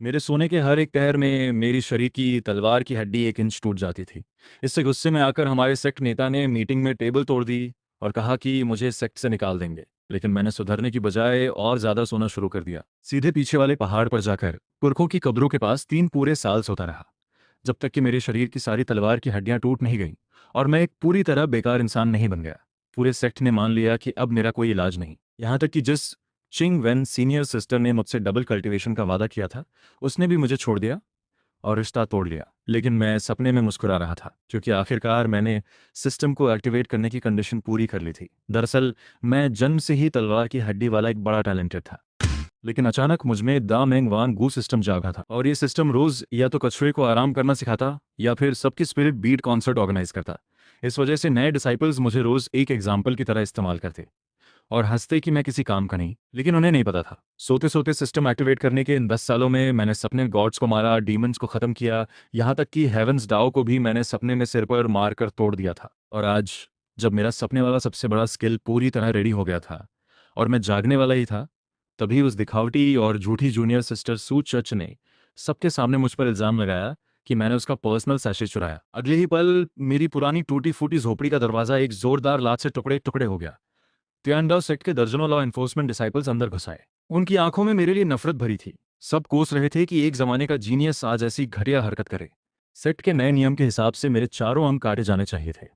मेरे सोने के हर एक पहर में मेरी शरीर की तलवार की हड्डी 1 इंच टूट जाती थी। इससे गुस्से में आकर हमारे सेक्ट नेता ने मीटिंग में टेबल तोड़ दी और कहा कि मुझे सेक्ट से निकाल देंगे। लेकिन मैंने सुधरने की बजाय और ज़्यादा सोना शुरू कर दिया। सीधे पीछे वाले पहाड़ पर जाकर पुरखों की कब्रों के पास 3 पूरे साल सोता रहा, जब तक कि मेरे शरीर की सारी तलवार की हड्डियां टूट नहीं गईं और मैं एक पूरी तरह बेकार इंसान नहीं बन गया। पूरे सेक्ट ने मान लिया कि अब मेरा कोई इलाज नहीं। यहाँ तक कि जिस चिंग वेन सीनियर सिस्टर ने मुझसे डबल कल्टीवेशन का वादा किया था, उसने भी मुझे छोड़ दिया और रिश्ता तोड़ लिया। लेकिन मैं सपने में मुस्कुरा रहा था, क्योंकि आखिरकार मैंने सिस्टम को एक्टिवेट करने की कंडीशन पूरी कर ली थी। दरअसल मैं जन्म से ही तलवार की हड्डी वाला एक बड़ा टैलेंटेड था। लेकिन अचानक मुझमें दा मेंग वान गू सिस्टम जागा था, और ये सिस्टम रोज या तो कछुए को आराम करना सिखाता या फिर सबकी स्पिरिट बीट कॉन्सर्ट ऑर्गेनाइज करता। इस वजह से नए डिसाइपल्स मुझे रोज एक एग्जाम्पल की तरह इस्तेमाल करते और हंसते कि मैं किसी काम का नहीं। लेकिन उन्हें नहीं पता था, सोते सोते सिस्टम एक्टिवेट करने के इन 10 सालों में मैंने सपने गॉड्स को मारा, डीमंस को खत्म किया, यहाँ तक कि हेवंस डाओ को भी मैंने सपने में सिर पर मारकर तोड़ दिया था। और आज जब मेरा सपने वाला सबसे बड़ा स्किल पूरी तरह रेडी हो गया था और मैं जागने वाला ही था, तभी उस दिखावटी और झूठी जूनियर सिस्टर सू चच ने सबके सामने मुझ पर इल्जाम लगाया कि मैंने उसका पर्सनल सैशे चुराया। अगले ही पल मेरी पुरानी टूटी फूटी झोपड़ी का दरवाजा एक जोरदार लात से टुकड़े टुकड़े हो गया। त्योंडाओ सेक्ट के दर्जनों लॉ एन्फोर्समेंट डिसाइपल्स अंदर घुस आए। उनकी आंखों में मेरे लिए नफरत भरी थी। सब कोस रहे थे कि एक जमाने का जीनियस आज ऐसी घटिया हरकत करे। सेक्ट के नए नियम के हिसाब से मेरे चारों अंग काटे जाने चाहिए थे।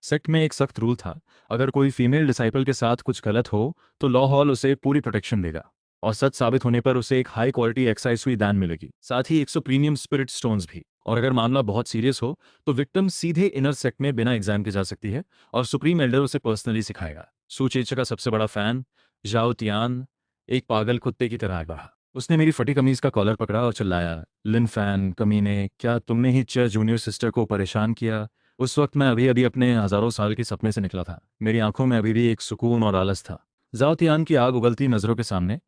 सेक्ट में एक सख्त रूल था, अगर कोई फीमेल डिसाइपल के साथ कुछ गलत हो तो लॉ हॉल उसे पूरी प्रोटेक्शन देगा, और सच साबित होने पर उसे एक हाई क्वालिटी एक्साइज हुई दान मिलेगी, साथ ही 100 प्रीमियम स्पिरिट स्टोन्स भी। और अगर मामला बहुत सीरियस हो तो विक्टिम सीधे इनर सेक्ट में बिना एग्जाम के जा सकती है और सुप्रीम एल्डर उसे पर्सनली सिखाएगा। सुचेचा का सबसे बड़ा फैन जाओ तियान एक पागल कुत्ते की तरह आ रहा। उसने मेरी फटी कमीज का कॉलर पकड़ा और चिल्लाया, लिन फैन कमीने, क्या तुमने ही च जूनियर सिस्टर को परेशान किया? उस वक्त मैं अभी अभी अपने हजारों साल के सपने से निकला था। मेरी आंखों में अभी भी एक सुकून और आलस था। जाओ तियान की आग उगलती नजरों के सामने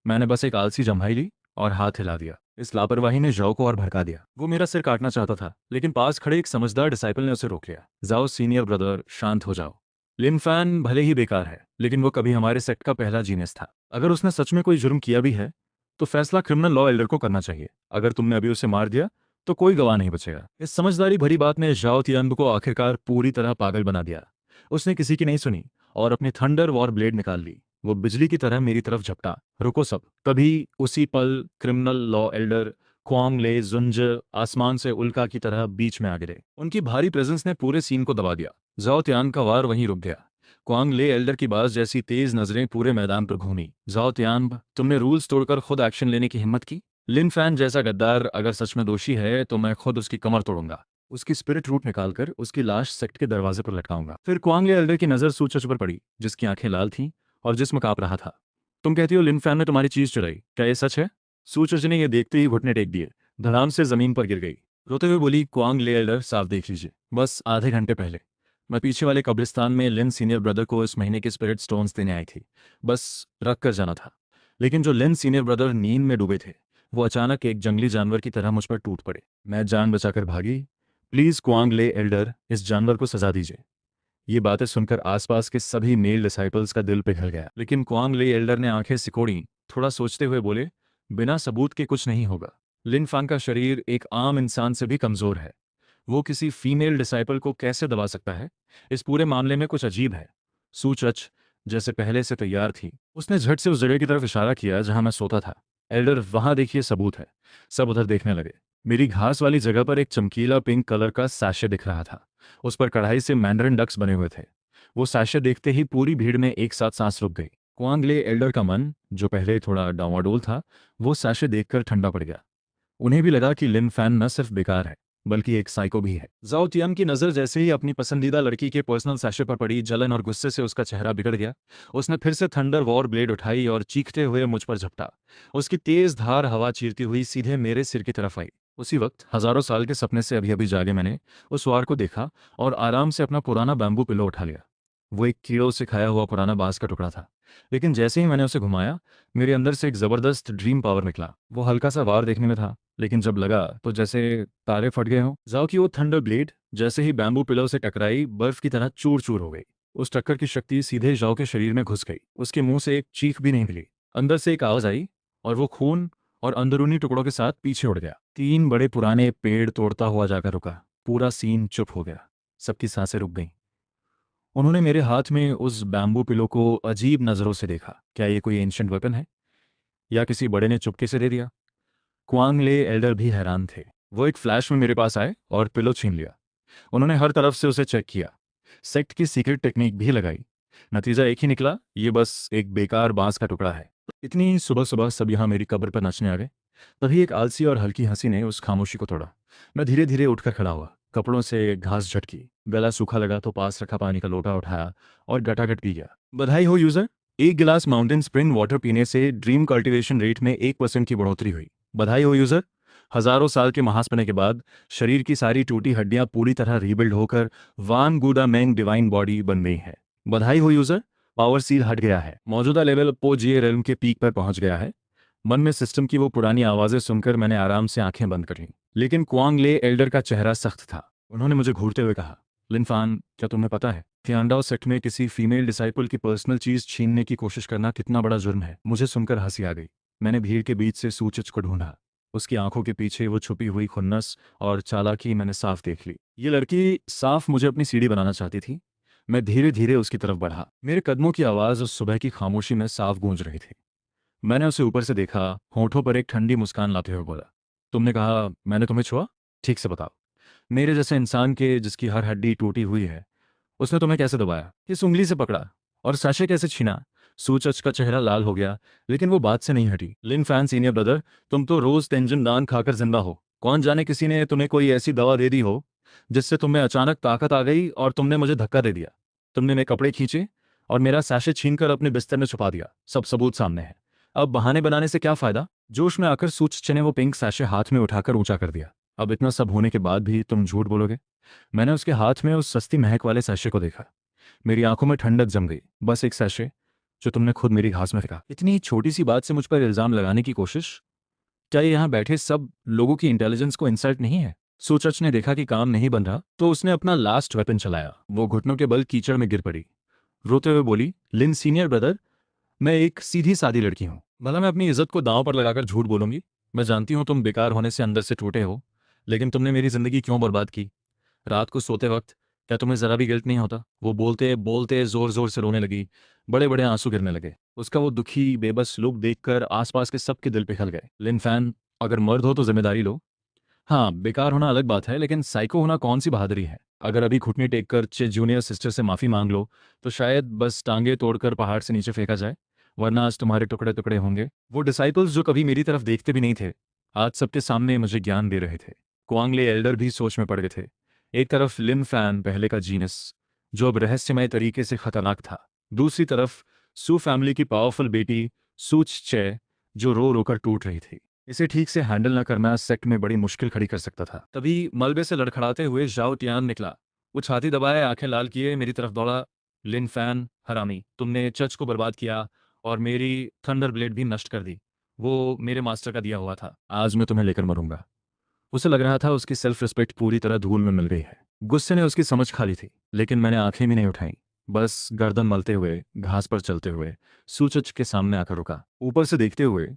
मैंने बस एक आलसी जम्हाई ली और हाथ हिला दिया। इस लापरवाही ने जाओ को और भड़का दिया। वो मेरा सिर काटना चाहता था, लेकिन पास खड़े एक समझदार डिसाइपल ने उसे रोक लिया। जाओ सीनियर ब्रदर, शांत हो जाओ। लिन फैन भले ही बेकार है, लेकिन वो कभी हमारे सेक्ट का पहला जीनियस था। अगर उसने सच में कोई जुर्म किया भी है तो फैसला क्रिमिनल लॉ एल्डर को करना चाहिए। अगर तुमने अभी उसे मार दिया तो कोई गवाह नहीं बचेगा। इस समझदारी भरी बात ने जाओ तियान को आखिरकार पूरी तरह पागल बना दिया। उसने किसी की नहीं सुनी और अपनी थंडर वॉर ब्लेड निकाल ली। वो बिजली की तरह मेरी तरफ झपटा। रुको सब। तभी उसी पल क्रिमिनल लॉ एल्डर क्वांग ले जुंज आसमान से उल्का की तरह बीच में आ गिरे। उनकी भारी प्रेजेंस ने पूरे सीन को दबा दिया। जाओ त्यान का वार वहीं रुक गया। क्वांग ले एल्डर की बाज जैसी तेज नजरें पूरे मैदान पर घूमी। जाओ त्यान, तुमने रूल्स तोड़कर खुद एक्शन लेने की हिम्मत की। लिन फैन जैसा गद्दार अगर सच में दोषी है तो मैं खुद उसकी कमर तोड़ूंगा, उसकी स्पिरिट रूट निकालकर उसकी लाश सेक्ट के दरवाजे पर लटकाऊंगा। फिर क्वांग ले एल्डर की नजर सूचच पर पड़ी, जिसकी आंखें लाल थीं और जिस्म कांप रहा था। तुम कहती हो लिन फैन ने तुम्हारी चीज चुराई, क्या ये सच है? सूचच ने यह देखते ही घुटने टेक दिए। धड़ाम से जमीन पर गिर गई। रोते हुए बोली, क्वांग ले एल्डर, साफ देख लीजिए, बस आधे घंटे पहले मैं पीछे वाले कब्रिस्तान में लिन सीनियर ब्रदर को इस महीने के स्पिरिट स्टोन्स देने आई थी। बस रख कर जाना था। लेकिन जो लिन सीनियर ब्रदर नींद में डूबे थे, वो अचानक एक जंगली जानवर की तरह मुझ पर टूट पड़े। मैं जान बचाकर भागी। प्लीज क्वांग ले एल्डर, इस जानवर को सजा दीजिए। ये बातें सुनकर आसपास के सभी मेल डिसाइपल्स का दिल पिघल गया। लेकिन क्वांग ले एल्डर ने आंखें सिकोड़ी, थोड़ा सोचते हुए बोले, बिना सबूत के कुछ नहीं होगा। लिन फांग का शरीर एक आम इंसान से भी कमजोर है। वो किसी फीमेल डिसाइपल को कैसे दबा सकता है? इस पूरे मामले में कुछ अजीब है। सूचच जैसे पहले से तैयार थी। उसने झट से उस जगह की तरफ इशारा किया जहां मैं सोता था। एल्डर, वहां देखिए, सबूत है। सब उधर देखने लगे। मेरी घास वाली जगह पर एक चमकीला पिंक कलर का सैशे दिख रहा था। उस पर कढ़ाई से मैंडरिन डक्स बने हुए थे। वो सैशे देखते ही पूरी भीड़ में एक साथ सांस रुक गई। क्वांग ले एल्डर का मन, जो पहले थोड़ा डावाडोल था, वो सैशे देखकर ठंडा पड़ गया। उन्हें भी लगा कि लिन फैन न सिर्फ बेकार है, बल्कि एक साइको भी है। जाओ तियन की नजर जैसे ही अपनी पसंदीदा लड़की के पर्सनल सैशे पर पड़ी, जलन और गुस्से से उसका चेहरा बिगड़ गया। उसने फिर से थंडर वॉर ब्लेड उठाई और चीखते हुए मुझ पर झपटा। उसकी तेज धार हवा चीरती हुई सीधे मेरे सिर की तरफ आई। उसी वक्त हजारों साल के सपने से अभी अभी जागे मैंने उस वार को देखा और आराम से अपना पुराना बैम्बू पिलो उठा लिया। वो एक कीड़ों से खाया हुआ पुराना बांस का टुकड़ा था। लेकिन जैसे ही मैंने उसे घुमाया, मेरे अंदर से एक जबरदस्त ड्रीम पावर निकला। वो हल्का सा वार देखने में था, लेकिन जब लगा तो जैसे तारे फट गए हों। जाओ की वो थंडर ब्लेड जैसे ही बैम्बू पिलो से टकराई, बर्फ की तरह चूर चूर हो गई। उस टक्कर की शक्ति सीधे जाओ के शरीर में घुस गई। उसके मुंह से एक चीख भी नहीं मिली। अंदर से एक आवाज आई और वो खून और अंदरूनी टुकड़ों के साथ पीछे उड़ गया। 3 बड़े पुराने पेड़ तोड़ता हुआ जाकर रुका। पूरा सीन चुप हो गया। सबकी सांसें रुक गईं। उन्होंने मेरे हाथ में उस बैम्बू पिलो को अजीब नज़रों से देखा। क्या ये कोई एंशिएंट वेपन है या किसी बड़े ने चुपके से दे दिया? क्वांग ले एल्डर भी हैरान थे। वो एक फ्लैश में मेरे पास आए और पिलो छीन लिया। उन्होंने हर तरफ से उसे चेक किया, सेक्ट की सीक्रेट टेक्निक भी लगाई। नतीजा एक ही निकला, ये बस एक बेकार बांस का टुकड़ा है। इतनी सुबह सुबह सब यहाँ मेरी कब्र पर नाचने आ गए। तभी एक आलसी और हल्की हंसी ने उस खामोशी को तोड़ा। मैं धीरे धीरे उठकर खड़ा हुआ, कपड़ों से घास झटकी, गला सूखा लगा तो पास रखा पानी का लोटा उठाया और गटागट पी गया। बधाई हो यूजर, एक गिलास माउंटेन स्प्रिंग वाटर पीने से ड्रीम कल्टीवेशन रेट में 1% की बढ़ोतरी हुई। बधाई हो यूजर, हजारों साल के महासपने के बाद शरीर की सारी टूटी हड्डियां पूरी तरह रीबिल्ड होकर वान गुडा मैंग डिवाइन बॉडी बन गई है। बधाई हो यूजर, पावर सील हट गया है। मौजूदा लेवल पोजिए रेलम के पीक पर पहुंच गया है। मन में सिस्टम की वो पुरानी आवाजें सुनकर मैंने आराम से आंखें बंद कर लीं। लेकिन क्वांग ले एल्डर का चेहरा सख्त था। उन्होंने मुझे घूरते हुए कहा, लिनफान, क्या तुम्हें पता है कि अंडाओ सेक्ट में किसी फीमेल डिसाइपल की पर्सनल चीज छीनने की कोशिश करना कितना बड़ा जुर्म है? मुझे सुनकर हंसी आ गई। मैंने भीड़ के बीच से सूचच को ढूंढा। उसकी आंखों के पीछे वो छुपी हुई खुन्नस और चालाकी मैंने साफ देख ली। ये लड़की साफ मुझे अपनी सीढ़ी बनाना चाहती थी। मैं धीरे धीरे उसकी तरफ बढ़ा। मेरे कदमों की आवाज़ उस सुबह की खामोशी में साफ गूंज रही थी। मैंने उसे ऊपर से देखा, होठों पर एक ठंडी मुस्कान लाते हुए बोला, तुमने कहा मैंने तुम्हें छुआ? ठीक से बताओ। मेरे जैसे इंसान के जिसकी हर हड्डी टूटी हुई है, उसने तुम्हें कैसे दबाया? किस उंगली से पकड़ा? और साशे कैसे छीना? सूचच का चेहरा लाल हो गया, लेकिन वो बात से नहीं हटी। लिन फैन सीनियर ब्रदर, तुम तो रोज तेंजन दान खाकर जिंदा हो। कौन जाने किसी ने तुम्हें कोई ऐसी दवा दे दी हो जिससे तुम्हें अचानक ताकत आ गई और तुमने मुझे धक्का दे दिया। तुमने मेरे कपड़े खींचे और मेरा सैशे छीनकर अपने बिस्तर में छुपा दिया। सब सबूत सामने है। अब बहाने बनाने से क्या फायदा? जोश में आकर सूचचे ने वो पिंक सैशे हाथ में उठाकर ऊंचा कर दिया। अब इतना सब होने के बाद भी तुम झूठ बोलोगे? मैंने उसके हाथ में उस सस्ती महक वाले सैशे को देखा। मेरी आंखों में ठंडक जम गई। बस एक सैशे जो तुमने खुद मेरी घास में फेंका। इतनी छोटी सी बात से मुझ पर इल्जाम लगाने की कोशिश? क्या ये यहाँ बैठे सब लोगों की इंटेलिजेंस को इंसल्ट नहीं है? सूचच ने देखा कि काम नहीं बन रहा तो उसने अपना लास्ट वेपन चलाया। वो घुटनों के बल कीचड़ में गिर पड़ी। रोते हुए बोली, लिन सीनियर ब्रदर, मैं एक सीधी सादी लड़की हूँ। भला मैं अपनी इज्जत को दांव पर लगाकर झूठ बोलूंगी? मैं जानती हूँ तुम बेकार होने से अंदर से टूटे हो, लेकिन तुमने मेरी जिंदगी क्यों बर्बाद की? रात को सोते वक्त क्या तुम्हें जरा भी गिल्ट नहीं होता? वो बोलते बोलते जोर जोर से रोने लगी। बड़े बड़े आंसू गिरने लगे। उसका वो दुखी बेबस लुक देखकर आसपास के सबके दिल पिघल गए। लिन फैन, अगर मर्द हो तो जिम्मेदारी लो। हाँ, बेकार होना अलग बात है, लेकिन साइको होना कौन सी बहादुरी है? अगर अभी घुटने टेक कर जूनियर सिस्टर से माफी मांग लो तो शायद बस टांगे तोड़कर पहाड़ से नीचे फेंका जाए, वरना आज तुम्हारे टुकड़े टुकड़े होंगे। वो डिसाइपल्स जो कभी मेरी तरफ देखते भी नहीं थे, आज सबके सामने मुझे ज्ञान दे रहे थे। क्वांगले एल्डर भी सोच में पड़ गए थे। एक तरफ लिन फैन, पहले का जीनस, जो अब रहस्यमय तरीके से खतरनाक था। दूसरी तरफ सू फैमिली की पावरफुल बेटी सूच चे, जो रो रोकर टूट रही थी। इसे ठीक से हैंडल न करना सेक्ट में बड़ी मुश्किल खड़ी कर सकता था। तभी मलबे से लड़खड़ाते हुए जाओ टियान निकला। वो छाती दबाए, आंखें लाल किए मेरी तरफ दौड़ा। लिन फैन, हरामी, तुमने चर्च को बर्बाद किया और मेरी थंडर ब्लेड भी नष्ट कर दी। वो मेरे मास्टर का दिया हुआ था। आज मैं तुम्हें लेकर मरूंगा। उसे लग रहा था उसकी सेल्फ रिस्पेक्ट पूरी तरह धूल में मिल गई है। गुस्से ने उसकी समझ खा ली थी, लेकिन मैंने आंखें भी नहीं उठाई। बस गर्दन मलते हुए घास पर चलते हुए सूचच के सामने आकर रुका। ऊपर से देखते हुए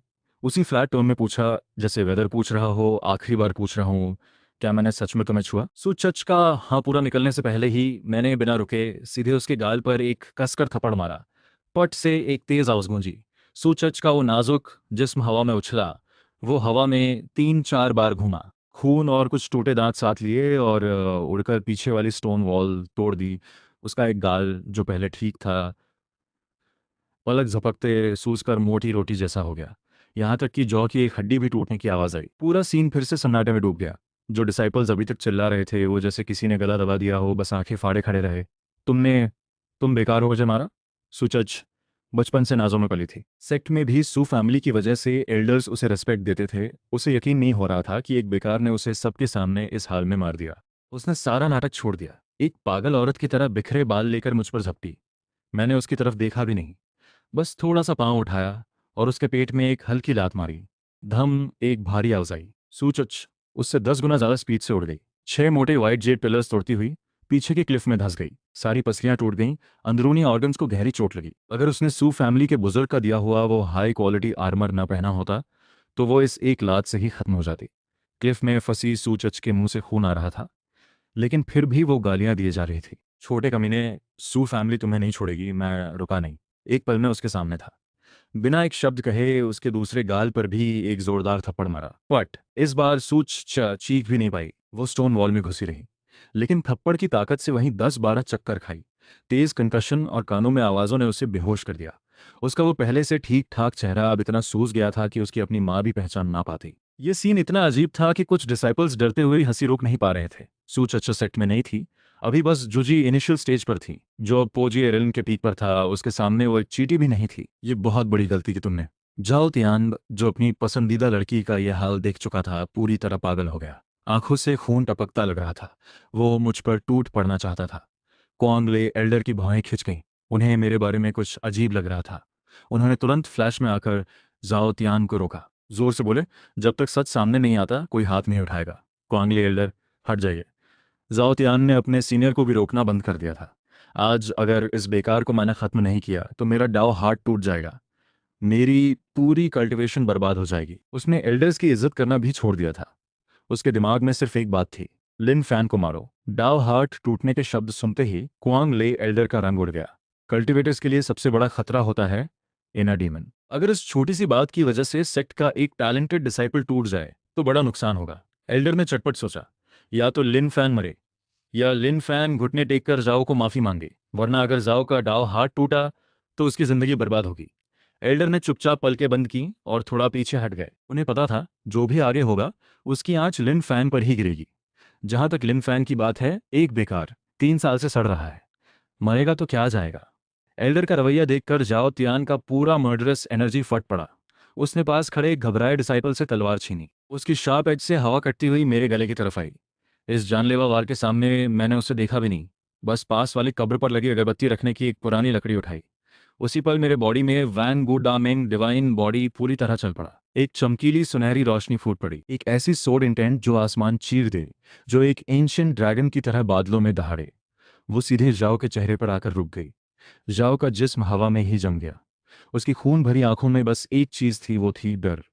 उसी फ्लैट टोन में पूछा, जैसे वेदर पूछ रहा हो, आखिरी बार पूछ रहा हूँ, क्या मैंने सच में तुम्हें छुआ? सूचच का हाँ पूरा निकलने से पहले ही मैंने बिना रुके सीधे उसके गाल पर एक कसकर थप्पड़ मारा। पट से एक तेज आवाज गूंजी। सूचच का वो नाजुक जिस्म हवा में उछला। वो हवा में 3-4 बार घूमा। खून और कुछ टूटे दांत साथ लिए और उड़कर पीछे वाली स्टोन वॉल तोड़ दी। उसका एक गाल जो पहले ठीक था, पलक झपकते सूजकर मोटी रोटी जैसा हो गया। यहाँ तक कि जौ की एक हड्डी भी टूटने की आवाज़ आई। पूरा सीन फिर से सन्नाटे में डूब गया। जो डिसाइपल्स अभी तक चिल्ला रहे थे, वो जैसे किसी ने गला दबा दिया हो, बस आंखें फाड़े खड़े रहे। तुम बेकार हो मुझे मारा? सुचज बचपन से नाजों में पली थी। सेक्ट में भी सू फैमिली की वजह से एल्डर्स उसे रेस्पेक्ट देते थे। उसे यकीन नहीं हो रहा था कि एक बेकार ने उसे सबके सामने इस हाल में मार दिया। उसने सारा नाटक छोड़ दिया। एक पागल औरत की तरह बिखरे बाल लेकर मुझ पर झपटी। मैंने उसकी तरफ देखा भी नहीं, बस थोड़ा सा पांव उठाया और उसके पेट में एक हल्की लात मारी। धम, एक भारी आवाज आई। सूचच उससे 10 गुना ज्यादा स्पीड से उड़ गई। 6 मोटे व्हाइट जेड पिलर्स तोड़ती हुई पीछे की क्लिफ में धंस गई। सारी पसलियां टूट गईं। अंदरूनी ऑर्गन्स को गहरी चोट लगी। अगर उसने सू फैमिली के बुजुर्ग का दिया हुआ वो हाई क्वालिटी आर्मर न पहना होता तो वो इस एक लात से ही खत्म हो जाती। क्लिफ में फंसी सूचच के मुंह से खून आ रहा था, लेकिन फिर भी वो गालियां दिए जा रही थी। छोटे कमीने, सू फैमिली तुम्हें नहीं छोड़ेगी। मैं रुका नहीं। एक पल में उसके सामने था। बिना एक शब्द कहे उसके दूसरे गाल पर भी एक जोरदार थप्पड़ मारा। बट इस बार चीख भी नहीं पाई। वो स्टोन वॉल में घुसी रही, लेकिन थप्पड़ की ताकत से वहीं 10-12 चक्कर खाई। तेज कंकशन और कानों में आवाजों ने उसे बेहोश कर दिया। उसका वो पहले से ठीक ठाक चेहरा अब इतना सूज गया था कि उसकी अपनी माँ भी पहचान ना पाती। ये सीन इतना अजीब था कि कुछ डिसाइपल्स डरते हुए हंसी रोक नहीं पा रहे थे। सूच अच्छा सेट में नहीं थी। अभी बस जुजी इनिशियल स्टेज पर थी। जो पोजी एरन के पीक पर था, उसके सामने वो एक चींटी भी नहीं थी। ये बहुत बड़ी गलती की तुमने। जाओ तियान, जो अपनी पसंदीदा लड़की का यह हाल देख चुका था, पूरी तरह पागल हो गया। आंखों से खून टपकता लग रहा था। वो मुझ पर टूट पड़ना चाहता था। क्वांग ले एल्डर की भौहें खिंच गईं। उन्हें मेरे बारे में कुछ अजीब लग रहा था। उन्होंने तुरंत फ्लैश में आकर जाओ तियान को रोका। जोर से बोले, जब तक सच सामने नहीं आता कोई हाथ नहीं उठाएगा। क्वांग ले एल्डर, हट जाइए। जाओ तियान ने अपने सीनियर को भी रोकना बंद कर दिया था। आज अगर इस बेकार को मैंने खत्म नहीं किया तो मेरा डाव हार्ट टूट जाएगा। मेरी पूरी कल्टीवेशन बर्बाद हो जाएगी। उसने एल्डर्स की इज्जत करना भी छोड़ दिया था। उसके दिमाग में सिर्फ एक बात थी, लिन फैन को मारो। डाव हार्ट टूटने के शब्द सुनते ही क्वांग ले एल्डर का रंग उड़ गया। कल्टीवेटर्स के लिए सबसे बड़ा खतरा होता है इनर डीमन। अगर इस छोटी सी बात की वजह से सेक्ट का एक टैलेंटेड डिसाइपल टूट जाए तो बड़ा नुकसान होगा। एल्डर ने चटपट सोचा, या तो लिन फैन मरे या लिन फैन घुटने टेक कर जाओ को माफी मांगे, वरना अगर जाओ का डाव हार्ट टूटा तो उसकी जिंदगी बर्बाद होगी। एल्डर ने चुपचाप पलकें बंद की और थोड़ा पीछे हट गए। उन्हें पता था जो भी आगे होगा उसकी आंच लिन फैन पर ही गिरेगी। जहां तक लिन फैन की बात है, एक बेकार 3 साल से सड़ रहा है, मरेगा तो क्या जाएगा। एल्डर का रवैया देखकर जाओ तियान का पूरा मर्डरस एनर्जी फट पड़ा। उसने पास खड़े एक घबराए डिसाइपल से तलवार छीनी। उसकी शार्प एज से हवा कटती हुई मेरे गले की तरफ आई। इस जानलेवा वार के सामने मैंने उसे देखा भी नहीं, बस पास वाली कब्र पर लगी अगरबत्ती रखने की एक पुरानी लकड़ी उठाई। उसी पल मेरे बॉडी में वैन गुडामिंग डिवाइन बॉडी पूरी तरह चल पड़ा। एक चमकीली सुनहरी रोशनी फूट पड़ी, एक ऐसी सोड इंटेंट जो आसमान चीर दे, जो एक एंशिएंट ड्रैगन की तरह बादलों में दहाड़े। वो सीधे जाओ के चेहरे पर आकर रुक गई। जाओ का जिस्म हवा में ही जम गया। उसकी खून भरी आंखों में बस एक चीज थी, वो थी डर।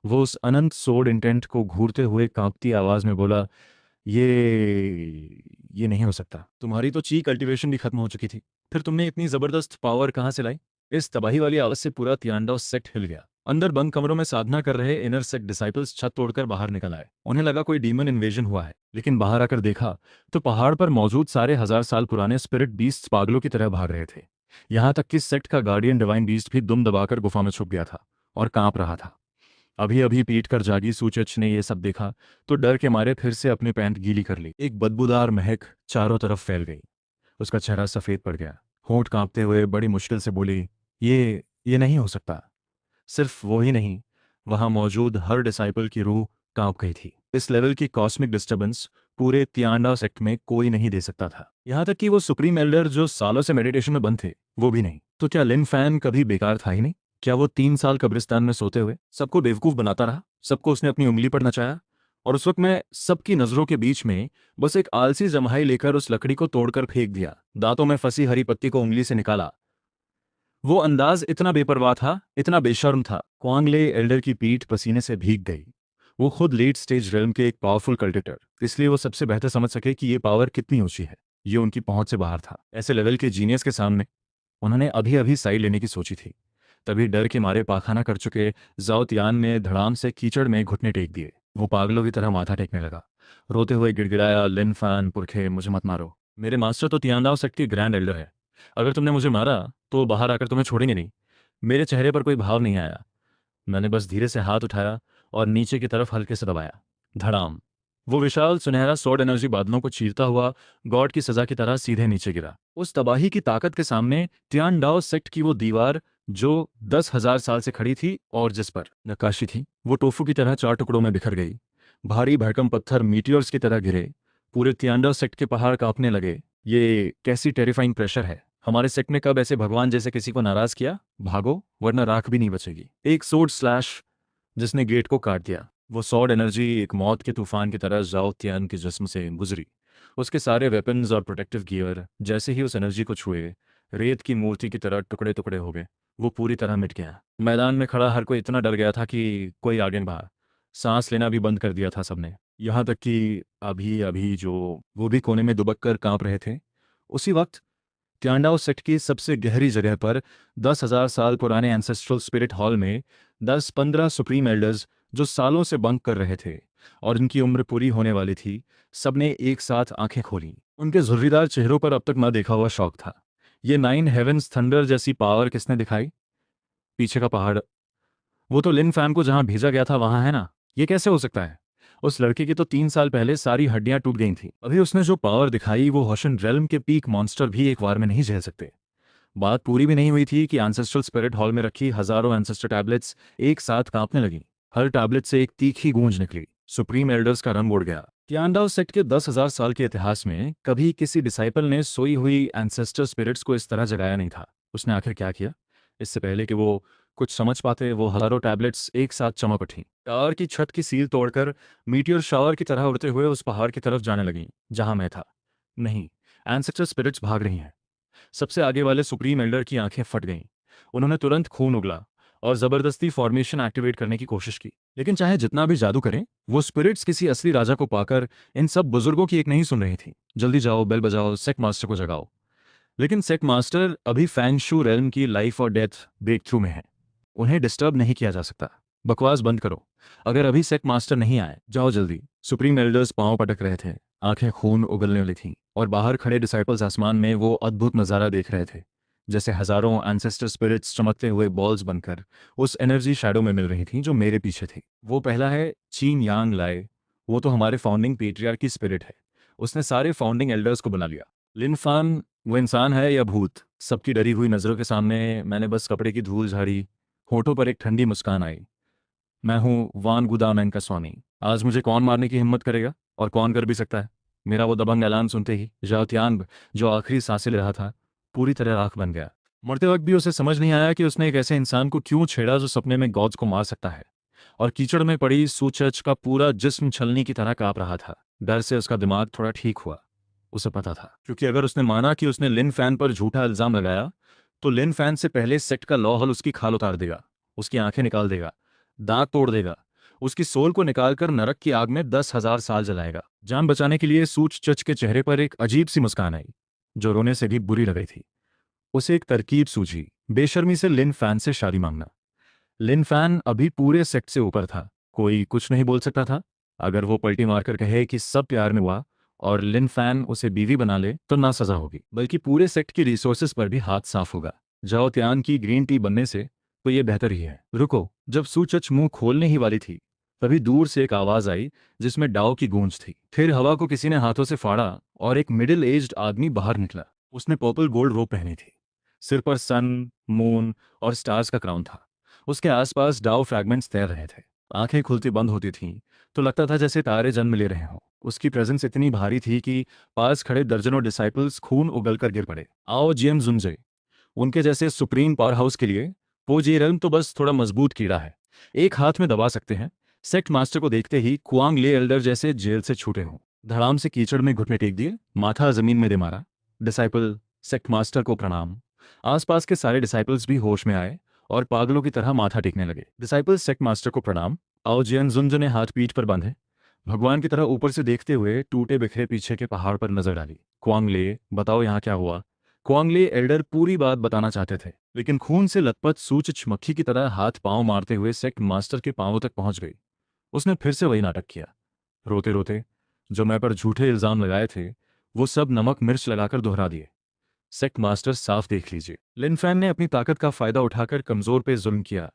वो उस अनंत सोड इंटेंट को घूरते हुए कांपती आवाज में बोला, ये नहीं हो सकता। तुम्हारी तो ची कल्टीवेशन भी खत्म हो चुकी थी, फिर तुमने इतनी जबरदस्त पावर कहाँ से लाई। इस तबाही वाली आवाज से पूरा तियांडा सेट हिल गया। अंदर बंद कमरों में साधना कर रहे इनर सेक्ट डिसाइपल्स छत तोड़कर बाहर निकल आए। उन्हें लगा कोई डीमन इन्वेजन हुआ है, लेकिन बाहर आकर देखा तो पहाड़ पर मौजूद सारे 1000 साल पुराने स्पिरिट बीस्ट पागलों की तरह भाग रहे थे। यहां तक कि सेक्ट का गार्डियन डिवाइन बीस्ट भी दुम दबाकर गुफा में छुप गया था और कांप रहा था। अभी अभी पीट कर जागी सूचच ने यह सब देखा तो डर के मारे फिर से अपनी पैंट गीली कर ली। एक बदबूदार महक चारों तरफ फैल गई। उसका चेहरा सफेद पड़ गया। होंठ कांपते हुए बड़ी मुश्किल से बोली, ये नहीं हो सकता। सिर्फ वो ही नहीं, वहां मौजूद हर डिसाइपल की रूह कांप गई थी। इस लेवल की कॉस्मिक डिस्टर्बेंस पूरे तियांडा सेक्ट में कोई नहीं दे सकता था। यहां तक कि वो सुप्रीम एल्डर जो सालों से मेडिटेशन में बंद थे, वो भी नहीं। तो क्या लिन फैन कभी बेकार था ही नहीं? क्या वो 3 साल कब्रिस्तान में सोते हुए सबको बेवकूफ बनाता रहा? सबको उसने अपनी उंगली पर नचाया, और उस वक्त मैं सबकी नजरों के बीच में बस एक आलसी जम्हाई लेकर उस लकड़ी को तोड़कर फेंक दिया, दांतों में फंसी हरी पत्ती को उंगली से निकाला। वो अंदाज इतना बेपरवाह था, इतना बेशर्म था। क्वांगले एल्डर की पीठ पसीने से भीग गई। वो खुद लेट स्टेज रेल्म के एक पावरफुल कल्टिटर, इसलिए वो सबसे बेहतर समझ सके कि ये पावर कितनी ऊंची है। ये उनकी पहुंच से बाहर था। ऐसे लेवल के जीनियस के सामने उन्होंने अभी अभी साइड लेने की सोची थी। तभी डर के मारे पाखाना कर चुके जाओ तियान ने धड़ाम से कीचड़ में घुटने टेक दिए। वो पागलों की तरह माथा टेकने लगा, रोते हुए गिड़गिड़ाया, लिन फैन पुरखे, मुझे मत मारो। मेरे मास्टर तो तियांदाओ सेक्ट के ग्रैंड एल्डर है। अगर तुमने मुझे मारा तो बाहर आकर तुम्हें छोड़ेंगे नहीं। मेरे चेहरे पर कोई भाव नहीं आया। मैंने बस धीरे से हाथ उठाया और नीचे की तरफ हल्के से दबाया। धड़ाम। वो विशाल सुनहरा सॉर्ड एनर्जी बादलों को चीरता हुआ गॉड की सजा की तरह सीधे नीचे गिरा। उस तबाही की ताकत के सामने तियांडाओ सेक्ट की वो दीवार जो 10,000 साल से खड़ी थी और जिस पर नक्काशी थी, वो टोफू की तरह 4 टुकड़ों में बिखर गई। भारी भरकम पत्थर मीटियोर्स की तरह गिरे। पूरे तियांडाओ सेक्ट के पहाड़ कांपने लगे। ये कैसी टेरिफाइंग प्रेशर है। हमारे सेक्ट ने कब ऐसे भगवान जैसे किसी को नाराज किया? भागो, वरना राख भी नहीं बचेगी। एक सोर्ड स्लैश जिसने गेट को काट दिया। वो सॉर्ड एनर्जी एक मौत के तूफान की तरह जाओ तियान के जिस्म से गुजरी। उसके सारे वेपन्स और प्रोटेक्टिव गियर जैसे ही उस एनर्जी को छुए रेत की मूर्ति की तरह टुकड़े टुकड़े हो गए। वो पूरी तरह मिट गया। मैदान में खड़ा हर कोई इतना डर गया था कि कोई आगे नहीं बढ़ा। सांस लेना भी बंद कर दिया था सबने, यहाँ तक कि अभी अभी जो वो भी कोने में दुबक कर कांप रहे थे। उसी वक्त त्यांडाओ सेक्ट की सबसे गहरी जगह पर 10,000 साल पुराने एंसेस्ट्रल स्पिरिट हॉल में 10-15 सुप्रीम एल्डर्स जो सालों से बंक कर रहे थे और इनकी उम्र पूरी होने वाली थी, सबने एक साथ आंखें खोली। उनके झुर्रीदार चेहरों पर अब तक न देखा हुआ शौक था। ये 9 हेवेंस थंडर जैसी पावर किसने दिखाई? पीछे का पहाड़, वो तो लिन फैन को जहां भेजा गया था वहां है ना। ये कैसे हो सकता है? उस लड़के की तो 3 साल पहले सारी हड्डियां टूट गई थी। अभी उसने जो पावर दिखाई वो होशन रेल्म के पीक मॉन्स्टर भी एक बार में नहीं झेल सकते। बात पूरी भी नहीं हुई थी कि एंसेस्ट्रल स्पिरिट हॉल में रखी हजारों एंसेस्टर टैबलेट्स एक साथ कांपने लगी। हर टैबलेट से एक तीखी गूंज निकली। सुप्रीम एल्डर्स का रंग उड़ गया। तियांडाओ सेक्ट के 10,000 साल के इतिहास में कभी किसी डिसाइपल ने सोई हुई एंसेस्टर स्पिरिट्स को इस तरह जगाया नहीं था। उसने आखिर क्या किया? इससे पहले कि वो कुछ समझ पाते, वो हजारों टैबलेट्स एक साथ चमक उठी। टावर की छत की सील तोड़कर मीटियोर शावर की तरह उड़ते हुए उस पहाड़ की तरफ जाने लगी जहां मैं था। नहीं, एंसेस्टर स्पिरिट्स भाग रही हैं। सबसे आगे वाले सुप्रीम एल्डर की आंखें फट गईं। उन्होंने तुरंत खून उगला और जबरदस्ती फॉर्मेशन एक्टिवेट करने की कोशिश की। लेकिन चाहे जितना भी जादू करें, वो स्पिरिट्स किसी असली राजा को पाकर इन सब बुजुर्गों की एक नहीं सुन रही थी। जल्दी जाओ, बेल बजाओ, सेक्ट मास्टर को जगाओ। लेकिन सेक्ट मास्टर अभी फैंगशू रेल्म की लाइफ और डेथ ब्रेक थ्रू में है। उन्हें डिस्टर्ब नहीं किया जा सकता। बकवास बंद करो। अगर अभी सेक्ट मास्टर नहीं आए, जाओ जल्दी। सुप्रीम एल्डर्स पांव पटक रहे थे, आंखें खून उगलने वाली थीं, और बाहर खड़े डिसाइपल्स आसमान में वो अद्भुत नज़ारा देख रहे थे, जैसे हजारों एंसेस्टर स्पिरिट्स चमकते हुए बॉल्स बनकर उस एनर्जी शैडो में मिल रही थी जो मेरे पीछे थी। वो पहला है चीन यांग लाए। वो तो हमारे फाउंडिंग पेट्रियार्क की स्पिरिट है। उसने सारे फाउंडिंग एल्डर्स को बना लिया। लिन फान, वो इंसान है या भूत? सबकी डरी हुई नज़रों के सामने मैंने बस कपड़े की धूल झाड़ी। होठों पर एक ठंडी मुस्कान आई। मैं हूं वान गुदामैन का स्वामी। आज मुझे कौन मारने की हिम्मत करेगा? और कौन कर भी सकता है? मेरा वो दबंग ऐलान सुनते ही जाओतियान, जो आखिरी सांसें ले रहा था, पूरी तरह राख बन गया। मरते वक्त भी उसे समझ नहीं आया कि उसने एक ऐसे इंसान को क्यों छेड़ा जो सपने में गॉड्स को मार सकता है। और कीचड़ में पड़ी सूचच का पूरा जिस्म छलनी की तरह कांप रहा था। डर से उसका दिमाग थोड़ा ठीक हुआ। उसे पता था, क्योंकि अगर उसने माना कि उसने लिन फैन पर झूठा इल्जाम लगाया, तो लिन फैन से पहले सेक्ट का लौहल उसकी खाल उतार देगा, उसकी आंखें निकाल देगा, दांत तोड़ देगा, उसकी सोल को निकालकर नरक की आग में 10,000 साल जलाएगा। जान बचाने के लिए सूच चच के चेहरे पर एक अजीब सी मुस्कान आई, जो रोने से भी बुरी लग रही थी। उसे एक तरकीब सूझी, बेशर्मी से लिन फैन से शादी मांगना। लिन फैन अभी पूरे सेक्ट से ऊपर था, कोई कुछ नहीं बोल सकता था। अगर वो पलटी मारकर कहे कि सब प्यार में हुआ और लिन फैन उसे बीवी बना ले, तो ना सजा होगी, बल्कि पूरे सेक्ट की रिसोर्सेज पर भी हाथ साफ होगा। जाओ त्यान की ग्रीन टी बनने से तो ये बेहतर ही है। रुको। जब सूचच मुंह खोलने ही वाली थी, तभी दूर से एक आवाज आई जिसमें डाव की गूंज थी। फिर हवा को किसी ने हाथों से फाड़ा और एक मिडिल एज्ड आदमी बाहर निकला। उसने पर्पल गोल्ड रोब पहनी थी। सिर पर सन, मून और स्टार्स का क्राउन था। उसके आसपास डाव फ्रैगमेंट्स तैर रहे थे। आंखें खुलती बंद होती थीं, तो लगता था जैसे तारे जन्म ले रहे हों। उसकी प्रेजेंस इतनी भारी थी कि पास खड़े दर्जनों डिसाइपल्स खून उगलकर गिर पड़े। आओ जीएम जुनजे, उनके जैसे सुप्रीम पावर हाउस के लिए वो जी रेल्म तो बस थोड़ा मजबूत कीड़ा है, एक हाथ में दबा सकते हैं। सेक्ट मास्टर को देखते ही कुआंग ले एल्डर जैसे जेल से छूटे हों, धड़ाम से कीचड़ में घुटने टेक दिए, माथा जमीन में दे मारा। डिसाइपल, सेक्ट मास्टर को प्रणाम। आसपास के सारे डिसाइपल्स भी होश में आए और पागलों की तरह माथा टेकने लगे। डिसाइपल, सेक्ट मास्टर को प्रणाम। आओ जियन जुंज ने हाथ पीठ पर बांधे, भगवान की तरह ऊपर से देखते हुए टूटे बिखरे पीछे के पहाड़ पर नजर डाली। क्वांग ले, बताओ यहाँ क्या हुआ? क्वांग ले एल्डर पूरी बात बताना चाहते थे, लेकिन खून से लथपथ सूच मक्खी की तरह हाथ पांव मारते हुए सेक्ट मास्टर के पांवों तक पहुंच गई। उसने फिर से वही नाटक किया। रोते रोते जो मैं पर झूठे इल्जाम लगाए थे, वो सब नमक मिर्च लगाकर दोहरा दिए। सेक्ट मास्टर, साफ देख लीजिए, लिनफैन ने अपनी ताकत का फायदा उठाकर कमजोर पे जुल्म किया।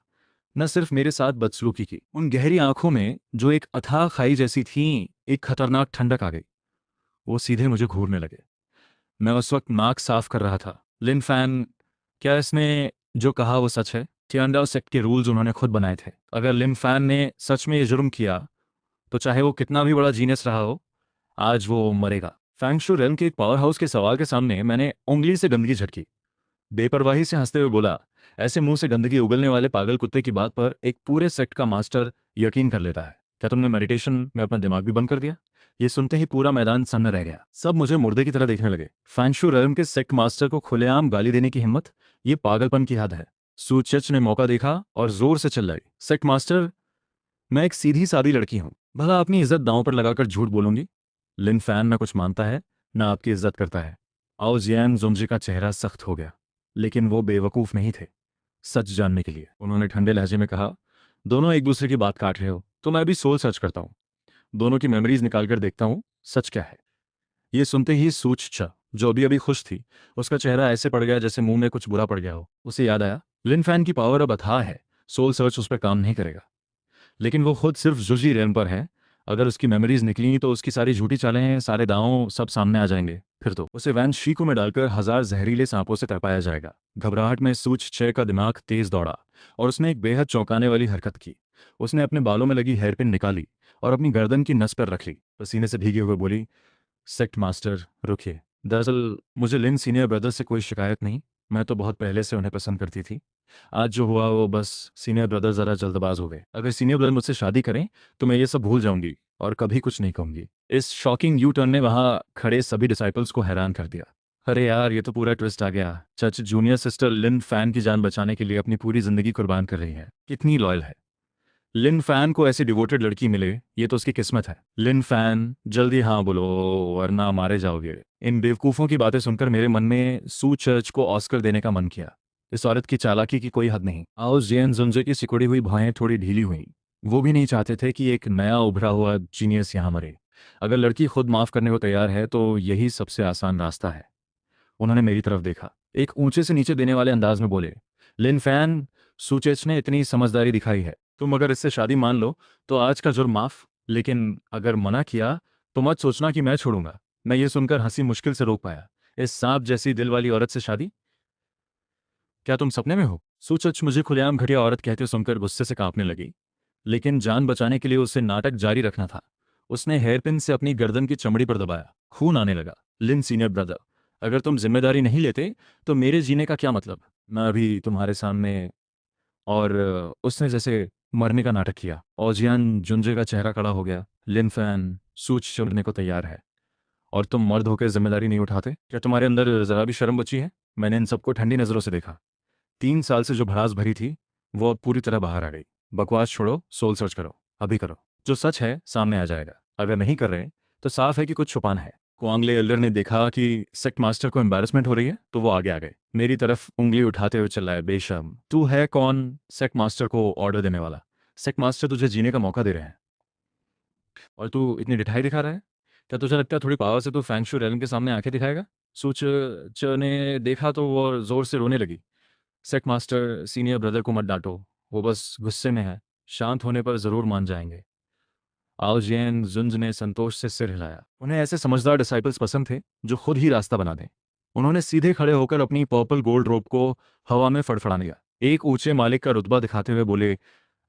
न सिर्फ मेरे साथ बदसलूकी की, उन गहरी आंखों में जो एक अथाह खाई जैसी थीं, एक खतरनाक ठंडक आ गई। वो सीधे मुझे घूरने लगे। मैं उस वक्त नाक साफ कर रहा था। लिनफैन, क्या इसने जो कहा वो सच है? थियांडाओ सेक्ट के रूल्स उन्होंने खुद बनाए थे। अगर लिनफैन ने सच में ये जुर्म किया, तो चाहे वो कितना भी बड़ा जीनियस रहा हो, आज वो मरेगा। फैंगशू रेल्म के एक पावर हाउस के सवाल के सामने मैंने उंगली से गंदगी झटकी। बेपरवाही से हंसते हुए बोला, ऐसे मुंह से गंदगी उगलने वाले पागल कुत्ते की बात पर एक पूरे सेक्ट का मास्टर यकीन कर लेता है। क्या तुमने मेडिटेशन में अपना दिमाग भी बंद कर दिया? ये सुनते ही पूरा मैदान सन्न रह गया। सब मुझे मुर्दे की तरह देखने लगे। फैंगशू रेलम के सेक्ट मास्टर को खुलेआम गाली देने की हिम्मत, ये पागलपन की हद है। सूचच ने मौका देखा और जोर से चिल्लाई, सेक्ट मास्टर, मैं एक सीधी सादी लड़की हूं, भला अपनी इज्जत दांव पर लगाकर झूठ बोलूंगी? लिन फैन ना कुछ मानता है, ना आपकी इज्जत करता है। आओ जियान जुमजी का चेहरा सख्त हो गया, लेकिन वो बेवकूफ नहीं थे सच जानने के लिए। उन्होंने ठंडे लहजे में कहा, दोनों एक दूसरे की बात काट रहे हो, तो मैं भी सोल सर्च करता हूँ। दोनों की मेमोरीज निकाल कर देखता हूँ सच क्या है। ये सुनते ही सूच, जो अभी अभी खुश थी, उसका चेहरा ऐसे पड़ गया जैसे मुंह में कुछ बुरा पड़ गया हो। उसे याद आया, लिन फैन की पावर अब अथाह है, सोल सर्च उस पर काम नहीं करेगा। लेकिन वो खुद सिर्फ जुजी रेन पर है। अगर उसकी मेमोरीज निकली तो उसकी सारी झूठी चालें, सारे दांव सब सामने आ जाएंगे। फिर तो उसे वैन शीको में डालकर 1000 जहरीले सांपों से तड़पाया जाएगा। घबराहट में सूच छह का दिमाग तेज दौड़ा और उसने एक बेहद चौंकाने वाली हरकत की। उसने अपने बालों में लगी हेयरपिन निकाली और अपनी गर्दन की नस पर रख ली। पसीने से भीगे हुए बोली, सेक्ट मास्टर, रुकिए। दरअसल मुझे लिन सीनियर ब्रदर से कोई शिकायत नहीं, मैं तो बहुत पहले से उन्हें पसंद करती थी। आज जो हुआ वो बस सीनियर ब्रदर ज़रा जल्दबाज हो गए। अगर सीनियर ब्रदर मुझसे शादी करें तो मैं ये सब भूल जाऊंगी और कभी कुछ नहीं कहूंगी। इस शॉकिंग यू टर्न ने वहाँ खड़े सभी डिसाइपल्स को हैरान कर दिया। अरे यार, ये तो पूरा ट्विस्ट आ गया। चर्च जूनियर सिस्टर लिन फैन की जान बचाने के लिए अपनी पूरी जिंदगी कुर्बान कर रही है। कितनी लॉयल है। लिन फैन को ऐसी डिवोटेड लड़की मिले, ये तो उसकी किस्मत है। लिन फैन, जल्दी हाँ बोलो वरना मारे जाओगे। इन बेवकूफ़ों की बातें सुनकर मेरे मन में सू चर्च को ऑस्कर देने का मन किया। इस औरत की चालाकी की कोई हद नहीं। आओ जेन जुंजे की सिकुड़ी हुई भौहें थोड़ी ढीली हुई। वो भी नहीं चाहते थे कि एक नया उभरा हुआ जीनियस यहाँ मरे। अगर लड़की खुद माफ करने को तैयार है तो यही सबसे आसान रास्ता है। उन्होंने मेरी तरफ देखा, एक ऊंचे से नीचे देने वाले अंदाज में बोले, लिन फैन, सूचेच ने इतनी समझदारी दिखाई है, तुम अगर इससे शादी मान लो तो आज का जुर्म माफ, लेकिन अगर मना किया तो मत सोचना कि मैं छोड़ूंगा। मैं ये सुनकर हंसी मुश्किल से रोक पाया। इस सांप जैसी दिल वाली औरत से शादी? क्या तुम सपने में हो? सूचच मुझे खुलेआम घटिया औरत कहते सुनकर गुस्से से कांपने लगी, लेकिन जान बचाने के लिए उसे नाटक जारी रखना था। उसने हेयरपिन से अपनी गर्दन की चमड़ी पर दबाया। खून आने लगा। लिन सीनियर ब्रदर, अगर तुम जिम्मेदारी नहीं लेते तो मेरे जीने का क्या मतलब? मैं अभी तुम्हारे सामने। और उसने जैसे मरने का नाटक किया। ओजियान जुंजे का चेहरा खड़ा हो गया। लिन फैन, सूच छोड़ने को तैयार है और तुम मर्द होकर जिम्मेदारी नहीं उठाते? क्या तुम्हारे अंदर जरा भी शर्म बची है? मैंने इन सबको ठंडी नजरों से देखा। 3 साल से जो भड़ास भरी थी वो अब पूरी तरह बाहर आ गई। बकवास छोड़ो, सोल सर्च करो, अभी करो। जो सच है सामने आ जाएगा। अगर नहीं कर रहे तो साफ है कि कुछ छुपाना है। क्वांगले एल्डर ने देखा कि सेक्ट मास्टर को एम्बैरेसमेंट हो रही है तो वो आगे आ गए। मेरी तरफ उंगली उठाते हुए चिल्लाए, बेशर्म, तू है कौन सेक्ट मास्टर को ऑर्डर देने वाला? सेक्ट मास्टर तुझे जीने का मौका दे रहे हैं और तू इतनी डिठाई दिखा रहा है? क्या तुझे लगता है थोड़ी पावर से तू फैंगशू रेलन के सामने आंखें दिखाएगा? सूच च ने देखा तो वो जोर से रोने लगी। सेक्ट मास्टर, सीनियर ब्रदर को मत डांटो, वो बस गुस्से में है, शांत होने पर जरूर मान जाएंगे। आओजियन जुंज ने संतोष से सिर हिलाया। उन्हें ऐसे समझदार डिसाइपल्स पसंद थे जो खुद ही रास्ता बना दें। उन्होंने सीधे खड़े होकर अपनी पर्पल गोल्ड रोप को हवा में फड़फड़ा दिया। एक ऊंचे मालिक का रुतबा दिखाते हुए बोले,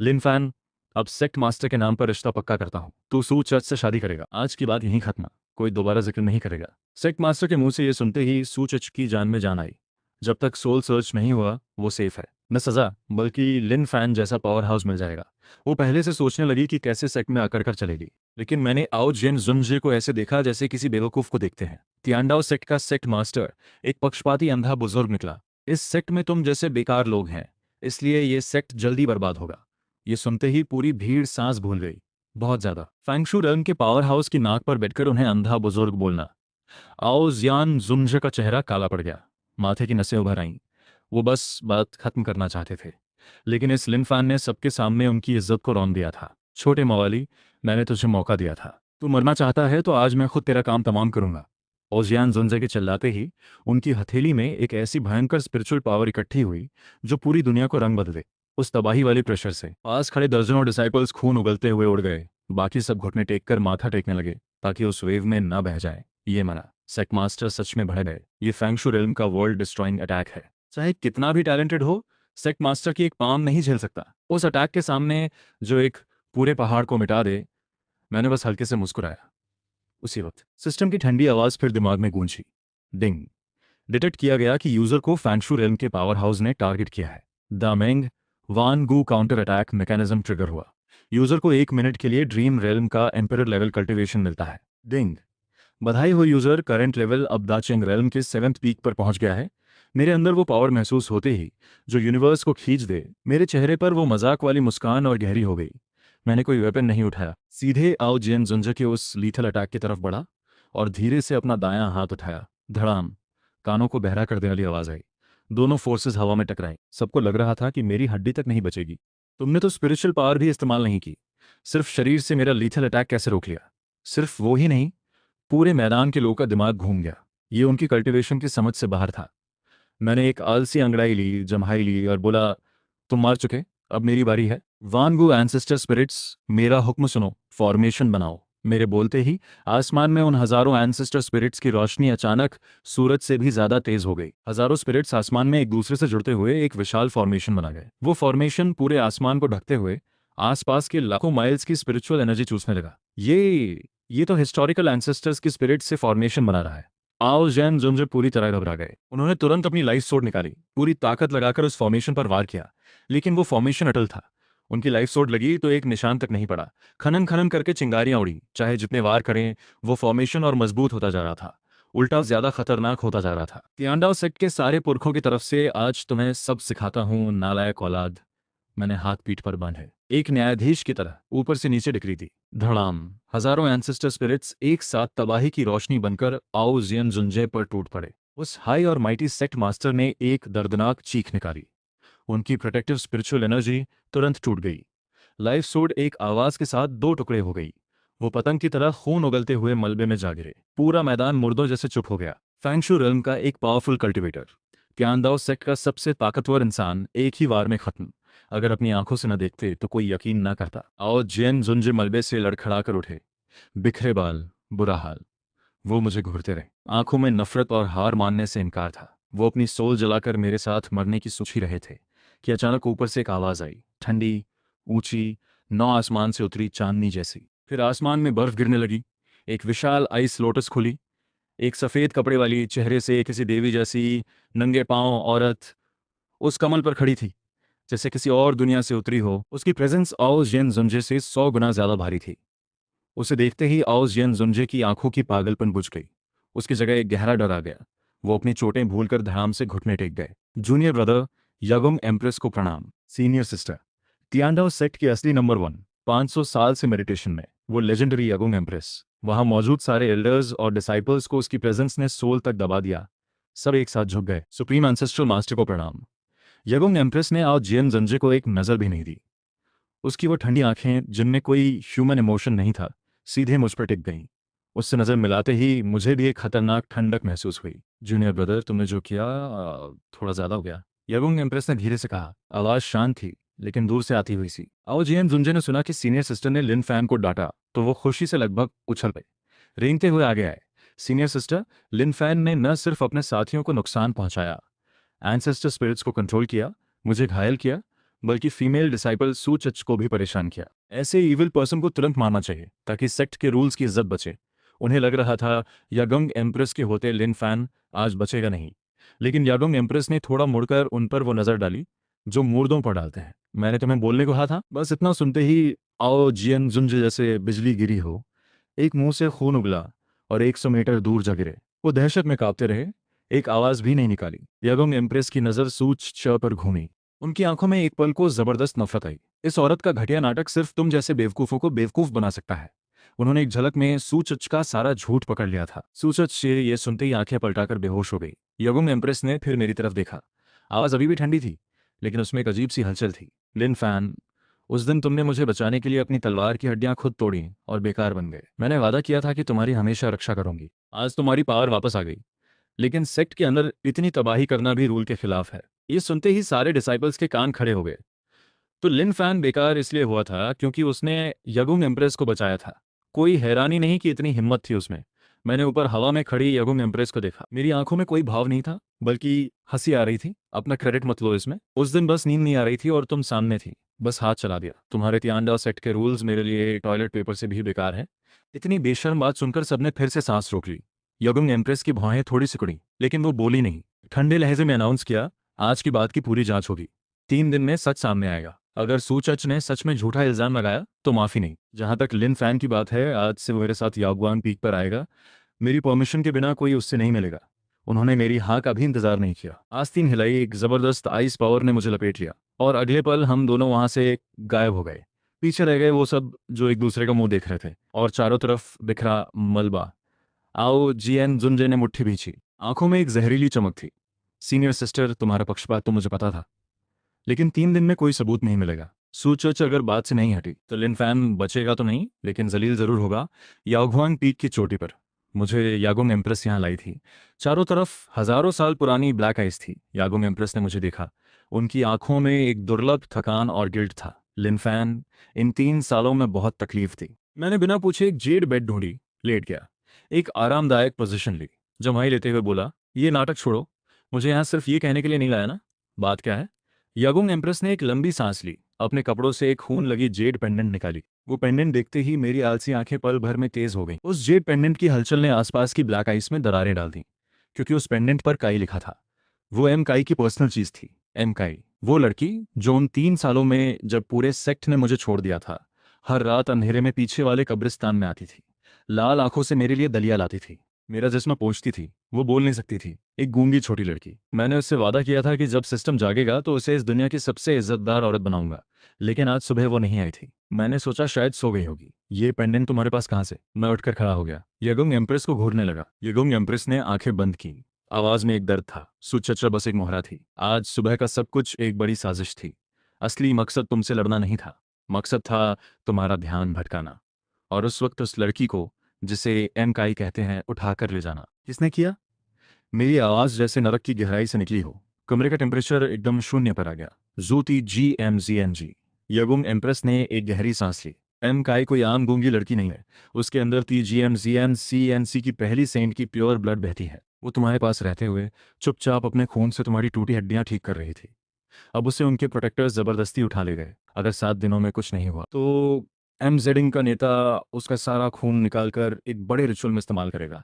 लिनफैन, अब सेक्ट मास्टर के नाम पर रिश्ता पक्का करता हूँ। तू सू चर्च से शादी करेगा। आज की बात यहीं खत्म, कोई दोबारा जिक्र नहीं करेगा। सेक्ट मास्टर के मुंह से यह सुनते ही सू चर्च की जान में जान आई। जब तक सोल सर्च नहीं हुआ वो सेफ है। न सजा बल्कि लिन फैन जैसा पावर हाउस मिल जाएगा। वो पहले से सोचने लगी कि कैसे सेक्ट में आकर कर चलेगी। लेकिन मैंने आओ जेन जुनजे को ऐसे देखा जैसे किसी बेवकूफ को देखते हैं। तियांडाओ सेक्ट का सेक्ट मास्टर एक पक्षपाती अंधा बुजुर्ग निकला। इस सेक्ट में तुम जैसे बेकार लोग हैं, इसलिए ये सेक्ट जल्दी बर्बाद होगा। ये सुनते ही पूरी भीड़ सांस भूल गई। बहुत ज्यादा। फैंगशू रन के पावर हाउस की नाक पर बैठकर उन्हें अंधा बुजुर्ग बोलना। आओ जियान जुनजे का चेहरा काला पड़ गया। माथे की नसें उभर आईं। वो बस बात खत्म करना चाहते थे, लेकिन इस लिनफान ने सबके सामने उनकी इज्जत को रौंद दिया था। छोटे मवाली, मैंने तुझे मौका दिया था। तू मरना चाहता है तो आज मैं खुद तेरा काम तमाम करूंगा। ओजियान जुनजे के चिल्लाते ही उनकी हथेली में एक ऐसी भयंकर स्पिरिचुअल पावर इकट्ठी हुई जो पूरी दुनिया को रंग बदले। उस तबाही वाले प्रेशर से पास खड़े दर्जनों डिसाइपल्स खून उगलते हुए उड़ गए। बाकी सब घुटने टेक कर माथा टेकने लगे ताकि उस वेव में न बह जाए। ये मना। सेक्ट मास्टर सच में भड़ गए। ये फैंगशू रेल्म का वर्ल्ड डिस्ट्रॉइंग अटैक है। चाहे कितना भी टैलेंटेड हो, सेक्ट मास्टर की एक पाम नहीं झेल सकता उस अटैक के सामने जो एक पूरे पहाड़ को मिटा दे। मैंने बस हल्के से मुस्कुराया। उसी वक्त सिस्टम की ठंडी आवाज फिर दिमाग में गूंजी। डिंग। डिटेक्ट किया गया कि यूजर को फैंगशू रेल्म के पावर हाउस ने टारगेट किया है। The Meng Wan Gu counter attack mechanism trigger हुआ। यूजर को 1 मिनट के लिए ड्रीम रेलम का एम्परर लेवल कल्टीवेशन मिलता है। डिंग। बधाई हो यूजर, करंट लेवल अब दाचिंग रेलम के 7th पीक पर पहुंच गया है। मेरे अंदर वो पावर महसूस होते ही जो यूनिवर्स को खींच दे, मेरे चेहरे पर वो मजाक वाली मुस्कान और गहरी हो गई। मैंने कोई वेपन नहीं उठाया, सीधे आओ जियन जुंजे के उस लीथल अटैक की तरफ बढ़ा और धीरे से अपना दायां हाथ उठाया। धड़ाम। कानों को बहरा कर देने वाली आवाज आई। दोनों फोर्सेस हवा में टकराई। सबको लग रहा था कि मेरी हड्डी तक नहीं बचेगी। तुमने तो स्पिरिचुअल पावर भी इस्तेमाल नहीं की, सिर्फ शरीर से मेरा लीथल अटैक कैसे रोक लिया? सिर्फ वो ही नहीं, पूरे मैदान के लोगों का दिमाग घूम गया। ये उनकी कल्टीवेशन की समझ से बाहर था। मैंने एक आलसी अंगड़ाई ली, जम्हाई ली और बोला, तुम मार चुके, अब मेरी बारी है। वानगू एंसेस्टर स्पिरिट्स, मेरा हुक्म सुनो, फॉर्मेशन बनाओ। मेरे बोलते ही आसमान में उन हजारों एंसेस्टर स्पिरिट्स की रोशनी अचानक सूरज से भी ज्यादा तेज हो गई। हजारों स्पिरिट्स आसमान में एक दूसरे से जुड़ते हुए एक विशाल फॉर्मेशन बना गए। वो फॉर्मेशन पूरे आसमान को ढकते हुए आसपास के लाखों माइल्स की स्पिरिचुअल एनर्जी चूसने लगा। ये तो हिस्टोरिकल एंसेस्टर्स की स्पिरिट से फॉर्मेशन बना रहा है। आओ जैन जुंजे पूरी तरह घबरा गए। उन्होंने तुरंत अपनी लाइफ सोर्ड निकाली, पूरी ताकत लगाकर उस फॉर्मेशन पर वार किया। लेकिन वो फॉर्मेशन अटल था। उनकी लाइफ सोर्ड लगी तो एक निशान तक नहीं पड़ा। खनन खनन करके चिंगारियां उड़ी। चाहे जितने वार करें, वो फॉर्मेशन और मजबूत होता जा रहा था, उल्टा ज्यादा खतरनाक होता जा रहा था। तियांडाओ सेक्ट के सारे पुरखों की तरफ से आज तुम्हें सब सिखाता हूँ, नालायक औलाद। मैंने हाथ पीठ पर बांधे, एक न्यायाधीश की तरह ऊपर से नीचे डिक्री दी। धड़ाम। हजारों एंसेस्टर स्पिरिट्स एक साथ तबाही की रोशनी बनकर आओ जियन जुंजे पर टूट पड़े। उस हाई और माइटी सेक्ट मास्टर ने एक दर्दनाक चीख निकाली। उनकी प्रोटेक्टिव स्पिरिचुअल एनर्जी तुरंत टूट गई। लाइफ सोर्ड एक आवाज के साथ दो टुकड़े हो गई। वो पतंग की तरह खून उगलते हुए मलबे में जा गिरे। पूरा मैदान मुर्दों जैसे चुप हो गया। फैंगशू रेल्म का एक पावरफुल कल्टिवेटर, क्यांदाओ सेक्ट का सबसे ताकतवर इंसान, एक ही वार में खत्म। अगर अपनी आंखों से न देखते तो कोई यकीन ना करता। आओ जियन जुंजे मलबे से लड़खड़ा कर उठे, बिखरे बाल, बुरा हाल। वो मुझे घूरते रहे, आंखों में नफरत और हार मानने से इनकार था। वो अपनी सोल जलाकर मेरे साथ मरने की सोच ही रहे थे कि अचानक ऊपर से एक आवाज आई, ठंडी, ऊंची, नौ आसमान से उतरी चांदनी जैसी। फिर आसमान में बर्फ गिरने लगी। एक विशाल आइस लोटस खुली। एक सफेद कपड़े वाली, चेहरे से किसी देवी जैसी, नंगे पांव औरत उस कमल पर खड़ी थी, जैसे किसी और दुनिया से उतरी हो। उसकी प्रेजेंस आओज येन जुंजे से 100 गुना ज्यादा भारी थी। उसे देखते ही आओज येन जुंजे की आंखों की पागलपन बुझ गई। उसकी जगह एक गहरा डर आ गया। वो अपनी चोटें भूलकर धड़ाम से घुटने टेक गए। जूनियर ब्रदर यगुंग एम्प्रेस को प्रणाम। सीनियर सिस्टर तियांडाओ सेक्ट की असली नंबर 1, 500 साल से मेडिटेशन में, वो लेजेंडरी यगुंग एम्प्रेस। वहां मौजूद सारे एल्डर्स और डिसाइपल्स को उसकी प्रेजेंस ने सोल तक दबा दिया। सब एक साथ झुक गए। सुप्रीम एंसेस्ट्रल मास्टर को प्रणाम। यगुंग एम्प्रेस ने आज जियन जंजे को एक नजर भी नहीं दी। उसकी वो ठंडी आंखें, जिनमें कोई ह्यूमन इमोशन नहीं था, सीधे मुझ पर टिक गईं। उससे नजर मिलाते ही मुझे भी एक खतरनाक ठंडक महसूस हुई। जूनियर ब्रदर, तुमने जो किया थोड़ा ज्यादा हो गया, यगुंग एम्प्रेस ने धीरे से कहा। आवाज शांत थी लेकिन दूर से आती हुई सी। आओ जियन जुंजे ने सुना कि सीनियर सिस्टर ने लिन फैन को डांटा तो वो खुशी से लगभग उछल पड़े, रेंगते हुए आगे आए। सीनियर सिस्टर, लिन फैन ने न सिर्फ अपने साथियों को नुकसान पहुंचाया, एंसेस्टर स्पिरिट्स को कंट्रोल किया, मुझे घायल किया, बल्कि फीमेल डिसाइपल सूचच को भी परेशान किया। ऐसे इविल पर्सन को तुरंत मारना चाहिए ताकि सेक्ट के रूल्स की इज्जत बचे। उन्हें लग रहा था यागुंग एम्प्रेस के होते लिन फैन आज बचेगा नहीं। लेकिन यागुंग एम्प्रेस ने थोड़ा मुड़कर उन पर वो नजर डाली जो मुर्दों पर डालते हैं। मैंने तुम्हें बोलने को कहा था। बस इतना सुनते ही आओ जियन जुंज जैसे बिजली गिरी हो, एक मुंह से खून उगला और 100 मीटर दूर जा गिरे। वो दहशत में कांपते रहे, एक आवाज भी नहीं निकाली। यागुंग एम्प्रेस की नजर सूच च पर घूमी। उनकी आंखों में एक पल को जबरदस्त नफरत आई। इस औरत का घटिया नाटक सिर्फ तुम जैसे बेवकूफों को बेवकूफ बना सकता है। उन्होंने एक झलक में सूचच का सारा झूठ पकड़ लिया था। सूचच ये सुनते ही आंखें पलटाकर बेहोश हो गई। यगुंग एम्प्रेस ने फिर मेरी तरफ देखा। आवाज अभी भी ठंडी थी लेकिन उसमें एक अजीब सी हलचल थी। लिन फैन, उस दिन तुमने मुझे बचाने के लिए अपनी तलवार की हड्डियां खुद तोड़ी और बेकार बन गए। मैंने वादा किया था कि तुम्हारी हमेशा रक्षा करूंगी। आज तुम्हारी पावर वापस आ गई, लेकिन सेक्ट के अंदर इतनी तबाही करना भी रूल के खिलाफ है। ये सुनते ही सारे डिसाइपल्स के कान खड़े हो गए। तो लिन फैन बेकार इसलिए हुआ था क्योंकि उसने यगुंग एम्प्रेस को बचाया था। कोई हैरानी नहीं कि इतनी हिम्मत थी उसमें। मैंने ऊपर हवा में खड़ी यगुंग एम्प्रेस को देखा। मेरी आंखों में कोई भाव नहीं था, बल्कि हंसी आ रही थी। अपना क्रेडिट मत लो इसमें। उस दिन बस नींद नहीं आ रही थी और तुम सामने थी, बस हाथ चला दिया। तुम्हारे तियांडा सेट के रूल्स मेरे लिए टॉयलेट पेपर से भी बेकार है। इतनी बेशर्म बात सुनकर सबने फिर से सांस रोक ली। यगुंग एम्प्रेस की भौहें थोड़ी सिकुड़ी लेकिन वो बोली नहीं। ठंडे लहजे में अनाउंस किया, आज की बात की पूरी जांच होगी। 3 दिन में सच सामने आएगा। अगर सूचच ने सच में झूठा इल्जाम लगाया तो माफी नहीं। जहां तक लिन फैन की बात है, आज से वो मेरे साथ यागुआन पीक पर आएगा। मेरी परमिशन के बिना कोई उससे नहीं मिलेगा। उन्होंने मेरी हाँ का भी इंतजार नहीं किया। आस्तीन हिलाई, एक जबरदस्त आइस पावर ने मुझे लपेट लिया और अगले पल हम दोनों वहां से गायब हो गए। पीछे रह गए वो सब जो एक दूसरे का मुंह देख रहे थे, और चारों तरफ बिखरा मलबा। आओ जीएन जुनजे ने मुट्ठी भींची। आंखों में एक जहरीली चमक थी। सीनियर सिस्टर, तुम्हारा पक्षपात तो मुझे पता था, लेकिन 3 दिन में कोई सबूत नहीं मिलेगा। सूचच अगर बात से नहीं हटी तो लिन फैन बचेगा तो नहीं, लेकिन जलील जरूर होगा। यागुआंग पीक की चोटी पर मुझे यागोंग एम्प्रेस यहाँ लाई थी। चारों तरफ हजारों साल पुरानी ब्लैक आइस थी। यागोंग एम्प्रेस ने मुझे देखा। उनकी आंखों में एक दुर्लभ थकान और गिल्ट था। लिन फैन, इन 3 सालों में बहुत तकलीफ थी। मैंने बिना पूछे एक जेड बेड ढूंढी, लेट गया, एक आरामदायक पोजीशन ली। जमाई लेते हुए बोला, ये नाटक छोड़ो, मुझे यहाँ सिर्फ ये कहने के लिए नहीं लाया ना। बात क्या है? यागोंग एम्प्रेस ने एक लंबी सांस ली, अपने कपड़ों से एक खून लगी जेड पेंडेंट निकाली। वो पेंडेंट देखते ही मेरी आलसी आंखें पल भर में तेज हो गईं। उस जेड पेंडेंट की हलचल ने आसपास की ब्लैक आइस में दरारें डाल दी, क्योंकि उस पेंडेंट पर काई लिखा था। वो एम काई की पर्सनल चीज थी। एम काई, वो लड़की जो उन 3 सालों में, जब पूरे सेक्ट ने मुझे छोड़ दिया था, हर रात अंधेरे में पीछे वाले कब्रिस्तान में आती थी। लाल आंखों से मेरे लिए दलिया लाती थी, मेरा जिस्म पोंछती थी। वो बोल नहीं सकती थी, एक गूंगी छोटी लड़की। मैंने उससे वादा किया था कि जब सिस्टम जागेगा तो उसे इस दुनिया की सबसे इज्जतदार औरत बनाऊंगा, लेकिन आज सुबह वो नहीं आई थी। मैंने सोचा शायद सो गई होगी। ये पेंडेंट तुम्हारे पास कहाँ से? मैं उठकर खड़ा हो गया। यगुंग एम्प्रेस को घूरने लगा। यगुंग एम्प्रेस ने आंखें बंद की। आवाज में एक दर्द था। सुचच्चा बस एक मोहरा थी। आज सुबह का सब कुछ एक बड़ी साजिश थी। असली मकसद तुमसे लड़ना नहीं था, मकसद था तुम्हारा ध्यान भटकाना। और उस वक्त उस लड़की को, जिसे एम काई कहते हैं, उठाकर ले जाना। किसने किया? मेरी आवाज जैसे नरक की गहराई से निकली हो। कमरे का टेम्परेचर एकदम शून्य पर आ गया। जूती GMZNG। यगुंग एम्प्रेस ने एक गहरी सांस ली। एम काई कोई आम गूंगी लड़की नहीं है। उसके अंदर GMZNCNC की पहली सेंट की प्योर ब्लड बहती है। वो तुम्हारे पास रहते हुए चुपचाप अपने खून से तुम्हारी टूटी हड्डियां ठीक कर रही थी। अब उसे उनके प्रोटेक्टर्स जबरदस्ती उठा ले गए। अगर 7 दिनों में कुछ नहीं हुआ तो MZing का नेता उसका सारा खून निकालकर एक बड़े रिचुअल में इस्तेमाल करेगा।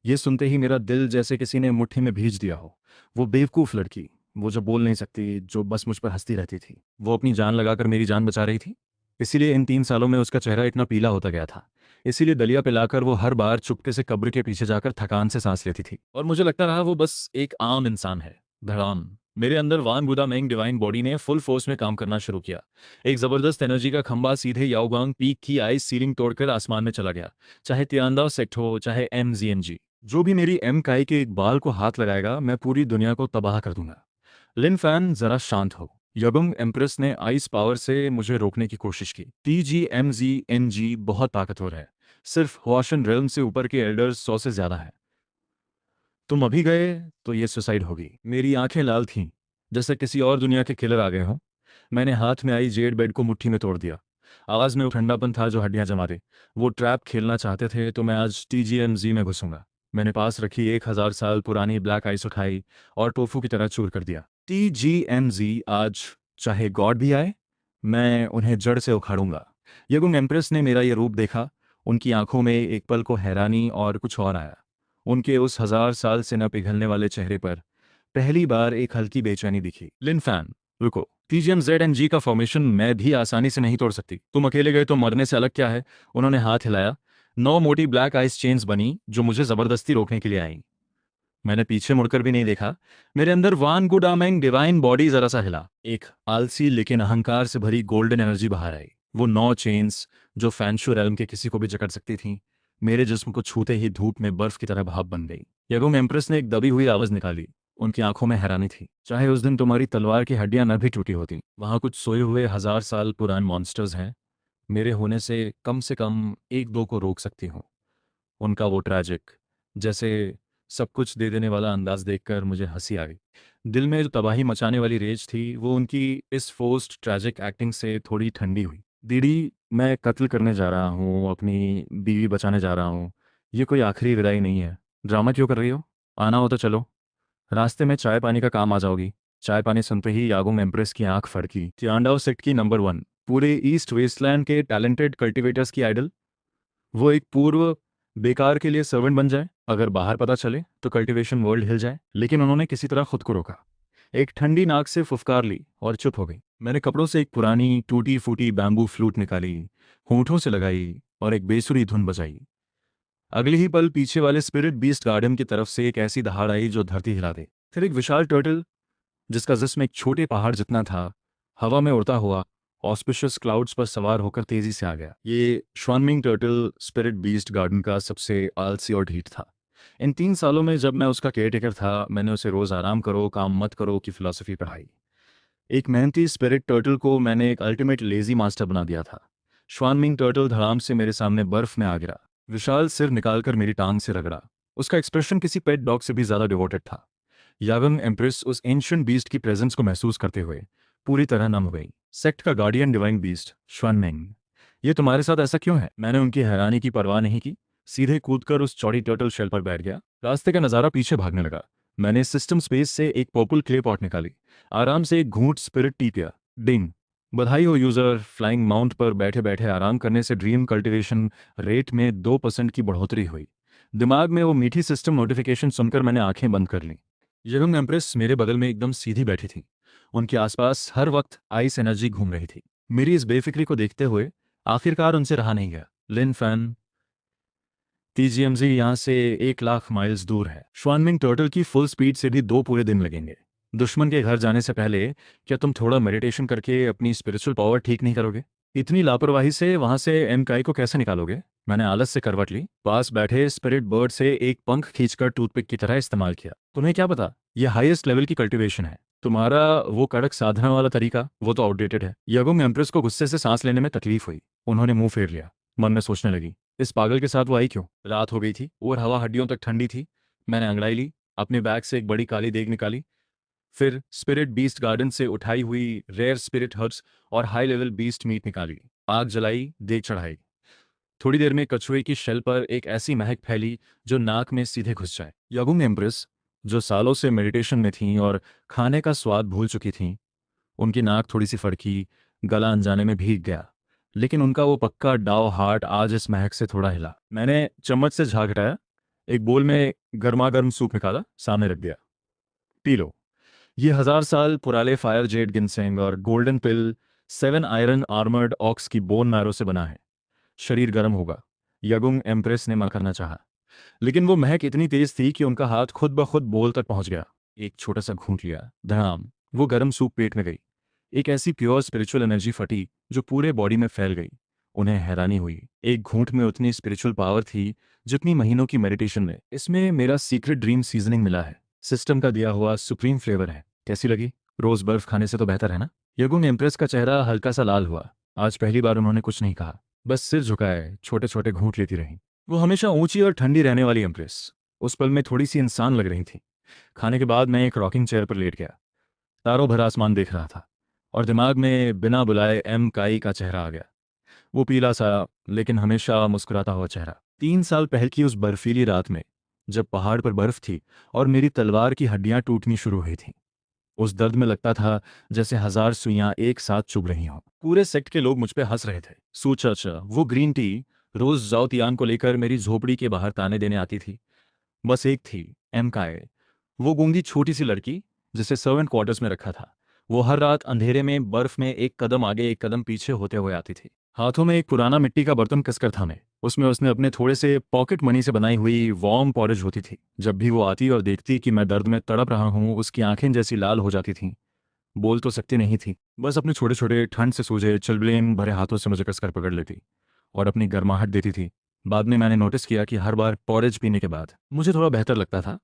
ये सुनते ही मेरा दिल जैसे किसी ने मुट्ठी में भींच दिया हो। वो बेवकूफ़ लड़की, वो जो बोल नहीं सकती, जो बस मुझ पर हंसती रहती थी, वो अपनी जान लगाकर मेरी जान बचा रही थी। इसीलिए इन 3 सालों में उसका चेहरा इतना पीला होता गया था। इसीलिए दलिया पिलाकर वो हर बार चुपके से कब्र के पीछे जाकर थकान से सांस लेती थी, और मुझे लगता रहा वो बस एक आम इंसान है। धड़ाम, मेरे अंदर वान बुदा मेंग डिवाइन बॉडी ने फुल फोर्स में काम करना शुरू किया। एक जबरदस्त एनर्जी का खंभा सीधे याओगांग पीक की आइस सीलिंग तोड़कर आसमान में चला गया। चाहे तियांदा सेक्ट हो, चाहे MZNG, जो भी मेरी एम काई के एक बाल को हाथ लगाएगा, मैं पूरी दुनिया को तबाह कर दूंगा। लिन फैन, जरा शांत हो। यगुंग एम्प्रेस ने आइस पावर से मुझे रोकने की कोशिश की। TGMZNG बहुत ताकतवर है। सिर्फ हुआशन रेल्म से ऊपर के एल्डर्स 100 से ज्यादा है। तुम अभी गए तो ये सुसाइड होगी। मेरी आंखें लाल थीं, जैसे किसी और दुनिया के किलर आ गए हों। मैंने हाथ में आई जेड बेड को मुट्ठी में तोड़ दिया। आवाज में वो ठंडापन था जो हड्डियां जमा दे। वो ट्रैप खेलना चाहते थे तो मैं आज TGMZ में घुसूंगा। मैंने पास रखी 1000 साल पुरानी ब्लैक आइस उठाई और टोफू की तरह चूर कर दिया। TGMZ आज, चाहे गॉड भी आए, मैं उन्हें जड़ से उखाड़ूंगा। यगुंग एम्प्रेस ने मेरा ये रूप देखा। उनकी आंखों में एक पल को हैरानी और कुछ और आया। उनके उस 1000 साल से न पिघलने वाले चेहरे पर पहली बार एक हल्की बेचैनी दिखी। लिन फैन, रुको। TGMZNG का फॉर्मेशन मैं भी आसानी से नहीं तोड़ सकती। तुम अकेले गए तो मरने से अलग क्या है? उन्होंने हाथ हिलाया। 9 मोटी ब्लैक आइस चेन्स बनी जो मुझे जबरदस्ती रोकने के लिए आई। मैंने पीछे मुड़कर भी नहीं देखा। मेरे अंदर वान गुडामेंग डिवाइन बॉडी जरा सा हिला। एक आलसी लेकिन अहंकार से भरी गोल्डन एनर्जी बाहर आई। वो 9 चेन्स जो फैंशु रेल्म के किसी को भी जकड़ सकती थीं, मेरे जिस्म को छूते ही धूप में बर्फ की तरह भाप बन गई। यगुंग एम्प्रेस ने एक दबी हुई आवाज निकाली। उनकी आंखों में हैरानी थी। चाहे उस दिन तुम्हारी तलवार की हड्डियां न भी टूटी होती, वहां कुछ सोए हुए 1000 साल पुराने मॉन्स्टर्स हैं। मेरे होने से कम 1-2 को रोक सकती हूँ। उनका वो ट्रैजिक, जैसे सब कुछ दे देने वाला अंदाज देखकर मुझे हंसी आ गई। दिल में जो तबाही मचाने वाली रेज थी, वो उनकी इस फोर्स्ड ट्रैजिक एक्टिंग से थोड़ी ठंडी हुई। दीदी, मैं कत्ल करने जा रहा हूँ, अपनी बीवी बचाने जा रहा हूँ। ये कोई आखिरी विदाई नहीं है। ड्रामा क्यों कर रही हो? आना हो तो चलो, रास्ते में चाय पानी का काम आ जाओगी। चाय पानी सुनते ही यागुंग एम्प्रेस की आंख फड़की। तियांडाओ सेक्ट की नंबर 1, पूरे ईस्ट वेस्टलैंड के टैलेंटेड कल्टिवेटर्स की आइडल, वो एक पूर्व बेकार के लिए सर्वेंट बन जाए। अगर बाहर पता चले तो कल्टीवेशन वर्ल्ड हिल जाए। लेकिन उन्होंने किसी तरह खुद को रोका। एक ठंडी नाक से फुफकार ली और चुप हो गई। मैंने कपड़ों से एक पुरानी टूटी फूटी बैम्बू फ्लूट निकाली, होंठों से लगाई और एक बेसुरी धुन बजाई। अगले ही पल पीछे वाले स्पिरिट बीस्ट गार्डन की तरफ से एक ऐसी दहाड़ आई जो धरती हिला दे। फिर एक विशाल टर्टल, जिसका जिस्म एक छोटे पहाड़ जितना था, हवा में उड़ता हुआ ऑस्पिशियस क्लाउड्स पर सवार होकर तेजी से आ गया। ये श्वानमिंग टर्टल स्पिरिट बीस्ट गार्डन का सबसे आलसी और ढीठ था। इन 3 सालों में जब मैं उसका केयरटेकर था, मैंने उसे रोज आराम करो काम मत करो की फिलॉसफी पढ़ाई। एक मेहनती स्पिरिट टर्टल को मैंने एक अल्टीमेट लेजी मास्टर बना दिया था। श्वानमिंग टर्टल धड़ाम से मेरे सामने बर्फ में आ गिरा, विशाल सिर निकालकर मेरी टांग से रगड़ा। उसका एक्सप्रेशन किसी पेट डॉग से भी ज्यादा डिवोटेड था। यागंग एम्प्रेस उस एंशिएंट बीस्ट की प्रेजेंस को महसूस करते हुए पूरी तरह नम हो गई। सेक्ट का गार्डियन डिवाइन बीस्ट श्वानमिंग, ये तुम्हारे साथ ऐसा क्यों है? मैंने उनकी हैरानी की परवाह नहीं की, सीधे कूदकर उस चौड़ी टर्टल शेल पर बैठ गया। रास्ते का नजारा पीछे भागने लगा। मैंने सिस्टम स्पेस से एक पर्पल क्ले पॉट निकाली, आराम से एक घूंट स्पिरिट टी पिया। डिंग, बधाई हो यूजर, फ्लाइंग माउंट पर बैठे बैठे आराम करने से ड्रीम कल्टीवेशन रेट में 2% की बढ़ोतरी हुई। दिमाग में वो मीठी सिस्टम नोटिफिकेशन सुनकर मैंने आंखें बंद कर लीं। यंग एम्प्रेस मेरे बगल में एकदम सीधी बैठी थी। उनके आसपास हर वक्त आइस एनर्जी घूम रही थी। मेरी इस बेफिक्री को देखते हुए आखिरकार उनसे रहा नहीं गया। लिन फैन, टीजीएमजी यहाँ से 1 लाख माइल्स दूर है। श्वानमिंग टर्टल की फुल स्पीड से भी 2 पूरे दिन लगेंगे। दुश्मन के घर जाने से पहले क्या तुम थोड़ा मेडिटेशन करके अपनी स्पिरिचुअल पावर ठीक नहीं करोगे? इतनी लापरवाही से वहां से एम काई को कैसे निकालोगे? मैंने आलस से करवट ली, पास बैठे स्पिरिट बर्ड से एक पंख खींचकर टूथपिक की तरह इस्तेमाल किया। तुम्हें क्या पता, यह हाईएस्ट लेवल की कल्टीवेशन है। तुम्हारा वो कड़क साधना वाला तरीका, वो तो आउटडेटेड है। यगोंग एम्प्रेस को गुस्से से सांस लेने में तकलीफ हुई। उन्होंने मुंह फेर लिया। मन में सोचने लगी, इस पागल के साथ वो आई क्यों? रात हो गई थी और हवा हड्डियों तक ठंडी थी। मैंने अंगड़ाई ली, अपने बैग से एक बड़ी काली देग निकाली, फिर स्पिरिट बीस्ट गार्डन से उठाई हुई रेयर स्पिरिट हर्ब्स और हाई लेवल बीस्ट मीट निकाली। आग जलाई, देग चढ़ाई। थोड़ी देर में कछुए की शेल पर एक ऐसी महक फैली जो नाक में सीधे घुस जाए। यगुंग एम्प्रेस, जो सालों से मेडिटेशन में थीं और खाने का स्वाद भूल चुकी थीं, उनकी नाक थोड़ी सी फड़की, गला अनजाने में भीग गया, लेकिन उनका वो पक्का डाव हार्ट आज इस महक से थोड़ा हिला। मैंने चम्मच से झाग हटाया, एक बोल में गर्मा गर्म सूप निकाला, सामने रख दिया। P low. ये 1000 साल पुराने फायर जेड गिनसेंग और गोल्डन पिल 7 आयरन आर्मर्ड ऑक्स की बोन मैरो से बना है। शरीर गर्म होगा। यगुंग एम्प्रेस ने मना करना चाहा, लेकिन वो महक इतनी तेज थी कि उनका हाथ खुद ब खुद बोल तक पहुंच गया। एक छोटा सा घूंट लिया, धड़ाम, वो गर्म सूप पेट में गई। एक ऐसी प्योर स्पिरिचुअल एनर्जी फटी जो पूरे बॉडी में फैल गई। उन्हें हैरानी हुई, एक घूंट में उतनी स्पिरिचुअल पावर थी जितनी महीनों की मेडिटेशन में। इसमें मेरा सीक्रेट ड्रीम सीजनिंग मिला है, सिस्टम का दिया हुआ सुप्रीम फ्लेवर है। कैसी लगी? रोज बर्फ खाने से तो बेहतर है ना? यगुंग एम्प्रेस का चेहरा हल्का सा लाल हुआ। आज पहली बार उन्होंने कुछ नहीं कहा, बस सिर झुकाए छोटे छोटे घूंट लेती रहीं। वो हमेशा ऊंची और ठंडी रहने वाली एम्प्रेस उस पल में थोड़ी सी इंसान लग रही थी। खाने के बाद मैं एक रॉकिंग चेयर पर लेट गया, तारों भरा आसमान देख रहा था और दिमाग में बिना बुलाए एम काई का चेहरा आ गया। वो पीला सा लेकिन हमेशा मुस्कुराता हुआ चेहरा। 3 साल पहले की उस बर्फीली रात में, जब पहाड़ पर बर्फ थी और मेरी तलवार की हड्डियां टूटनी शुरू हुई थीं, उस दर्द में लगता था जैसे 1000 सुइयां एक साथ चुभ रही हों। पूरे सेक्ट के लोग मुझ पे हंस रहे थे। सूचा वो ग्रीन टी रोज जाओतियान को लेकर मेरी झोपड़ी के बाहर ताने देने आती थी। बस एक थी, एम काए, वो गूंगी छोटी सी लड़की जिसे सर्वेंट क्वार्टर्स में रखा था। वो हर रात अंधेरे में बर्फ में एक कदम आगे एक कदम पीछे होते हुए आती थी। हाथों में एक पुराना मिट्टी का बर्तन कसकर थामे, उसमें उसने अपने थोड़े से पॉकेट मनी से बनाई हुई वार्म पॉरेज होती थी। जब भी वो आती और देखती कि मैं दर्द में तड़प रहा हूँ, उसकी आंखें जैसी लाल हो जाती थीं। बोल तो सकती नहीं थी, बस अपने छोटे छोटे ठंड से सूजे चलबलेन भरे हाथों से मुझे कसकर पकड़ लेती और अपनी गर्माहट देती थी। बाद में मैंने नोटिस किया कि हर बार पॉरेज पीने के बाद मुझे थोड़ा बेहतर लगता था।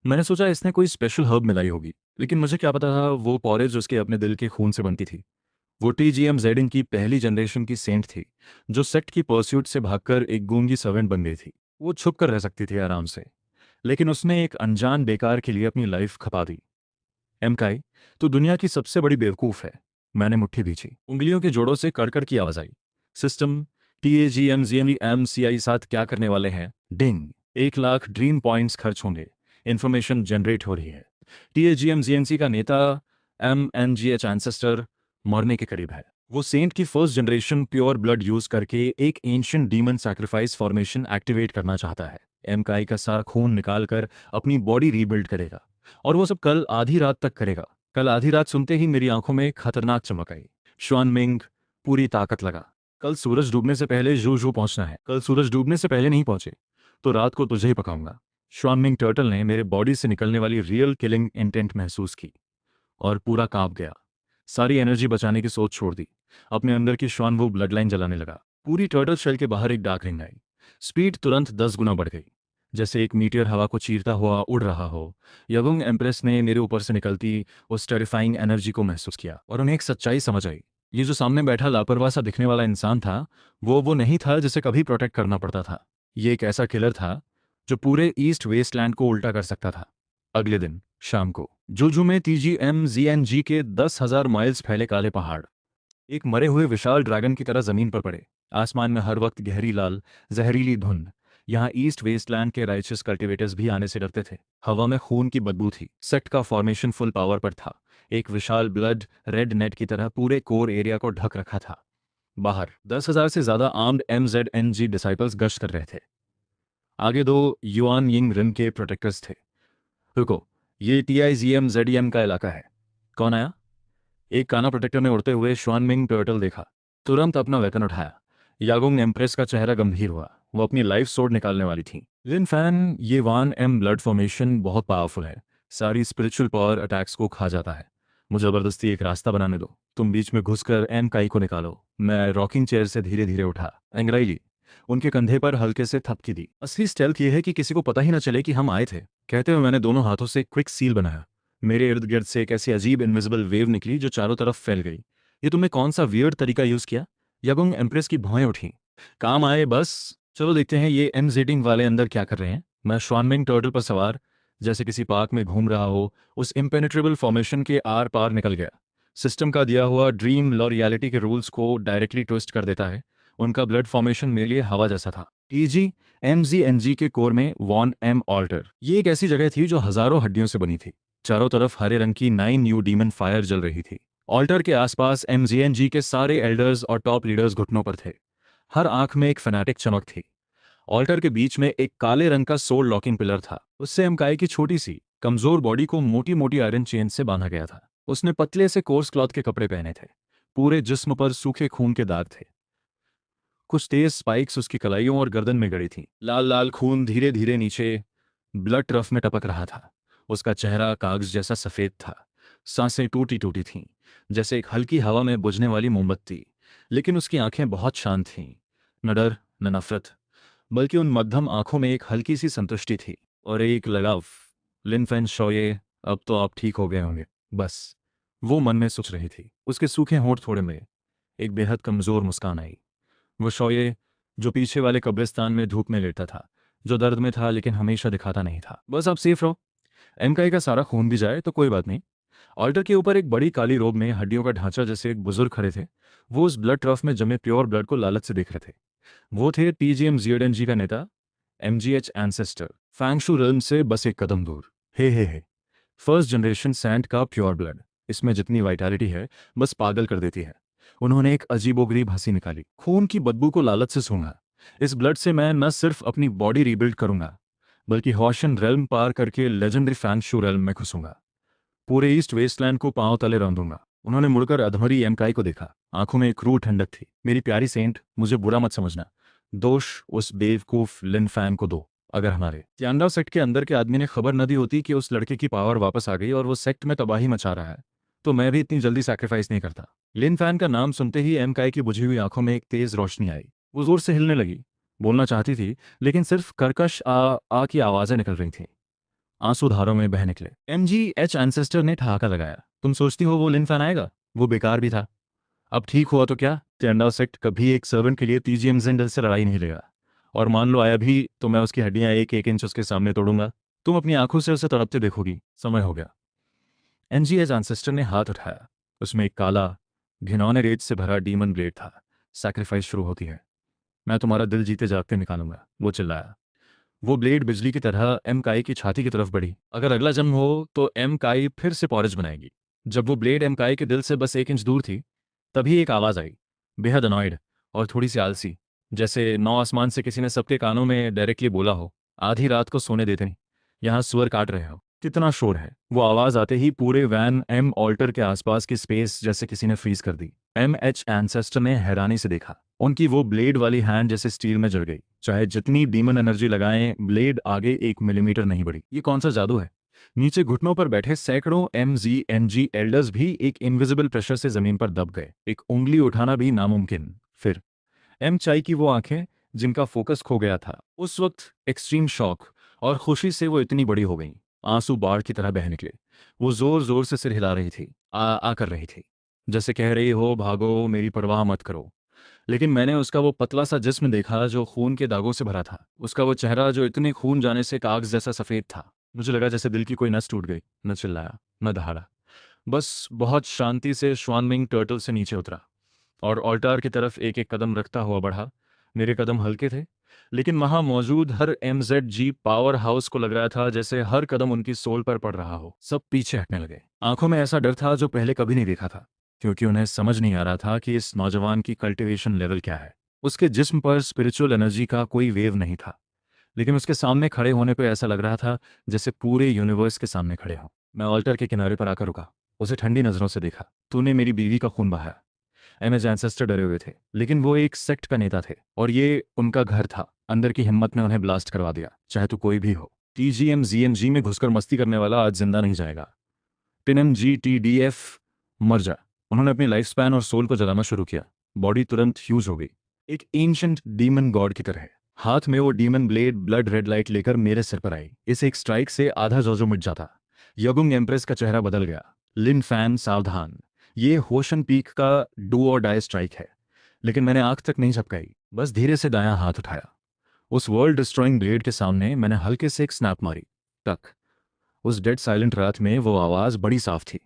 मैंने सोचा इसने कोई स्पेशल हर्ब मिलाई होगी, लेकिन मुझे क्या पता था वो पॉरेज उसके अपने दिल के खून से बनती थी। वो टीजीएम जेडिन की पहली जनरेशन की सेंट थी, जो सेक्ट की परस्यूट से भागकर एक गूंगी सर्वेंट बन गई थी। वो छुप कर रह सकती थी आराम से, लेकिन उसने एक अनजान बेकार के लिए अपनी लाइफ खपा दी। एमकाई, तो दुनिया की सबसे बड़ी बेवकूफ है। मैंने मुट्ठी भींची, उंगलियों के जोड़ों से कड़कड़ की आवाज आई। सिस्टम TAGMZMEMCI साथ क्या करने वाले हैं? डिंग, 1 लाख ड्रीम पॉइंट्स खर्च होंगे। इंफॉर्मेशन जनरेट हो रही है। TAGMZNC का नेता MNGH एंसेस्टर मरने के करीब है। वो सेंट की first generation pure blood use करके एक ancient demon sacrifice formation activate करना चाहता है। एमकाई का सारा खून निकालकर अपनी बॉडी रीबिल्ड करेगा, और वो सब कल आधी रात तक करेगा। कल आधी रात सुनते ही मेरी आंखों में एक खतरनाक चमक आई। श्वान मिंग, पूरी ताकत लगा। कल सूरज डूबने से पहले जू जू पहुंचना है। कल सूरज डूबने से पहले नहीं पहुंचे तो रात को तुझे ही पकाऊंगा। श्वान मिंग टर्टल ने मेरे बॉडी से निकलने वाली रियल किलिंग इंटेंट महसूस की और पूरा कांप गया। सारी एनर्जी बचाने की सोच छोड़ दी। अपने अंदर की श्वान वो ब्लड लाइन जलाने लगा। पूरी टर्टल शेल के बाहर एक डार्क रिंग आई। स्पीड तुरंत 10 गुना बढ़ गई, जैसे एक मीटियर हवा को चीरता हुआ उड़ रहा हो। यंग एम्प्रेस ने मेरे ऊपर से निकलती उस टेरिफाइंग एनर्जी को महसूस किया और उन्हें एक सच्चाई समझ आई। ये जो सामने बैठा लापरवाह सा दिखने वाला इंसान था, वो नहीं था जिसे कभी प्रोटेक्ट करना पड़ता था। ये एक ऐसा किलर था जो पूरे ईस्ट वेस्टलैंड को उल्टा कर सकता था। अगले दिन शाम को जूजू में TGMZNG के 10,000 माइल्स फैले काले पहाड़ एक मरे हुए विशाल ड्रैगन की तरह जमीन पर पड़े। आसमान में हर वक्त गहरी लाल जहरीली धुंध। यहाँ ईस्ट वेस्टलैंड के राइचस कल्टिवेटर्स भी आने से डरते थे। हवा में खून की बदबू थी। सेक्ट का फॉर्मेशन फुल पावर पर था। एक विशाल ब्लड रेड नेट की तरह पूरे कोर एरिया को ढक रखा था। बाहर 10,000 से ज्यादा आर्म्ड MZNG डिसाइपल्स गश्त कर रहे थे। आगे 2 युआन यिंग रिम के प्रोटेक्टर्स थे। रुको, ये TIGMZEM का इलाका है। कौन आया? एक काना प्रोटेक्टर ने उड़ते हुए श्वानमिंग टर्टल देखा। तुरंत अपना वेपन उठाया। यागोंग एम्प्रेस का चेहरा गंभीर हुआ। वो अपनी लाइफ सोर्ड निकालने वाली थी। लिन फैन, ये 1M ब्लड फॉर्मेशन बहुत पावरफुल है। सारी स्पिरिचुअल पावर अटैक्स को खा जाता है। मुझे जबरदस्ती एक रास्ता बनाने दो। तुम बीच में घुसकर एम काई को निकालो। मैं रॉकिंग चेयर से धीरे धीरे उठा। एंग्राई जी उनके कंधे पर हल्के से थपकी दी। असली स्टेल्थ ये है कि किसी को पता ही न चले कि हम आए थे। कहते हुए मैंने दोनों हाथों से क्विक सील बनाया। मेरे इर्द गिर्द से एक ऐसी अजीब इनविजिबल वेव निकली जो चारों तरफ फैल गई। ये तुमने कौन सा वियर्ड तरीका यूज किया? यागोंग एम्प्रेस की भौएं उठी। काम आए बस। चलो देखते हैं ये MZing वाले अंदर क्या कर रहे हैं। मैं श्वानमिंग टर्टल पर सवार, जैसे किसी पार्क में घूम रहा हो, उस इम्पेनेट्रेबल फॉर्मेशन के आर पार निकल गया। सिस्टम का दिया हुआ ड्रीम लॉ रियलिटी के रूल्स को डायरेक्टली ट्विस्ट कर देता है। उनका ब्लड फॉर्मेशन मेरे लिए हवा जैसा था। TGMZNG के कोर में 1M ऑल्टर। ये एक ऐसी जगह थी जो हजारों हड्डियों से बनी थी। चारों तरफ हरे रंग की 9 न्यू डीमन फायर जल रही थी। ऑल्टर के आसपास MZNG के सारे एल्डर्स और टॉप लीडर्स घुटनों पर थे। हर आंख में एक फैनेटिक चमक थी। ऑल्टर के बीच में एक काले रंग का सोल लॉकिंग पिलर था। उससे एमकाई की छोटी सी कमजोर बॉडी को मोटी मोटी आयरन चेन से बांधा गया था। उसने पतले से कोर्स क्लॉथ के कपड़े पहने थे। पूरे जिस्म पर सूखे खून के दाग थे। कुछ तेज स्पाइक्स उसकी कलाइयों और गर्दन में गड़ी थीं। लाल लाल खून धीरे धीरे नीचे ब्लड ट्रफ में टपक रहा था। उसका चेहरा कागज जैसा सफेद था। सांसें टूटी टूटी थीं, जैसे एक हल्की हवा में बुझने वाली मोमबत्ती। लेकिन उसकी आंखें बहुत शांत थीं। न डर न नफरत, बल्कि उन मध्यम आंखों में एक हल्की सी संतुष्टि थी और एक लगाव। लिन फैन शोये, अब तो आप ठीक हो गए होंगे बस, वो मन में सोच रही थी। उसके सूखे होंठ थोड़े में एक बेहद कमजोर मुस्कान आई। वो शोये जो पीछे वाले कब्रिस्तान में धूप में लेटा था, जो दर्द में था लेकिन हमेशा दिखाता नहीं था। बस आप सेफ रहो। एमकाई का सारा खून भी जाए तो कोई बात नहीं। ऑल्टर के ऊपर एक बड़ी काली रोब में हड्डियों का ढांचा जैसे एक बुजुर्ग खड़े थे। वो उस ब्लड ट्रफ में जमे प्योर ब्लड को लालच से देख रहे थे। वो थे TGMZNG का नेता, MGH एंसेस्टर, फैंगशू रिल्म से बस एक कदम दूर। हे फर्स्ट जनरेशन सैंड का प्योर ब्लड। इसमें जितनी वाइटैलिटी है बस पागल कर देती है। उन्होंने एक अजीबोगरीब हंसी निकाली। खून की बदबू को लालच से सूंघा। इस ब्लड से मैं न सिर्फ अपनी बॉडी रीबिल्ड करूंगा, बल्कि हॉशन रेल्म पार करके लेजेंडरी फैंगशू रेल्म में घुसूंगा। पूरे ईस्ट वेस्टलैंड को पांव तले रौंदूंगा। उन्होंने मुड़कर अधमरी एमकाई को देखा। आंखों में एक क्रूर ठंडक थी। मेरी प्यारी सेंट, मुझे बुरा मत समझना। दोष उस बेवकूफ लिन फैन को दो। अगर हमारे त्यांडाव सेक्ट के अंदर के आदमी ने खबर न दी होती कि उस लड़के की पावर वापस आ गई और वो सेक्ट में तबाही मचा रहा है, तो मैं भी इतनी जल्दी सैक्रिफाइस नहीं करता। लिन फैन का नाम सुनते ही एमकाई की बुझी हुई आंखों में एक तेज रोशनी आई। वो जोर से हिलने लगी। बोलना चाहती थी, लेकिन सिर्फ कर्कश आ की आवाजें निकल रही थीं। आंसू धारों में बह निकले। MGH एंसेस्टर ने ठहाका लगाया। तुम सोचती हो वो लिन फैन आएगा? वो बेकार भी था। अब ठीक हुआ तो क्या? टेंडाव सेक्ट कभी एक सर्वेंट के लिए TGMZNG से लड़ाई नहीं लेगा। और मान लो आया भी तो मैं उसकी हड्डियां एक एक इंच उसके सामने तोड़ूंगा। तुम अपनी आंखों से उसे तड़पते देखोगी। समय हो गया। MGH एंसेस्टर ने हाथ उठाया। उसमें एक काला घिनौने रेत से भरा डीमन ब्लेड था। सैक्रिफाइस शुरू होती है। मैं तुम्हारा दिल जीते जागते निकालूंगा, वो चिल्लाया। वो ब्लेड बिजली की तरह एम काई की छाती की तरफ बढ़ी। अगर अगला जन्म हो तो एम काई फिर से पॉरेज बनाएगी। जब वो ब्लेड एम काई के दिल से बस 1 इंच दूर थी, तभी एक आवाज आई, बेहद अनॉयड और थोड़ी सी आलसी, जैसे नौ आसमान से किसी ने सबके कानों में डायरेक्टली बोला हो, आधी रात को सोने देते नहीं, यहाँ सुअर काट रहे हो। कितना शोर है। वो आवाज आते ही पूरे वैन एम ऑल्टर के आसपास की स्पेस जैसे किसी ने फ्रीज कर दी। एच एंसेस्टर ने हैरानी से देखा। उनकी वो ब्लेड वाली हैंड जैसे स्टील में जल गई। चाहे जितनी डीमन एनर्जी लगाएं, ब्लेड आगे 1 मिलीमीटर नहीं बढ़ी। ये कौन सा जादू है? नीचे घुटनों पर बैठे सैकड़ों MZNG एल्डर्स भी एक इनविजिबल प्रेशर से जमीन पर दब गए। एक उंगली उठाना भी नामुमकिन। फिर एम चाई की वो आंखें जिनका फोकस खो गया था। उस वक्त एक्सट्रीम शॉक और खुशी से वो इतनी बड़ी हो गई, आंसू बाढ़ की तरह बह निकले। वो जोर जोर से सिर हिला रही थी, आ कर रही थी, जैसे कह रही हो भागो, मेरी परवाह मत करो। लेकिन मैंने उसका वो पतला सा जिस्म देखा जो खून के दागों से भरा था, उसका वो चेहरा जो इतने खून जाने से कागज जैसा सफ़ेद था। मुझे लगा जैसे दिल की कोई नस टूट गई। न चिल्लाया, न दहाड़ा, बस बहुत शांति से श्वानमिंग टर्टल से नीचे उतरा और ऑल्टार की तरफ एक एक कदम रखता हुआ बढ़ा। मेरे कदम हल्के थे, लेकिन वहां मौजूद हर MZG पावर हाउस को लग रहा था जैसे हर कदम उनकी सोल पर पड़ रहा हो। सब पीछे हटने लगे। आंखों में ऐसा डर था जो पहले कभी नहीं देखा था, क्योंकि उन्हें समझ नहीं आ रहा था कि इस नौजवान की कल्टीवेशन लेवल क्या है। उसके जिस्म पर स्पिरिचुअल एनर्जी का कोई वेव नहीं था, लेकिन उसके सामने खड़े होने पर ऐसा लग रहा था जैसे पूरे यूनिवर्स के सामने खड़े हों। मैं ऑल्टर के किनारे पर आकर रुका, उसे ठंडी नजरों से देखा। तूने मेरी बीवी का खून बहाया। एमएच एंसेस्टर डरे हुए थे, लेकिन वो एक सेक्ट का नेता थे और ये उनका घर था। अंदर की हिम्मत ने उन्हें ब्लास्ट करवा दिया, चाहे तो कोई भी हो। TGM-ZMG में घुसकर मस्ती करने वाला आज जिंदा नहीं जाएगा। TNMG-TDF मर जा। उन्होंने अपनी लाइफ स्पैन और सोल को जलाना शुरू किया। बॉडी तुरंत ह्यूज हो गई, एक एंशंट डीमन गॉड की तरह। हाथ में वो demon blade blood red light लेकर मेरे सिर पर आई। इस एक स्ट्राइक से आधा जोजो मिट जाता। यगुंग एम्प्रेस का चेहरा बदल गया। लिन फैन सावधान, ये होशन पीक का डू और डाई स्ट्राइक है। लेकिन मैंने आंख तक नहीं झपकाई, बस धीरे से दायां हाथ उठाया। उस वर्ल्ड डिस्ट्रॉइंग ब्लेड के सामने मैंने हल्के से एक स्नैप मारी। टक। उस डेड साइलेंट रात में वो आवाज बड़ी साफ थी।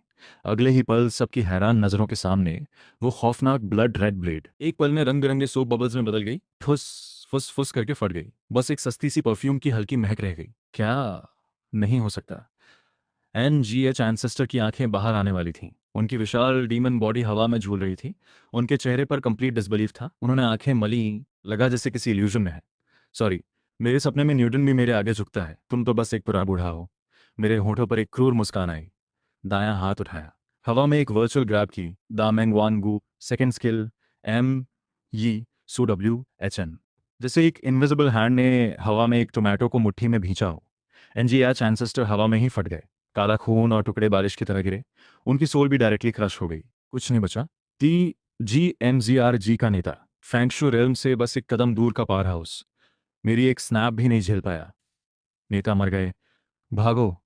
अगले ही पल सबकी हैरान नजरों के सामने वो खौफनाक ब्लड रेड ब्लेड एक पल में रंग बिरंगे सोप बबल्स में बदल गई। फुस फुस फुस करके फट गई। बस एक सस्ती सी परफ्यूम की हल्की महक रह गई। क्या? नहीं हो सकता। NGH एंसेस्टर की आंखें बाहर आने वाली थीं। उनकी विशाल डीमन बॉडी हवा में झूल रही थी। उनके चेहरे पर कंप्लीट डिसबिलीफ था। उन्होंने आंखें मली, लगा जैसे किसी इल्यूजन में है। सॉरी, मेरे सपने में न्यूटन भी मेरे आगे झुकता है, तुम तो बस एक बुरा बूढ़ा हो। मेरे होठों पर एक क्रूर मुस्कान आई। दायां हाथ उठाया, हवा में एक वर्चुअल ग्रैब की। दामेंग वान गु, सेकेंड स्किल, MYSUWHN। जैसे एक इनविजिबल हैंड ने हवा में एक टोमेटो को मुट्ठी में भींचा हो। NGH एंसेस्टर हवा में ही फट गए। काला खून और टुकड़े बारिश की तरह गिरे। उनकी सोल भी डायरेक्टली क्रश हो गई। कुछ नहीं बचा। TGMZRG का नेता, फैंगशू रेल्म से बस एक कदम दूर का पावर हाउस, मेरी एक स्नैप भी नहीं झेल पाया। नेता मर गए। भागो,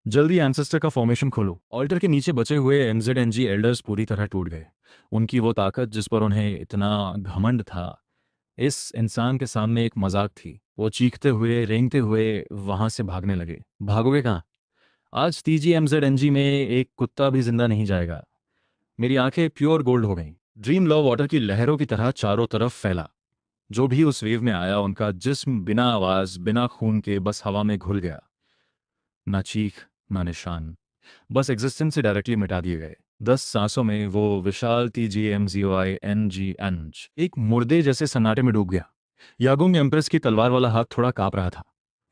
जल्दी एंसेस्टर का फॉर्मेशन खोलो। ऑल्टर के नीचे बचे हुए MZNG एल्डर्स पूरी तरह टूट गए। उनकी वो ताकत जिस पर उन्हें इतना घमंड था, इस इंसान के सामने एक मजाक थी। वो चीखते हुए रेंगते हुए वहां से भागने लगे। भागोगे कहाँ? आज TGMZNG में एक कुत्ता भी जिंदा नहीं जाएगा। मेरी आंखें प्योर गोल्ड हो गईं। ड्रीम लव वाटर की लहरों की तरह चारों तरफ फैला। जो भी उस वेव में आया, उनका जिस्म बिना आवाज बिना खून के बस हवा में घुल गया। ना चीख, ना निशान, बस एग्जिस्टेंस से डायरेक्टली मिटा दिए गए। 10 सांसों में वो विशाल TGMZOINGNG एक मुर्दे जैसे सन्नाटे में डूब गया। यागुंग एम्प्रेस की तलवार वाला हाथ थोड़ा कांप रहा था।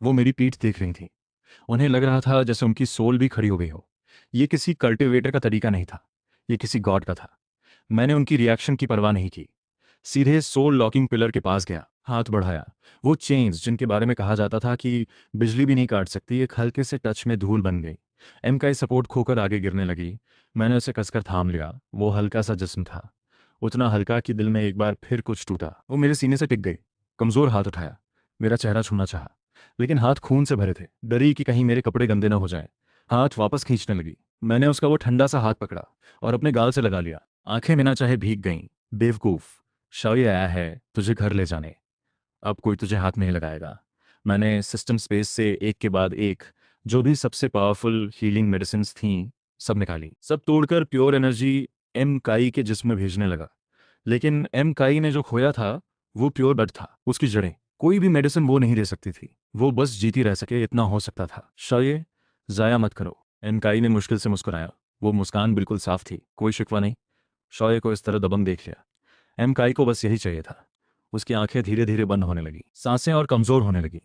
वो मेरी पीठ देख रही थी। उन्हें लग रहा था जैसे उनकी सोल भी खड़ी हो गई हो। ये किसी कल्टिवेटर का तरीका नहीं था, ये किसी गॉड का था। मैंने उनकी रिएक्शन की परवाह नहीं की। सीधे सोल लॉकिंग पिलर के पास गया, हाथ बढ़ाया। वो चेन्स जिनके बारे में कहा जाता था कि बिजली भी नहीं काट सकती, एक हल्के से टच में धूल बन गई। एम का सपोर्ट खोकर आगे गिरने लगी। मैंने उसे कसकर थाम लिया। वो हल्का सा जिस्म था, उतना हल्का कि दिल में एक बार फिर कुछ टूटा। वो मेरे सीने से टिक गई। कमजोर हाथ उठाया, मेरा चेहरा छूना चाहा, लेकिन हाथ खून से भरे थे। डरी कि कहीं मेरे कपड़े गंदे न हो जाएं। हाथ वापस खींचने लगी। मैंने उसका वो ठंडा सा हाथ पकड़ा और अपने गाल से लगा लिया। आंखें बिना चाहे भीग गईं। बेवकूफ, शायद आया है तुझे घर ले जाने। अब कोई तुझे हाथ नहीं लगाएगा। मैंने सिस्टम स्पेस से एक के बाद एक जो भी सबसे पावरफुल हीलिंग मेडिसिन्स थीं सब निकाली। सब तोड़कर प्योर एनर्जी एम काई के जिस्म में भेजने लगा। लेकिन एम काई ने जो खोया था वो प्योर ब्लड था, उसकी जड़ें। कोई भी मेडिसिन वो नहीं दे सकती थी। वो बस जीती रह सके इतना हो सकता था। शायद जाया मत करो। एम काई ने मुश्किल से मुस्कुराया। वो मुस्कान बिल्कुल साफ थी, कोई शिकवा नहीं। शौर्य को इस तरह दबंग देख लिया। एम काई को बस यही चाहिए था। उसकी आंखें धीरे धीरे बंद होने लगी, सांसें और कमजोर होने लगी।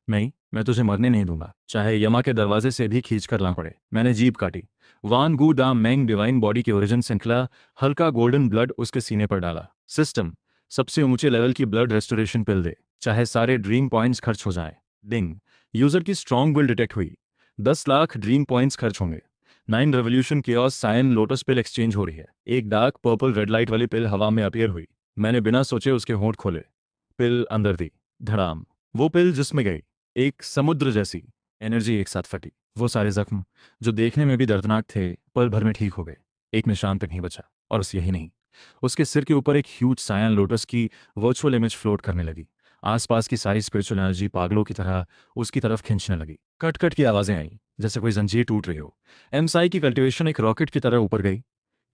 नहीं, मैं तुझे मरने नहीं दूंगा, चाहे यमा के दरवाजे से भी खींच कर ला पड़े। मैंने जीभ काटी। वान गू दा मैंग डिवाइन बॉडी की ओरिजिन से निकला हल्का गोल्डन ब्लड उसके सीने पर डाला। सिस्टम, सबसे ऊंचे लेवल की ब्लड रेस्टोरेशन पिल दे, चाहे सारे ड्रीम पॉइंट्स खर्च हो जाए। डिंग, यूजर की स्ट्रॉन्ग विल डिटेक्ट हुई। 10 लाख ड्रीम पॉइंट्स खर्च होंगे। 9 रेवोल्यूशन केओस सायन लोटस पिल एक्सचेंज हो रही है। एक डार्क पर्पल रेड लाइट वाली पिल हवा में अपीयर हुई। मैंने बिना सोचे उसके होंठ खोले, पिल अंदर दी। धड़ाम, वो पिल जिसमें गई, एक समुद्र जैसी एनर्जी एक साथ फटी। वो सारे जख्म जो देखने में भी दर्दनाक थे पल भर में ठीक हो गए। एक निशान तक नहीं बचा। और बस यही नहीं, उसके सिर के ऊपर एक ह्यूज सायन लोटस की वर्चुअल इमेज फ्लोट करने लगी। आसपास की सारी स्पिरिचुअल एनर्जी पागलों की तरह उसकी तरफ खींचने लगी। कट कट की आवाजें आई जैसे कोई जंजीर टूट रही हो। एमसाई की कल्टीवेशन एक रॉकेट की तरह ऊपर गई।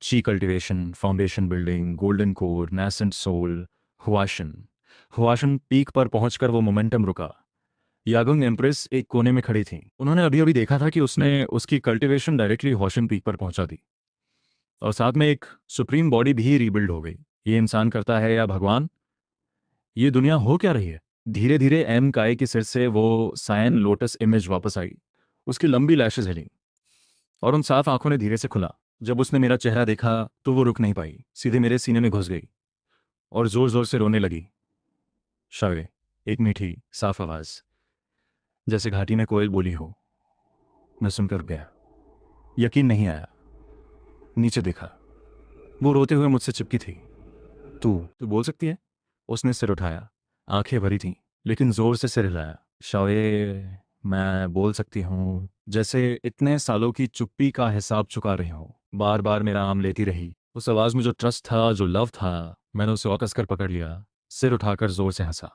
Qi cultivation, foundation building, golden core, nascent soul, Huashan. Huashan peak पर पहुंचकर वो मोमेंटम रुका। यागुंग एम्प्रेस एक कोने में खड़ी थी। उन्होंने अभी अभी देखा था कि उसने उसकी कल्टीवेशन डायरेक्टली हुआशन पीक पर पहुंचा दी, और साथ में एक सुप्रीम बॉडी भी रीबिल्ड हो गई। ये इंसान करता है या भगवान? ये दुनिया हो क्या रही है? धीरे धीरे एम काय के सिर से वो सायन लोटस इमेज वापस आई। उसकी लंबी लैशेज हिली और उन साफ आंखों ने धीरे से खुला। जब उसने मेरा चेहरा देखा तो वो रुक नहीं पाई, सीधे मेरे सीने में घुस गई और जोर जोर से रोने लगी। शावे, एक मीठी साफ आवाज, जैसे घाटी में कोयल बोली हो। मैं सुनकर गया, यकीन नहीं आया। नीचे देखा, वो रोते हुए मुझसे चिपकी थी। तू तू बोल सकती है? उसने सिर उठाया, आंखें भरी थीं, लेकिन जोर से सिर हिलाया। शावे, मैं बोल सकती हूँ, जैसे इतने सालों की चुप्पी का हिसाब चुका रही हूँ। बार बार मेरा नाम लेती रही। उस आवाज में जो ट्रस्ट था, जो लव था, मैंने उसे और कसकर पकड़ लिया। सिर उठाकर जोर से हंसा।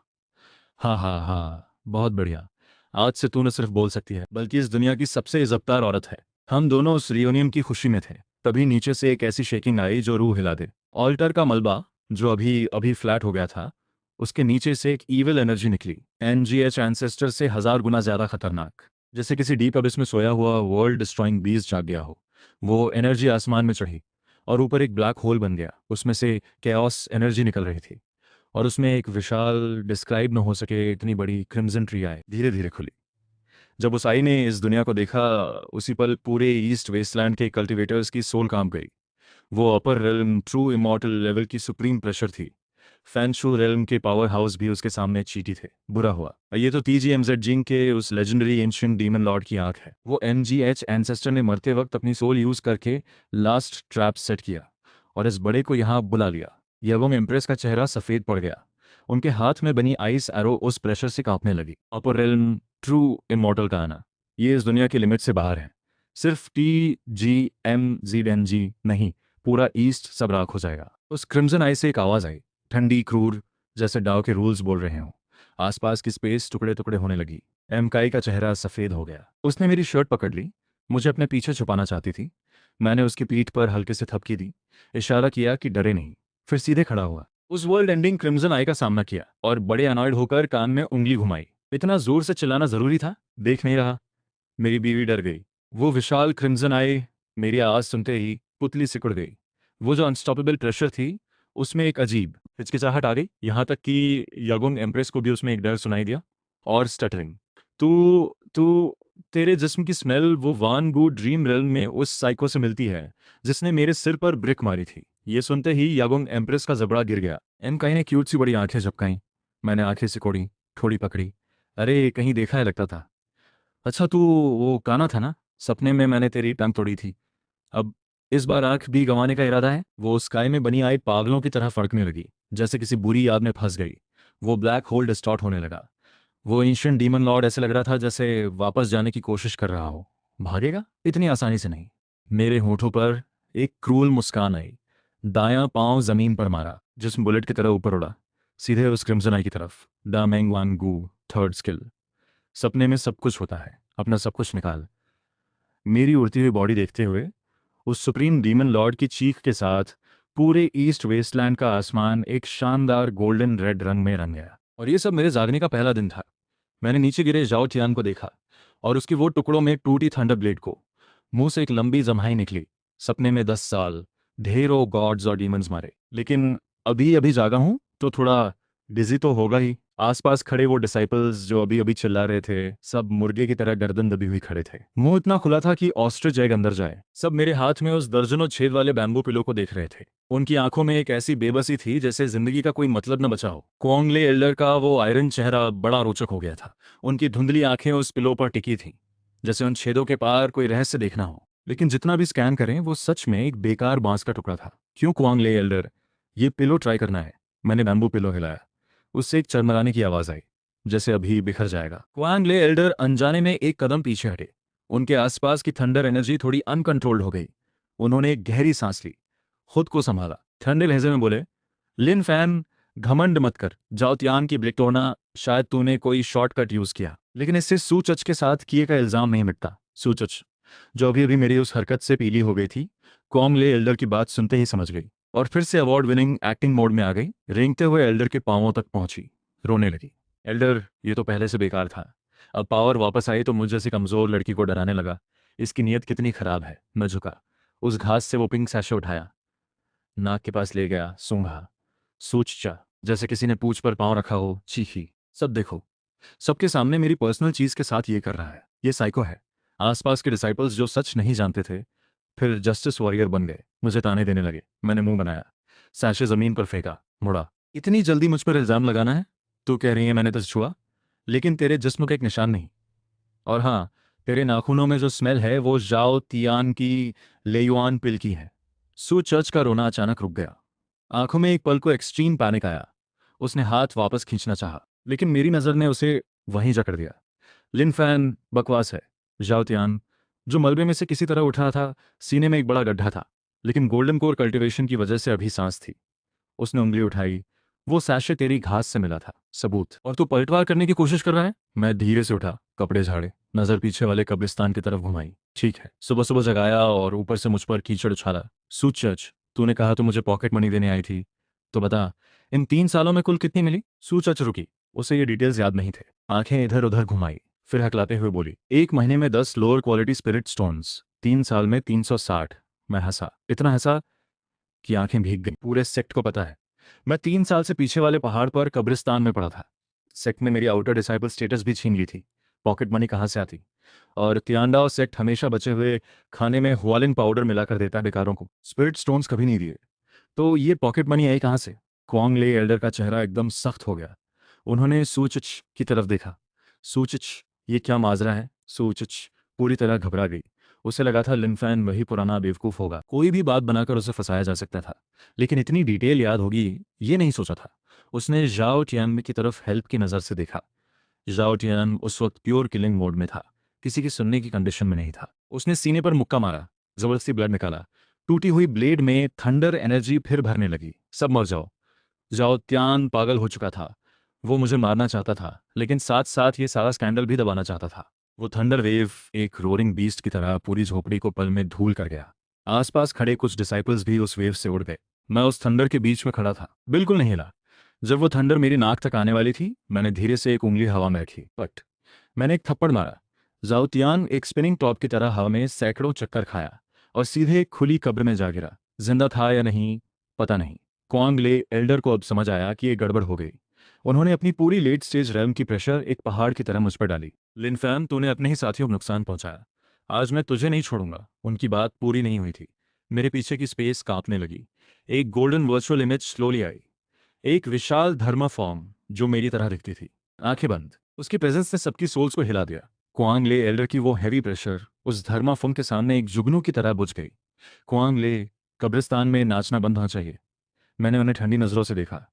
हाँ हाँ हाँ, बहुत बढ़िया। आज से तू न सिर्फ बोल सकती है, बल्कि इस दुनिया की सबसे इज्जतदार औरत है। हम दोनों उस रियूनियन की खुशी में थे, तभी नीचे से एक ऐसी शेकिंग आई जो रूह हिला दे। ऑल्टर का मलबा जो अभी अभी फ्लैट हो गया था, उसके नीचे से एक ईविल एनर्जी निकली, एनजीएच एंसेस्टर से 1000 गुना ज्यादा खतरनाक। जैसे किसी डीप अबिस में सोया हुआ वर्ल्ड डिस्ट्रॉइंग बीस्ट जाग गया हो। वो एनर्जी आसमान में चढ़ी और ऊपर एक ब्लैक होल बन गया। उसमें से कैओस एनर्जी निकल रही थी और उसमें एक विशाल, डिस्क्राइब न हो सके इतनी बड़ी क्रिम्जन ट्री आई, धीरे धीरे खुली। जब उस आई ने इस दुनिया को देखा, उसी पल पूरे ईस्ट वेस्टलैंड के कल्टिवेटर्स की सोल काम गई। वो अपर रेल्म, ट्रू इमॉर्टल लेवल की सुप्रीम प्रेशर थी। फैंशू रेल्म के पावर हाउस भी उसके सामने चीटी थे। बुरा हुआ, ये तो टीजीएमजेड जिंग के उस लेजेंडरी एंशिएंट डीमन लॉर्ड की आंख है। वो एनजीएच एंसेस्टर ने मरते वक्त अपनी सोल यूज करके लास्ट ट्रैप सेट किया और इस बड़े को यहाँ बुला लिया। यवोंग एम्प्रेस का चेहरा सफेद पड़ गया। उनके हाथ में बनी आइस एरो उस प्रेशर से कांपने लगी। अपर रेल्म, ट्रू इमॉर्टल का आना, ये इस दुनिया की लिमिट से बाहर है। सिर्फ TGMZNG नहीं, पूरा ईस्ट सब राख हो जाएगा। उस क्रिम्जन आई से एक आवाज आई, ठंडी, क्रूर, जैसे डाव के रूल्स बोल रहे हों। आसपास की स्पेस टुकड़े टुकड़े होने लगी। एमकाई का चेहरा सफेद हो गया। उसने मेरी शर्ट पकड़ ली, मुझे अपने पीछे छुपाना चाहती थी। मैंने उसकी पीठ पर हल्के से थपकी दी, इशारा किया कि डरे नहीं, फिर सीधे खड़ा हुआ। उस वर्ल्ड एंडिंग क्रिम्जन आई का सामना किया और बड़े अनॉयड होकर कान में उंगली घुमाई। इतना जोर से चिल्लाना जरूरी था? देख नहीं रहा? मेरी बीवी डर गई। वो विशाल क्रिम्जन आई मेरी आवाज सुनते ही पुतली सिकुड़ गई। वो जो अनस्टॉपेबल प्रेशर थी, उसमें एक अजीब हिचकिचाहट आ गई, यहाँ तक कि यगुंग एम्प्रेस को भी उसमें एक डर सुनाई दिया। और स्टटरिंग, तू तू तेरे जिस्म की स्मेल वो वान गू ड्रीम रेल्म में उस साइको से मिलती है जिसने मेरे सिर पर ब्रिक मारी थी। ये सुनते ही यागोंग एम्प्रेस का जबड़ा गिर गया। एम काई ने क्यूट सी बड़ी आंखें झपकाई। मैंने आंखें सिकोड़ी, थोड़ी पकड़ी। अरे कहीं देखा है लगता था। अच्छा तू वो काना था ना, सपने में मैंने तेरी टांग तोड़ी थी। अब इस बार आंख भी गंवाने का इरादा है? वो स्काई में बनी आई पागलों की तरह फड़कने लगी, जैसे किसी बुरी याद में फंस गई। वो ब्लैक होल डिस्टॉर्ट होने लगा। वो एंशिएंट डीमन लॉर्ड ऐसे लग रहा था जैसे वापस जाने की कोशिश कर रहा हो। भागेगा? इतनी आसानी से नहीं। मेरे होठों पर एक क्रूल मुस्कान आई। दायां पांव जमीन पर मारा, जिसम बुलेट की तरह ऊपर उड़ा, सीधे उस क्रिम्जन आई की तरफ। दा मेंग वान गू, थर्ड स्किल। सपने में सब कुछ होता है, अपना सब कुछ निकाल। मेरी उड़ती हुई बॉडी देखते हुए उस सुप्रीम डीमन लॉर्ड की चीख के साथ पूरे ईस्ट वेस्टलैंड का आसमान एक शानदार गोल्डन रेड रंग में रंग गया। और ये सब मेरे जागने का पहला दिन था। मैंने नीचे गिरे जाओ टियान को देखा और उसकी वो टुकड़ों में टूटी थंडर ब्लेड को। मुंह से एक लंबी जम्हाई निकली। सपने में 10 साल, ढेरों गॉड्स और डीमंस मारे, लेकिन अभी अभी जागा हूं तो थोड़ा डिजी तो होगा ही। आसपास खड़े वो डिसाइपल्स जो अभी अभी चिल्ला रहे थे, सब मुर्गे की तरह गर्दन दबी हुई खड़े थे। मुंह इतना खुला था कि ऑस्ट्रिच एग अंदर जाए। सब मेरे हाथ में उस दर्जनों छेद वाले बैम्बू पिलो को देख रहे थे। उनकी आंखों में एक ऐसी बेबसी थी जैसे जिंदगी का कोई मतलब न बचा हो। क्वांगले एल्डर का वो आयरन चेहरा बड़ा रोचक हो गया था। उनकी धुंधली आंखें उस पिलो पर टिकी थीं, जैसे उन छेदों के पार कोई रहस्य देखना हो। लेकिन जितना भी स्कैन करें, वो सच में एक बेकार बांस का टुकड़ा था। क्यों क्वांगले एल्डर, ये पिलो ट्राई करना है। मैंने बैम्बू पिलो हिलाया। उससे एक चरमराने की आवाज आई, जैसे अभी बिखर जाएगा। क्वांगले एल्डर अनजाने में एक कदम पीछे हटे। उनके आसपास की थंडर एनर्जी थोड़ी अनकंट्रोल्ड हो गई। उन्होंने एक गहरी सांस ली, खुद को संभाला, ठंडे लहजे में बोले, लिन फैन, घमंड मत कर। जाओतियान की ब्लिक्टोना, शायद तूने कोई शॉर्टकट यूज किया, लेकिन इससे सूचच के साथ किए का इल्जाम नहीं मिटता। सूचच, जो अभी अभी मेरी उस हरकत से पीली हो गई थी, क्वांगले एल्डर की बात सुनते ही समझ गई और फिर से अवार्ड विनिंग एक्टिंग मोड में आ गई। रेंगते हुए एल्डर के पांवों तक पहुंची, रोने लगी। एल्डर, ये तो पहले से बेकार था, अब पावर वापस आई तो मुझ जैसी कमजोर लड़की को डराने लगा। इसकी नीयत कितनी खराब है। मैं झुका, उस घास से वो पिंक सैशे उठाया, नाक के पास ले गया, सूंघा। सूचा, जैसे किसी ने पूंछ पर पांव रखा हो। चीखी, सब देखो, सबके सामने मेरी पर्सनल चीज के साथ ये कर रहा है। ये साइको है। आसपास के डिसाइपल्स जो सच नहीं जानते थे, फिर जस्टिस वॉरियर बन गए, मुझे ताने देने लगे। मैंने मुंह बनाया, सैशे जमीन पर फेंका, मुड़ा। इतनी जल्दी मुझ पर इल्जाम लगाना है? तू कह रही है मैंने तो छुआ, लेकिन तेरे जिस्म का एक निशान नहीं। और हाँ, तेरे नाखूनों में जो स्मेल है वो जाओ तियान की लेयुआन पिल की है। सू चर्च का रोना अचानक रुक गया। आंखों में एक पल को एक्सट्रीम पैनिक आया। उसने हाथ वापस खींचना चाहा, लेकिन मेरी नजर ने उसे वहीं जकड़ दिया। लिन फैन, बकवास है। जाओ तियान, जो मलबे में से किसी तरह उठा था, सीने में एक बड़ा गड्ढा था, लेकिन गोल्डन कोर कल्टीवेशन की वजह से अभी सांस थी। उसने उंगली उठाई, वो सैशे तेरी घास से मिला था, सबूत। और तू पलटवार करने की कोशिश कर रहा है? मैं धीरे से उठा, कपड़े झाड़े, नजर पीछे वाले कब्रिस्तान की तरफ घुमाई। ठीक है, सुबह सुबह जगाया और ऊपर से मुझ पर कीचड़ उछाला। सूचच, तूने कहा तो मुझे पॉकेट मनी देने आई थी, तो बता, इन 3 सालों में कुल कितनी मिली? सूचच रुकी, उसे ये डिटेल्स याद नहीं थे। आंखें इधर उधर घुमाई, फिर हकलाते हुए बोली, 1 महीने में 10 लोअर क्वालिटी स्पिरिट स्टोन्स, 3 साल में 360। मैं हंसा, इतना हंसा कि आंखें भीग गईं। पूरे सेक्ट को पता है मैं 3 साल से पीछे वाले पहाड़ पर कब्रिस्तान में पड़ा था। सेक्ट ने मेरी आउटर डिसाइपल स्टेटस भी छीन ली थी। पॉकेट मनी कहाँ से आती? और तियांडाओ सेक्ट हमेशा बचे हुए खाने में हुआलिन पाउडर मिलाकर देता है बेकारों को, स्पिरिट स्टोन्स कभी नहीं दिए। तो ये पॉकेट मनी आई कहाँ से? क्वांगले एल्डर का चेहरा एकदम सख्त हो गया। उन्होंने सूचच की तरफ देखा। सूचच, ये क्या माजरा है? सूचच पूरी तरह घबरा गई। उसे लगा था लिनफैन वही पुराना बेवकूफ होगा, कोई भी बात बनाकर उसे फंसाया जा सकता था, लेकिन इतनी डिटेल याद होगी ये नहीं सोचा था। उसने जाओ टियान की तरफ हेल्प की नज़र से देखा। जाओ टियान उस वक्त प्योर किलिंग मोड में था, किसी की सुनने की कंडीशन में नहीं था। उसने सीने पर मुक्का मारा, जबरदस्ती ब्लड निकाला। टूटी हुई ब्लेड में थंडर एनर्जी फिर भरने लगी। सब मर जाओ। जाओ त्यान पागल हो चुका था। वो मुझे मारना चाहता था, लेकिन साथ साथ ये सारा स्कैंडल भी दबाना चाहता था। वो थंडर वेव एक रोरिंग बीस्ट की तरह पूरी झोपड़ी को पल में धूल कर गया। आसपास खड़े कुछ डिसाइपल्स भी उस वेव से उड़ गए। मैं उस थंडर के बीच में खड़ा था, बिल्कुल नहीं हिला। जब वो थंडर मेरी नाक तक आने वाली थी, मैंने धीरे से एक उंगली हवा में रखी, बट मैंने एक थप्पड़ मारा। जाओतियान एक स्पिनिंग टॉप की तरह हवा में सैकड़ों चक्कर खाया और सीधे एक खुली कब्र में जा गिरा। जिंदा था या नहीं पता नहीं। क्वांगले एल्डर को अब समझ आया कि ये गड़बड़ हो गई। उन्होंने अपनी पूरी लेट स्टेज रेल्म की प्रेशर एक पहाड़ की तरह मुझ पर डाली। लिनफैन, तूने अपने ही साथियों को नुकसान पहुंचाया, आज मैं तुझे नहीं छोड़ूंगा। उनकी बात पूरी नहीं हुई थी। मेरे पीछे की स्पेस कांपने लगी। एक golden virtual image slowly I, एक विशाल धर्मा फॉर्म जो मेरी तरह दिखती थी, आंखें बंद। उसकी प्रेजेंस ने सबकी सोल्स को हिला दिया। क्वांगले एल्डर की वो हैवी प्रेशर उस धर्मा फॉर्म के सामने एक जुगनू की तरह बुझ गई। क्वांगले, कब्रिस्तान में नाचना बंद होना चाहिए। मैंने उन्हें ठंडी नजरों से देखा।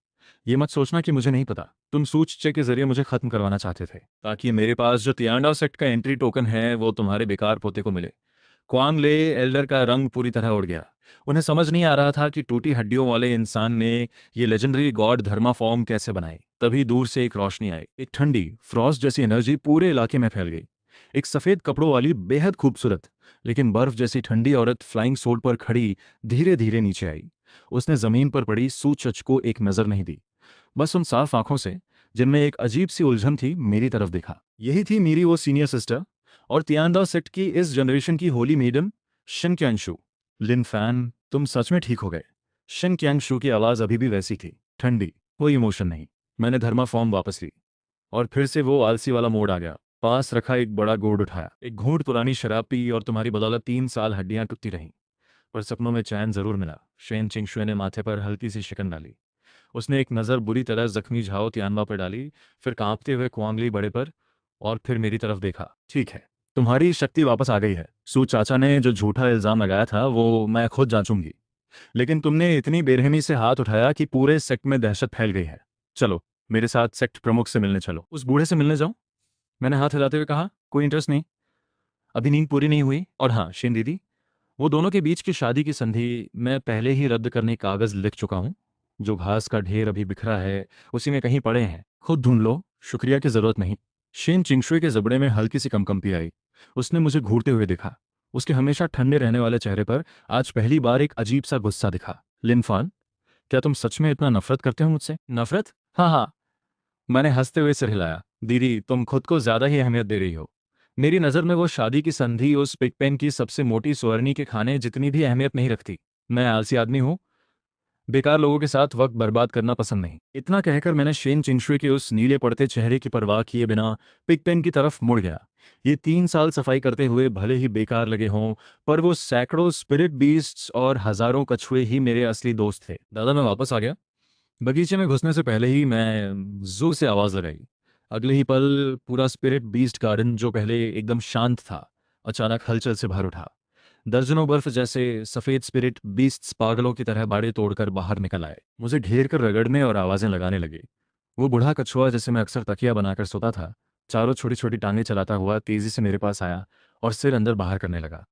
ये मत सोचना कि मुझे नहीं पता, तुम सूचचे के जरिए मुझे खत्म करवाना चाहते थे, ताकि मेरे पास जो तियांडा सेक्ट का एंट्री टोकन है वो तुम्हारे बेकार पोते को मिले। क्वांगले एल्डर का रंग पूरी तरह उड़ गया। उन्हें समझ नहीं आ रहा था कि टूटी हड्डियों वाले इंसान ने ये लेजेंडरी गॉड धर्मा फॉर्म कैसे बनाई। तभी दूर से एक रोशनी आई, एक ठंडी फ्रॉस्ट जैसी एनर्जी पूरे इलाके में फैल गई। एक सफेद कपड़ों वाली बेहद खूबसूरत लेकिन बर्फ जैसी ठंडी औरत फ्लाइंग सोल पर खड़ी धीरे धीरे नीचे आई। उसने जमीन पर पड़ी सूचच को एक नजर नहीं दी, बस उन साफ आंखों से जिनमें एक अजीब सी उलझन थी मेरी तरफ देखा। यही थी मेरी वो सीनियर सिस्टर और तियांदा सेट की इस जनरेशन की होली मेडन, शिन क्यांगशु। लिन फैन, तुम सच में ठीक हो गए। शिन क्यांगशु की आवाज अभी भी वैसी थी, ठंडी, कोई इमोशन नहीं। मैंने धर्मा फॉर्म वापस ली। और फिर से वो आलसी वाला मोड़ आ गया। पास रखा एक बड़ा घूंट उठाया, एक घूंट पुरानी शराब पी और तुम्हारी बदौलत 3 साल हड्डियां टूटती रहीं, पर सपनों में चैन जरूर मिला। शेन चिंगशुए ने माथे पर हल्की सी शिकन डाली। उसने एक नज़र बुरी तरह जख्मी झाओ तियानवा पर डाली, फिर कांपते हुए कुआंगली बड़े पर, और फिर मेरी तरफ देखा। ठीक है, तुम्हारी शक्ति वापस आ गई है। सू चाचा ने जो झूठा इल्जाम लगाया था वो मैं खुद जांचूंगी, लेकिन तुमने इतनी बेरहमी से हाथ उठाया कि पूरे सेक्ट में दहशत फैल गई है। चलो मेरे साथ सेक्ट प्रमुख से मिलने चलो। उस बूढ़े से मिलने जाऊं? मैंने हाथ हिलाते हुए कहा। कोई इंटरेस्ट नहीं, अभी नींद पूरी नहीं हुई। और हाँ शेन दीदी, वो दोनों के बीच की शादी की संधि मैं पहले ही रद्द करने कागज लिख चुका हूँ। जो घास का ढेर अभी बिखरा है उसी में कहीं पड़े हैं, खुद ढूंढ लो, शुक्रिया की जरूरत नहीं। शेन चिंगशुई के जबड़े में हल्की सी कंपी आई। उसने मुझे घूरते हुए देखा। उसके हमेशा ठंडे रहने वाले चेहरे पर आज पहली बार एक अजीब सा गुस्सा दिखा। लिनफान, क्या तुम सच में इतना नफरत करते हो मुझसे? नफरत? हाँ हाँ, मैंने हंसते हुए सिर हिलाया। दीदी, तुम खुद को ज्यादा ही अहमियत दे रही हो। मेरी नज़र में वो शादी की संधि उस पिगपेन की सबसे मोटी सुअरनी के खाने जितनी भी अहमियत नहीं रखती। मैं आलसी आदमी हूँ, बेकार लोगों के साथ वक्त बर्बाद करना पसंद नहीं। इतना कहकर मैंने शेन चिंशुए के उस नीले पड़ते चेहरे की परवाह किए बिना पिगपेन की तरफ मुड़ गया। ये 3 साल सफाई करते हुए भले ही बेकार लगे हों, पर वो सैकड़ों स्पिरिट बीस्ट्स और हजारों कछुए ही मेरे असली दोस्त थे। दादा, मैं वापस आ गया। बगीचे में घुसने से पहले ही मैं जोर से आवाज लगाई। अगले ही पल पूरा स्पिरिट बीस्ट गार्डन, जो पहले एकदम शांत था, अचानक हलचल से भर उठा। दर्जनों बर्फ जैसे सफेद स्पिरिट बीस्ट्स पागलों की तरह बाड़े तोड़कर बाहर निकल आए, मुझे घेर कर रगड़ने और आवाजें लगाने लगे। वो बूढ़ा कछुआ जैसे मैं अक्सर तकिया बनाकर सोता था, चारों छोटी छोटी टांगें चलाता हुआ तेजी से मेरे पास आया और सिर अंदर बाहर करने लगा।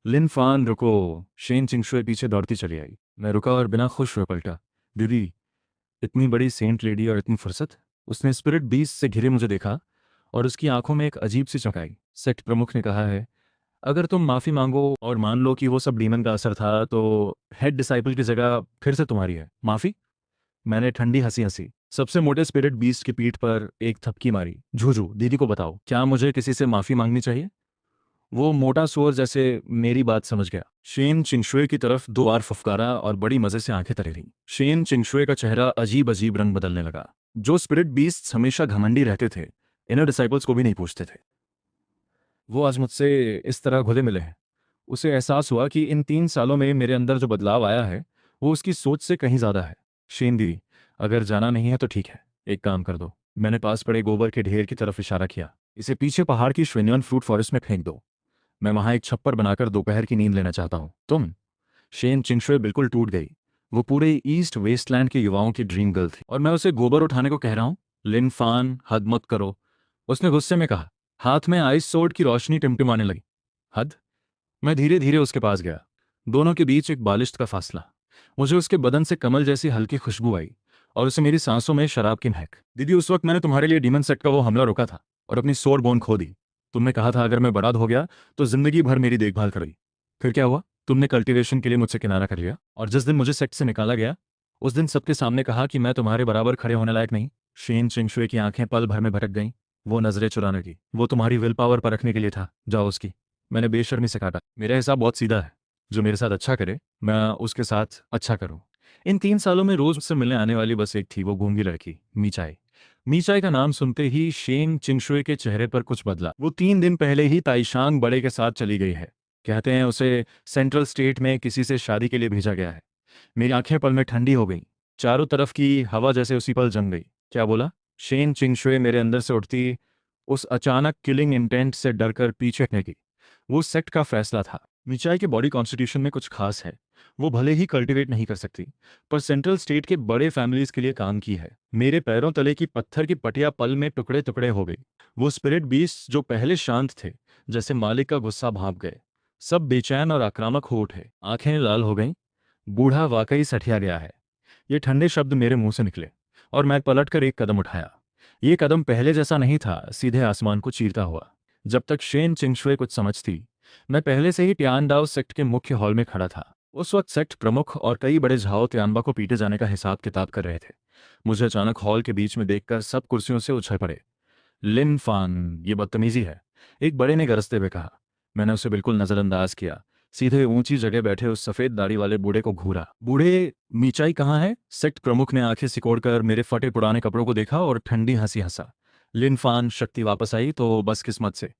लिन फान रुको। शेन चिंगशुए पीछे दौड़ती चली आई। मैं रुका और बिना खुश हुए पलटा। दीदी, इतनी बड़ी सेंट लेडी और इतनी फुर्सत? उसने स्पिरिट बीस्ट से घिरे मुझे देखा और उसकी आंखों में एक अजीब सी चमक आई। सेक्ट प्रमुख ने कहा है, अगर तुम माफी मांगो और मान लो कि वो सब डीमन का असर था, तो हेड डिसाइपल की जगह फिर से तुम्हारी है। माफी? मैंने ठंडी हंसी हंसी सबसे मोटे स्पिरिट बीस्ट की पीठ पर एक थपकी मारी। झूझू, दीदी को बताओ, क्या मुझे किसी से माफी मांगनी चाहिए? वो मोटा सुअर जैसे मेरी बात समझ गया। शेन चिंगशुए की तरफ 2 बार फुफकारा और बड़ी मजे से आंखें तरे रहीं। शेन चिंगशुए का चेहरा अजीब अजीब रंग बदलने लगा। जो स्पिरिट बीस्ट हमेशा घमंडी रहते थे, इनर डिसाइपल्स को भी नहीं पूछते थे, वो आज मुझसे इस तरह घुले मिले हैं। उसे एहसास हुआ कि इन 3 सालों में मेरे अंदर जो बदलाव आया है वो उसकी सोच से कहीं ज्यादा है। शेन दी, अगर जाना नहीं है तो ठीक है, एक काम कर दो। मैंने पास पड़े गोबर के ढेर की तरफ इशारा किया। इसे पीछे पहाड़ की श्वेनियन फ्रूट फॉरेस्ट में फेंक दो। मैं वहां एक छप्पर बनाकर दोपहर की नींद लेना चाहता हूं। तुम? शेन चिंगशुए बिल्कुल टूट गई। वो पूरे ईस्ट वेस्टलैंड के युवाओं की ड्रीम गर्ल थी, और मैं उसे गोबर उठाने को कह रहा हूं? लिन फान, हद मत करो, उसने गुस्से में कहा। हाथ में आइस सोर्ड की रोशनी टिमटिमाने लगी। हद? मैं धीरे धीरे उसके पास गया। दोनों के बीच एक बालिश का फासला। मुझे उसके बदन से कमल जैसी हल्की खुशबू आई और उसे मेरी सांसों में शराब की महक। दीदी, उस वक्त मैंने तुम्हारे लिए डीमन सेट का वो हमला रोका था और अपनी सोर बोन खो दी। तुमने कहा था अगर मैं बर्बाद हो गया तो जिंदगी भर मेरी देखभाल करोगी। फिर क्या हुआ? तुमने कल्टीवेशन के लिए मुझसे किनारा कर लिया, और जिस दिन मुझे सेट से निकाला गया उस दिन सबके सामने कहा कि मैं तुम्हारे बराबर खड़े होने लायक नहीं। शेन चिंगशुए की आंखें पल भर में भटक गईं। वो नजरें चुराने की, वो तुम्हारी विल पावर परखने के लिए था। जाओ उसकी। मैंने बेशर्मी से काटा। मेरा हिसाब बहुत सीधा है, जो मेरे साथ अच्छा करे मैं उसके साथ अच्छा करूं। इन 3 सालों में रोज मुझसे मिलने आने वाली बस एक थी, वो गूंगी लड़की मीचाई। मीचाई का नाम सुनते ही शेन चिंगशुए के चेहरे पर कुछ बदला। वो 3 दिन पहले ही ताइशांग बड़े के साथ चली गई है। कहते हैं उसे सेंट्रल स्टेट में किसी से शादी के लिए भेजा गया है। मेरी आंखें पल में ठंडी हो गईं। चारों तरफ की हवा जैसे उसी पल जम गई। क्या बोला? शेन चिंगशुए मेरे अंदर से उठती उस अचानक किलिंग इंटेंट से डरकर पीछे हटने की। वो सेक्ट का फैसला था। मिचाई के बॉडी कॉन्स्टिट्यूशन में कुछ खास है। वो भले ही कल्टीवेट नहीं कर सकती, पर सेंट्रल स्टेट के बड़े फैमिलीज के लिए काम की है। मेरे पैरों तले की पत्थर की पटिया पल में टुकड़े टुकड़े हो गई। वो स्पिरिट बीस्ट जो पहले शांत थे, जैसे मालिक का गुस्सा भाप गए, सब बेचैन और आक्रामक हो उठे। आंखें लाल हो गईं। बूढ़ा वाकई सठिया गया है। ये ठंडे शब्द मेरे मुंह से निकले और मैं पलटकर एक कदम उठाया। ये कदम पहले जैसा नहीं था, सीधे आसमान को चीरता हुआ। जब तक शेन चिंगशुए कुछ समझती, मैं पहले से ही ट्यानडाओ सेक्ट के मुख्य हॉल में खड़ा था। उस वक्त सेक्ट प्रमुख और कई बड़े झाओ त्यानबा को पीटे जाने का हिसाब किताब कर रहे थे। मुझे अचानक हॉल के बीच में देखकर सब कुर्सियों से उछल पड़े। लिन फान, ये बदतमीजी है, एक बड़े ने गरजते हुए कहा। मैंने उसे बिल्कुल नजरअंदाज किया। सीधे ऊंची जगह बैठे उस सफेद दाढ़ी वाले बूढ़े को घूरा। बूढ़े, मीचाई कहाँ है? सेक्ट प्रमुख ने आंखें सिकोड़कर मेरे फटे पुराने कपड़ों को देखा और ठंडी हंसी हंसा। लिन फान शक्ति वापस आई तो बस किस्मत से।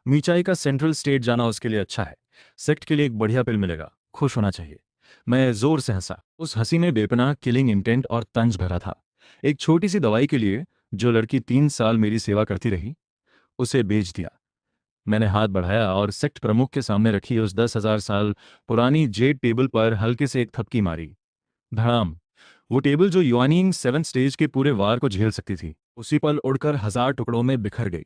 मीचाई का सेंट्रल स्टेट जाना उसके लिए अच्छा है। सेक्ट के लिए एक बढ़िया पिल मिलेगा, खुश होना चाहिए। मैं जोर से हंसा। उस हंसी में बेपनाह किलिंग इंटेंट और तंज भरा था। एक छोटी सी दवाई के लिए जो लड़की 3 साल मेरी सेवा करती रही, उसे बेच दिया। मैंने हाथ बढ़ाया और सेक्ट प्रमुख के सामने रखी उस 10,000 साल पुरानी जेड टेबल पर हल्के से एक थपकी मारी। धड़ाम। वो टेबल जो युआनिंग 7 स्टेज के पूरे वार को झेल सकती थी, उसी पल उड़कर 1000 टुकड़ों में बिखर गई।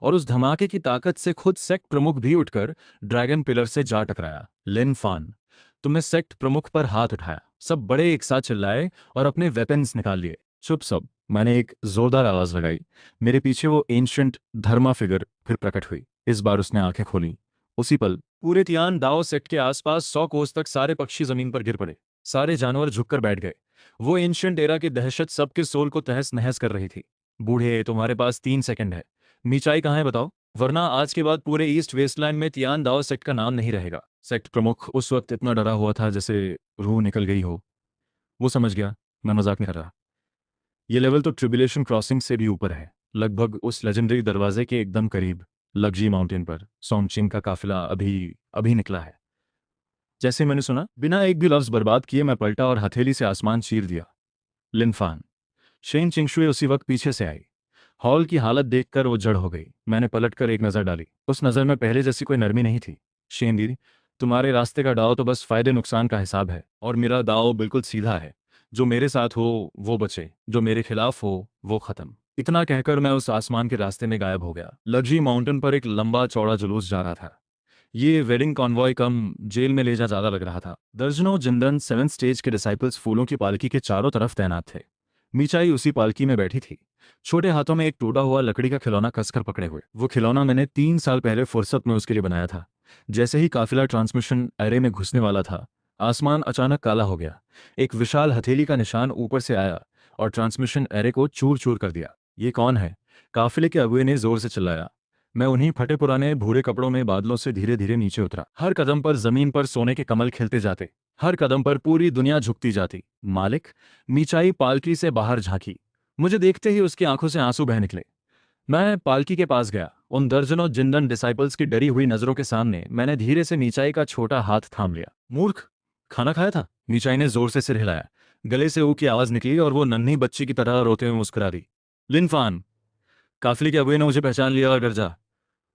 और उस धमाके की ताकत से खुद सेक्ट प्रमुख भी उठकर ड्रैगन पिलर से जा टकराया। लिन फान, तुमने सेक्ट प्रमुख पर हाथ उठाया। सब बड़े एक साथ चिल्लाए और अपने वेपन्स निकाल लिए। चुप सब, मैंने एक जोरदार आवाज लगाई। मेरे पीछे वो एंशंट धर्मा फिगर फिर प्रकट हुई। इस बार उसने आंखें खोली। उसी पल पूरे तियान दाओ सेक्ट के आसपास 100 कोस तक सारे पक्षी जमीन पर गिर पड़े। सारे जानवर झुककर बैठ गए। वो एंशंट एरा की दहशत सबके सोल को तहस नहस कर रही थी। बूढ़े, तुम्हारे पास 3 सेकंड है। मीचाई कहाँ है बताओ, वरना आज के बाद पूरे ईस्ट वेस्टलैंड में तियान दाओ सेक्ट का नाम नहीं रहेगा। सेक्ट प्रमुख उस वक्त इतना डरा हुआ था जैसे रूह निकल गई हो। वो समझ गया मैं मजाक नहीं कर रहा। ये लेवल तो ट्रिबुलेशन क्रॉसिंग से भी ऊपर है, लगभग उस लेजेंडरी दरवाजे के एकदम करीब। लग्जी माउंटेन पर सोंगचिन का काफिला अभी अभी निकला है। जैसे मैंने सुना, बिना एक भी लफ्ज बर्बाद किए मैं पलटा और हथेली से आसमान चीर दिया। लिनफान। शेन चिंगशुए उसी वक्त पीछे से आई। हॉल की हालत देखकर वो जड़ हो गई। मैंने पलटकर एक नज़र डाली। उस नज़र में पहले जैसी कोई नरमी नहीं थी। शेन दीदी, तुम्हारे रास्ते का दाव तो बस फायदे नुकसान का हिसाब है, और मेरा दाव बिल्कुल सीधा है। जो मेरे साथ हो वो बचे, जो मेरे खिलाफ हो वो खत्म। इतना कहकर मैं उस आसमान के रास्ते में गायब हो गया। लग्जी माउंटेन पर एक लंबा चौड़ा जुलूस जा रहा था। ये वेडिंग कॉन्वॉय कम जेल में ले जा ज्यादा लग रहा था। दर्जनों जिंदन 7 स्टेज के डिसाइपल्स फूलों की पालकी के चारों तरफ तैनात थे। मीचाई उसी पालकी में बैठी थी, छोटे हाथों में एक टूटा हुआ लकड़ी का खिलौना कसकर पकड़े हुए। वो खिलौना मैंने 3 साल पहले फुर्सत में उसके लिए बनाया था। जैसे ही काफिला ट्रांसमिशन एरे में घुसने वाला था, आसमान अचानक काला हो गया। एक विशाल हथेली का निशान ऊपर से आया और ट्रांसमिशन एरे को चूर चूर कर दिया। ये कौन है? काफिले के अगुए ने जोर से चिल्लाया। मैं उन्हीं फटे पुराने भूरे कपड़ों में बादलों से धीरे धीरे नीचे उतरा। हर कदम पर जमीन पर सोने के कमल खिलते जाते, हर कदम पर पूरी दुनिया झुकती जाती। मालिक। मीचाई पालकी से बाहर झांकी। मुझे देखते ही उसकी आंखों से आंसू बह निकले। मैं पालकी के पास गया। उन दर्जनों जिंदन डिसाइपल्स की डरी हुई नजरों के सामने मैंने धीरे से मीचाई का छोटा हाथ थाम लिया। मूर्ख, खाना खाया था? मीचाई ने जोर से सिर हिलाया। गले से ऊ की आवाज निकली और वो नन्ही बच्ची की तरह रोते हुए मुस्कुरा दी। लिनफान, काफिले के अगुए ने मुझे पहचान लिया और डर जा।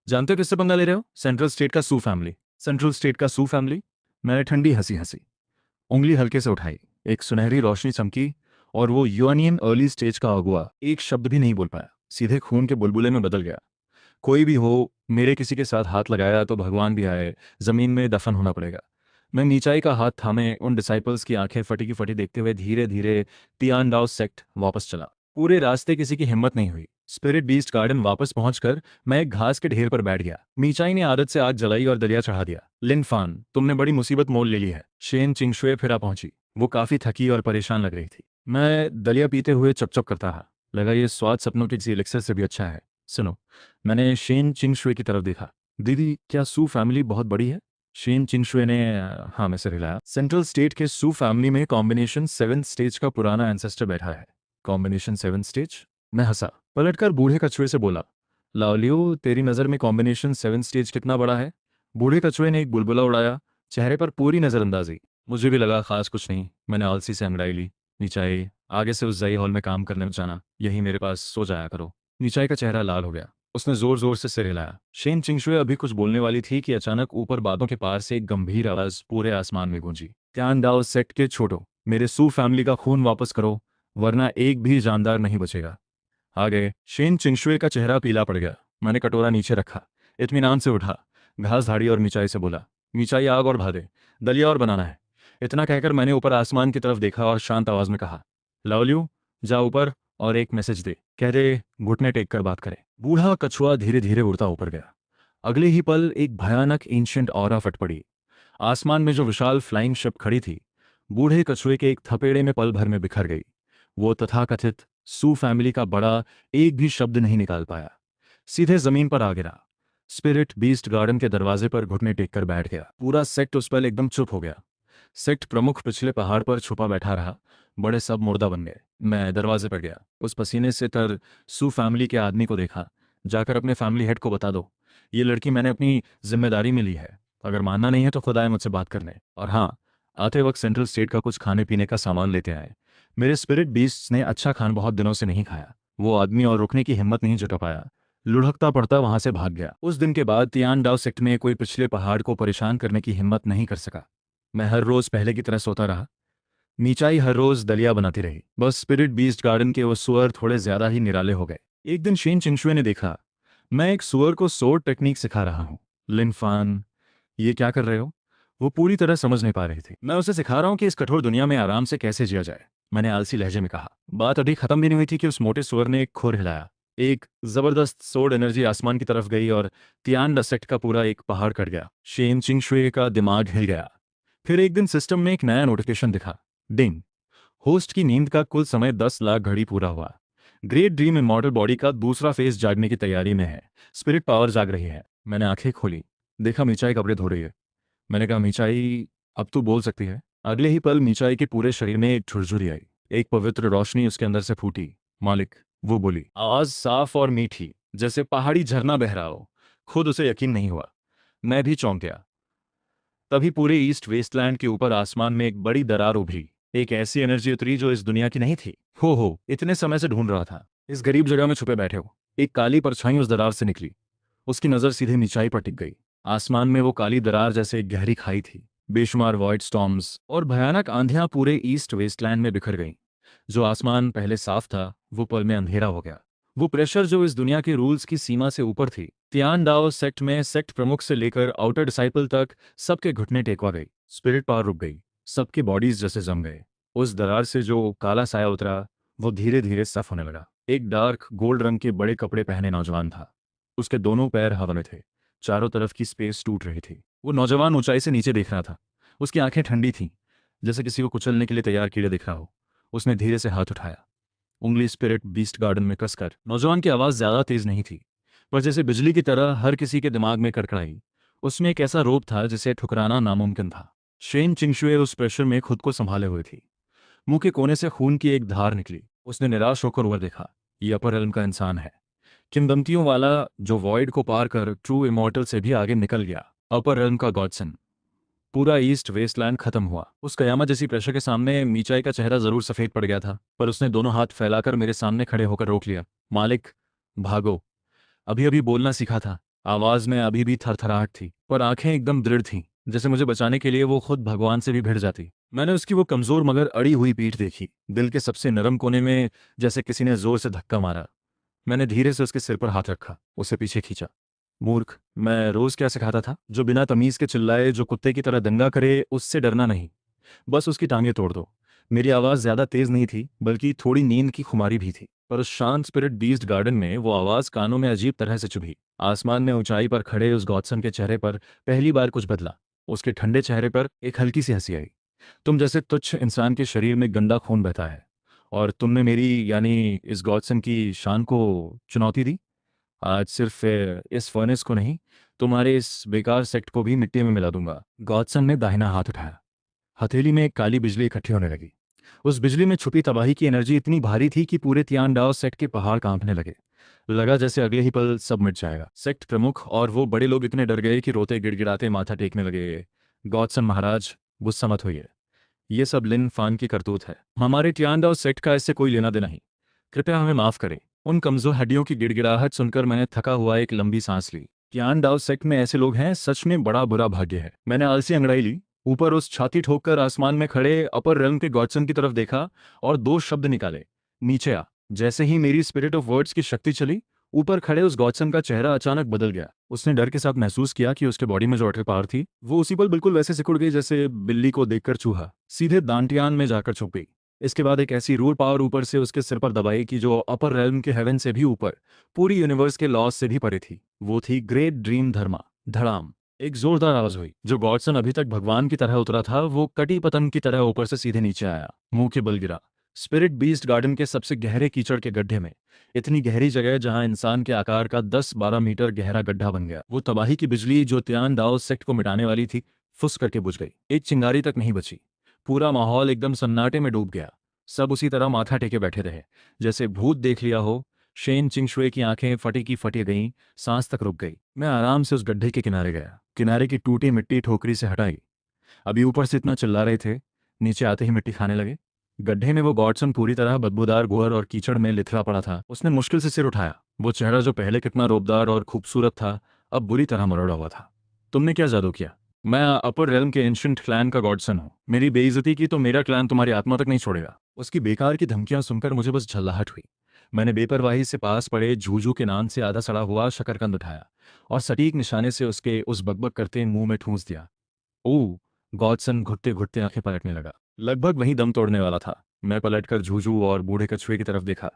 जानते हो किससे पंगा ले रहे हो? सेंट्रल स्टेट का सू फैमिली। सेंट्रल स्टेट का सू फैमिली? मैंने ठंडी हंसी हंसी, उंगली हल्के से उठाई। एक सुनहरी रोशनी चमकी और वो यूआनियन अर्ली स्टेज का अगुआ एक शब्द भी नहीं बोल पाया, सीधे खून के बुलबुले में बदल गया। कोई भी हो, मेरे किसी के साथ हाथ लगाया तो भगवान भी आए, जमीन में दफन होना पड़ेगा। मैं नीचाई का हाथ थामे उन डिसाइपल्स की आंखें फटी की फटी देखते हुए धीरे धीरे तियानडाओ सेक्ट वापस चला। पूरे रास्ते किसी की हिम्मत नहीं हुई। स्पिरिट बीस्ट गार्डन वापस पहुंचकर मैं एक घास के ढेर पर बैठ गया। मीचाई ने आदत से आग जलाई और दलिया चढ़ा दिया। लिनफान, तुमने बड़ी मुसीबत मोल ले ली है। शेन चिंगशुए फिर आ पहुंची। वो काफी थकी और परेशान लग रही थी। मैं दलिया पीते हुए चपचप करता रहा। लगा ये स्वाद सपनों के किसी एलिक्सर से भी अच्छा है। सुनो, मैंने शेन चिंगशुए की तरफ देखा। दीदी, क्या सू फैमिली बहुत बड़ी है? शेन चिंगशुए ने हाँ में सिर हिलाया। सेंट्रल स्टेट के सू फैमिली में कॉम्बिनेशन 7 स्टेज का पुराना एंसेस्टर बैठा है। Combination 7 stage? मैं हंसा। पलटकर बूढ़े कछुए से बोला, लावलियो, तेरी नज़र में कॉम्बिनेशन 7 स्टेज कितना बड़ा है? बूढ़े कछुए ने एक बुलबुला उड़ाया, चेहरे पर पूरी नज़रअंदाजी। मुझे भी लगा खास कुछ नहीं। मैंने आलसी से अंगड़ाई ली। नीचाई, आगे से उस जई हॉल में काम करने जाना, यही मेरे पास सो जाया करो। नीचाई का चेहरा लाल हो गया। उसने जोर जोर से सिर हिलाया। शेन चिंगशुए अभी कुछ बोलने वाली थी कि अचानक ऊपर बादों के पार से एक गंभीर आवाज पूरे आसमान में गूंजी। ध्यान दाओ सेक्ट के छोटो, मेरे सू फैमिली का खून वापस करो, वरना एक भी जानदार नहीं बचेगा। आगे। शेन चिंगशुए का चेहरा पीला पड़ गया। मैंने कटोरा नीचे रखा, इत्मीनान से उठा, घास झाड़ी और मीचाई से बोला, मीचाई, आग और भादे, दलिया और बनाना है। इतना कहकर मैंने ऊपर आसमान की तरफ देखा और शांत आवाज में कहा, लावल्यू, जा ऊपर और एक मैसेज दे, कह दे घुटने टेक कर बात करे। बूढ़ा कछुआ धीरे धीरे उड़ता ऊपर गया। अगले ही पल एक भयानक एंशिएंट ऑरा फट पड़ी। आसमान में जो विशाल फ्लाइंग शिप खड़ी थी, बूढ़े कछुए के एक थपेड़े में पल भर में बिखर गई। वो तथाकथित सू फैमिली का बड़ा एक भी शब्द नहीं निकाल पाया, सीधे जमीन पर आ गिरा। स्पिरिट बीस्ट गार्डन के दरवाजे पर घुटने टेक कर बैठ गया। पूरा सेक्ट उस पर एकदम चुप हो गया। सेक्ट प्रमुख पिछले पहाड़ पर छुपा बैठा रहा। बड़े सब मुर्दा बन गए। मैं दरवाजे पर गया, उस पसीने से तर सू फैमिली के आदमी को देखा। जाकर अपने फैमिली हेड को बता दो, ये लड़की मैंने अपनी जिम्मेदारी में ली है, अगर मानना नहीं है तो खुद आए मुझसे बात करने। और हाँ, आते वक्त सेंट्रल स्टेट का कुछ खाने पीने का सामान लेते आए। मेरे स्पिरिट बीस्ट ने अच्छा खान बहुत दिनों से नहीं खाया। वो आदमी और रुकने की हिम्मत नहीं जुटा पाया, लुढ़कता पड़ता वहां से भाग गया। उस दिन के बाद तियान डाओ सेक्ट में कोई पिछले पहाड़ को परेशान करने की हिम्मत नहीं कर सका। मैं हर रोज पहले की तरह सोता रहा। मीचाई हर रोज दलिया बनाती रही। बस स्पिरिट बीस्ट गार्डन के वो सुअर थोड़े ज्यादा ही निराले हो गए। एक दिन शेन चिंगशुए ने देखा, मैं एक सुअर को सोर्ड टेक्निक सिखा रहा हूँ। लिनफान, ये क्या कर रहे हो? वो पूरी तरह समझ नहीं पा रही थी। मैं उसे सिखा रहा हूँ कि इस कठोर दुनिया में आराम से कैसे जिया जाए, मैंने आलसी लहजे में कहा। बात अभी खत्म भी नहीं हुई थी कि उस मोटे सुअर ने एक खुर हिलाया। एक जबरदस्त सोर्ड एनर्जी आसमान की तरफ गई और तियान डसेक्ट का पूरा एक पहाड़ कट गया। शेन चिंगशुए का दिमाग हिल गया। फिर एक दिन सिस्टम में एक नया नोटिफिकेशन दिखा। डिंग, होस्ट की नींद का कुल समय 10 लाख घड़ी पूरा हुआ। ग्रेट ड्रीम इमॉर्टल बॉडी का दूसरा फेज जागने की तैयारी में है। स्पिरिट पावर जाग रही है। मैंने आंखें खोली, देखा मीचाई कपड़े धो रही है। मैंने कहा, मीचाई अब तू बोल सकती है। अगले ही पल मीचाई के पूरे शरीर में एक झुरझुरी आई, एक पवित्र रोशनी उसके अंदर से फूटी। मालिक, वो बोली, आवाज साफ और मीठी जैसे पहाड़ी झरना बह रहा हो। खुद उसे यकीन नहीं हुआ। मैं भी चौंक गया। तभी पूरे ईस्ट वेस्टलैंड के ऊपर आसमान में एक बड़ी दरार उभरी। एक ऐसी एनर्जी उतरी जो इस दुनिया की नहीं थी। हो, इतने समय से ढूंढ रहा था। इस गरीब जगह में छुपे बैठे हो। एक काली परछाई उस दरार से निकली। उसकी नजर सीधे नीचाई पर टिक गई। आसमान में वो काली दरार जैसे एक गहरी खाई थी। बेशुमार वॉइड स्टॉर्म्स और भयानक आंधियां पूरे ईस्ट वेस्टलैंड में बिखर गईं। जो आसमान पहले साफ था वो पल में अंधेरा हो गया। वो प्रेशर जो इस दुनिया के रूल्स की सीमा से ऊपर थी। तियान डाओ सेक्ट में सेक्ट प्रमुख से लेकर आउटर डिसाइपल तक सबके घुटने टेकवा गई। स्पिरिट पावर रुक गई। सबके बॉडीज जैसे जम गए। उस दरार से जो काला साया उतरा वो धीरे धीरे साफ होने लगा। एक डार्क गोल्ड रंग के बड़े कपड़े पहने नौजवान था। उसके दोनों पैर हवा में थे। चारों तरफ की स्पेस टूट रही थी। वो नौजवान ऊंचाई से नीचे देख रहा था। उसकी आंखें ठंडी थीं, जैसे किसी को कुचलने के लिए तैयार कीड़े दिख रहा हो। उसने धीरे से हाथ उठाया, उंगली स्पिरिट बीस्ट गार्डन में कसकर। नौजवान की आवाज ज्यादा तेज नहीं थी, पर जैसे बिजली की तरह हर किसी के दिमाग में कड़कड़ाई। उसमें एक ऐसा रोब था जिसे ठुकराना नामुमकिन था। शेन चिंगशुए उस प्रेशर में खुद को संभाले हुए थी। मुंह के कोने से खून की एक धार निकली। उसने निराश होकर ऊपर देखा। ये अपर रेल्म का इंसान है, किंवदंतियों वाला, जो वॉइड को पार कर ट्रू इमॉर्टल से भी आगे निकल गया। अपर रेल्म का गॉडसन। पूरा ईस्ट वेस्टलैंड खत्म हुआ। उस कयामत जैसी प्रेशर के सामने मीचाई का चेहरा जरूर सफेद पड़ गया था, पर उसने दोनों हाथ फैलाकर मेरे सामने खड़े होकर रोक लिया। मालिक, भागो। अभी अभी बोलना सीखा था। आवाज में अभी भी थरथराहट थी, पर आंखें एकदम दृढ़ थीं, जैसे मुझे बचाने के लिए वो खुद भगवान से भी भिड़ जाती। मैंने उसकी वो कमजोर मगर अड़ी हुई पीठ देखी। दिल के सबसे नरम कोने में जैसे किसी ने जोर से धक्का मारा। मैंने धीरे से उसके सिर पर हाथ रखा, उसे पीछे खींचा। मूर्ख, मैं रोज क्या सिखाता था? जो बिना तमीज के चिल्लाए, जो कुत्ते की तरह दंगा करे, उससे डरना नहीं, बस उसकी टांगें तोड़ दो। मेरी आवाज ज्यादा तेज नहीं थी, बल्कि थोड़ी नींद की खुमारी भी थी। पर उस शांत स्पिरिट बीस्ट गार्डन में वो आवाज कानों में अजीब तरह से चुभी। आसमान में ऊंचाई पर खड़े उस गॉडसन के चेहरे पर पहली बार कुछ बदला। उसके ठंडे चेहरे पर एक हल्की सी हंसी आई। तुम जैसे तुच्छ इंसान के शरीर में गंदा खून बहता है, और तुमने मेरी यानी इस गॉडसन की शान को चुनौती दी। आज सिर्फ इस फर्नेस को नहीं, तुम्हारे इस बेकार सेक्ट को भी मिट्टी में मिला दूंगा। गॉडसन ने दाहिना हाथ उठाया। हथेली में एक काली बिजली इकट्ठी होने लगी। उस बिजली में छुपी तबाही की एनर्जी इतनी भारी थी कि पूरे तियानडाओ सेक्ट के पहाड़ कांपने लगे। लगा जैसे अगले ही पल सब मिट जाएगा। सेक्ट प्रमुख और वो बड़े लोग इतने डर गए कि रोते गिड़गिड़ाते माथा टेकने लगे। गॉडसन महाराज, गुस्सा मत होइए। ये सब लिन फान की करतूत है। हमारे तियानडाओ सेक्ट का इससे कोई लेना देना नहीं। कृपया हमें माफ करें। उन कमजोर हड्डियों की गिड़गिड़ाहट सुनकर मैंने थका हुआ एक लंबी सांस ली। तियानडाओ सेक्ट में ऐसे लोग हैं, सच में बड़ा बुरा भाग्य है। मैंने आलसी अंगड़ाई ली, ऊपर उस छाती ठोककर आसमान में खड़े अपर रेल्म के गॉडसन की तरफ देखा और दो शब्द निकाले, नीचे आ। जैसे ही मेरी स्पिरिट ऑफ वर्ड्स की शक्ति चली, ऊपर खड़े उस गॉडसन का चेहरा अचानक बदल गया। उसने डर के साथ महसूस किया कि उसके बॉडी में जो अटक पावर थी वो उसी पल बिल्कुल वैसे सिकुड़ गई जैसे बिल्ली को देखकर चूहा। सीधे दांटियान में जाकर छुप गई। इसके बाद एक ऐसी रूल पावर ऊपर से उसके सिर पर दबाई कि जो अपर रेल्म के हेवन से भी ऊपर, पूरी यूनिवर्स के लॉज से भी परे थी। वो थी ग्रेट ड्रीम धर्मा। धड़ाम, एक जोरदार आवाज हुई। जो गॉडसन अभी तक भगवान की तरह उतरा था वो कटी पतंग की तरह ऊपर से सीधे नीचे आया, मुंह के बल गिरा। स्पिरिट बीस्ट गार्डन के सबसे गहरे कीचड़ के गड्ढे में, इतनी गहरी जगह जहां इंसान के आकार का 10-12 मीटर गहरा गड्ढा बन गया। वो तबाही की बिजली जो तियान दाओ सेक्ट को मिटाने वाली थी, फुस करके बुझ गई। एक चिंगारी तक नहीं बची। पूरा माहौल एकदम सन्नाटे में डूब गया। सब उसी तरह माथा टेके बैठे रहे, जैसे भूत देख लिया हो। शेन चिंगशुए की आंखें फटी की फटी गईं, सांस तक रुक गई। मैं आराम से उस गड्ढे के किनारे गया, किनारे की टूटी मिट्टी ठोकरी से हटाई। अभी ऊपर से इतना चिल्ला रहे थे, नीचे आते ही मिट्टी खाने लगे। गड्ढे में वो गॉडसन पूरी तरह बदबूदार गुहर और कीचड़ में लिथड़ा पड़ा था। उसने मुश्किल से सिर उठाया। वो चेहरा जो पहले कितना रोबदार और खूबसूरत था, अब बुरी तरह मरोड़ा हुआ था। तुमने क्या जादू किया? मैं अपर रेलम के एंशिएंट क्लैन का गॉडसन हूँ। मेरी बेइज्जती की तो मेरा क्लैन तुम्हारी आत्मा तक नहीं छोड़ेगा। उसकी बेकार की धमकियां सुनकर मुझे बस झल्लाहट हुई। मैंने बेपरवाही से पास पड़े झूझू के नान से आधा सड़ा हुआ शकरकंद उठाया और सटीक निशाने से उसके उस बकबक करते मुंह में ठूंस दिया। ओह! गॉडसन घुटते घुटते आंखें पलटने लगा। लगभग वहीं दम तोड़ने वाला था। मैं पलटकर झूझू और बूढ़े कछुए की तरफ देखा।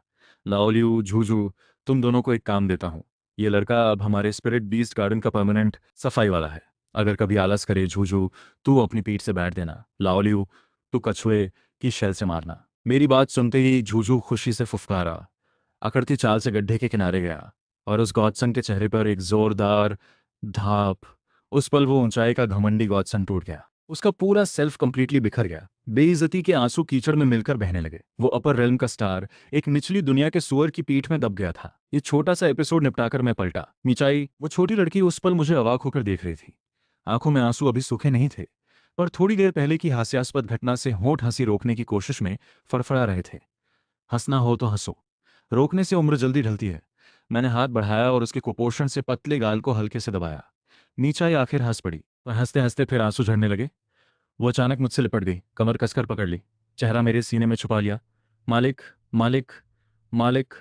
लाओलियू, झूझू, तुम दोनों को एक काम देता हूँ। ये लड़का अब हमारे स्पिरिट बीस्ट गार्डन का परमानेंट सफाई वाला है। अगर कभी आलस करे झूझू, तू अपनी पीठ से बैठ देना। लाओलियू, तू कछुए की शैल से मारना। मेरी बात सुनते ही झूझू खुशी से फुफकारा, अकड़ती चाल से गड्ढे के किनारे गया और उस गॉडसन के चेहरे पर एक जोरदार धाप। उस पल वो ऊंचाई का घमंडी गॉडसन टूट गया। उसका पूरा सेल्फ कंप्लीटली बिखर गया। बेइज्जती के आंसू कीचड़ में मिलकर बहने लगे। वो अपर रेलम का स्टार एक निचली दुनिया के सुअर की पीठ में दब गया था। ये छोटा सा एपिसोड निपटाकर मैं पलटा। मिचाई, वो छोटी लड़की, उस पल मुझे अवाक होकर देख रही थी। आंखों में आंसू अभी सूखे नहीं थे, पर थोड़ी देर पहले की हास्यास्पद घटना से होंठ हंसी रोकने की कोशिश में फड़फड़ा रहे थे। हंसना हो तो हंसो, रोकने से उम्र जल्दी ढलती है। मैंने हाथ बढ़ाया और उसके कुपोषण से पतले गाल को हल्के से दबाया। नीचा ही आखिर हंस पड़ी, पर हंसते हंसते फिर आंसू झड़ने लगे। वो अचानक मुझसे लिपट गई, कमर कसकर पकड़ ली, चेहरा मेरे सीने में छुपा लिया। मालिक, मालिक, मालिक।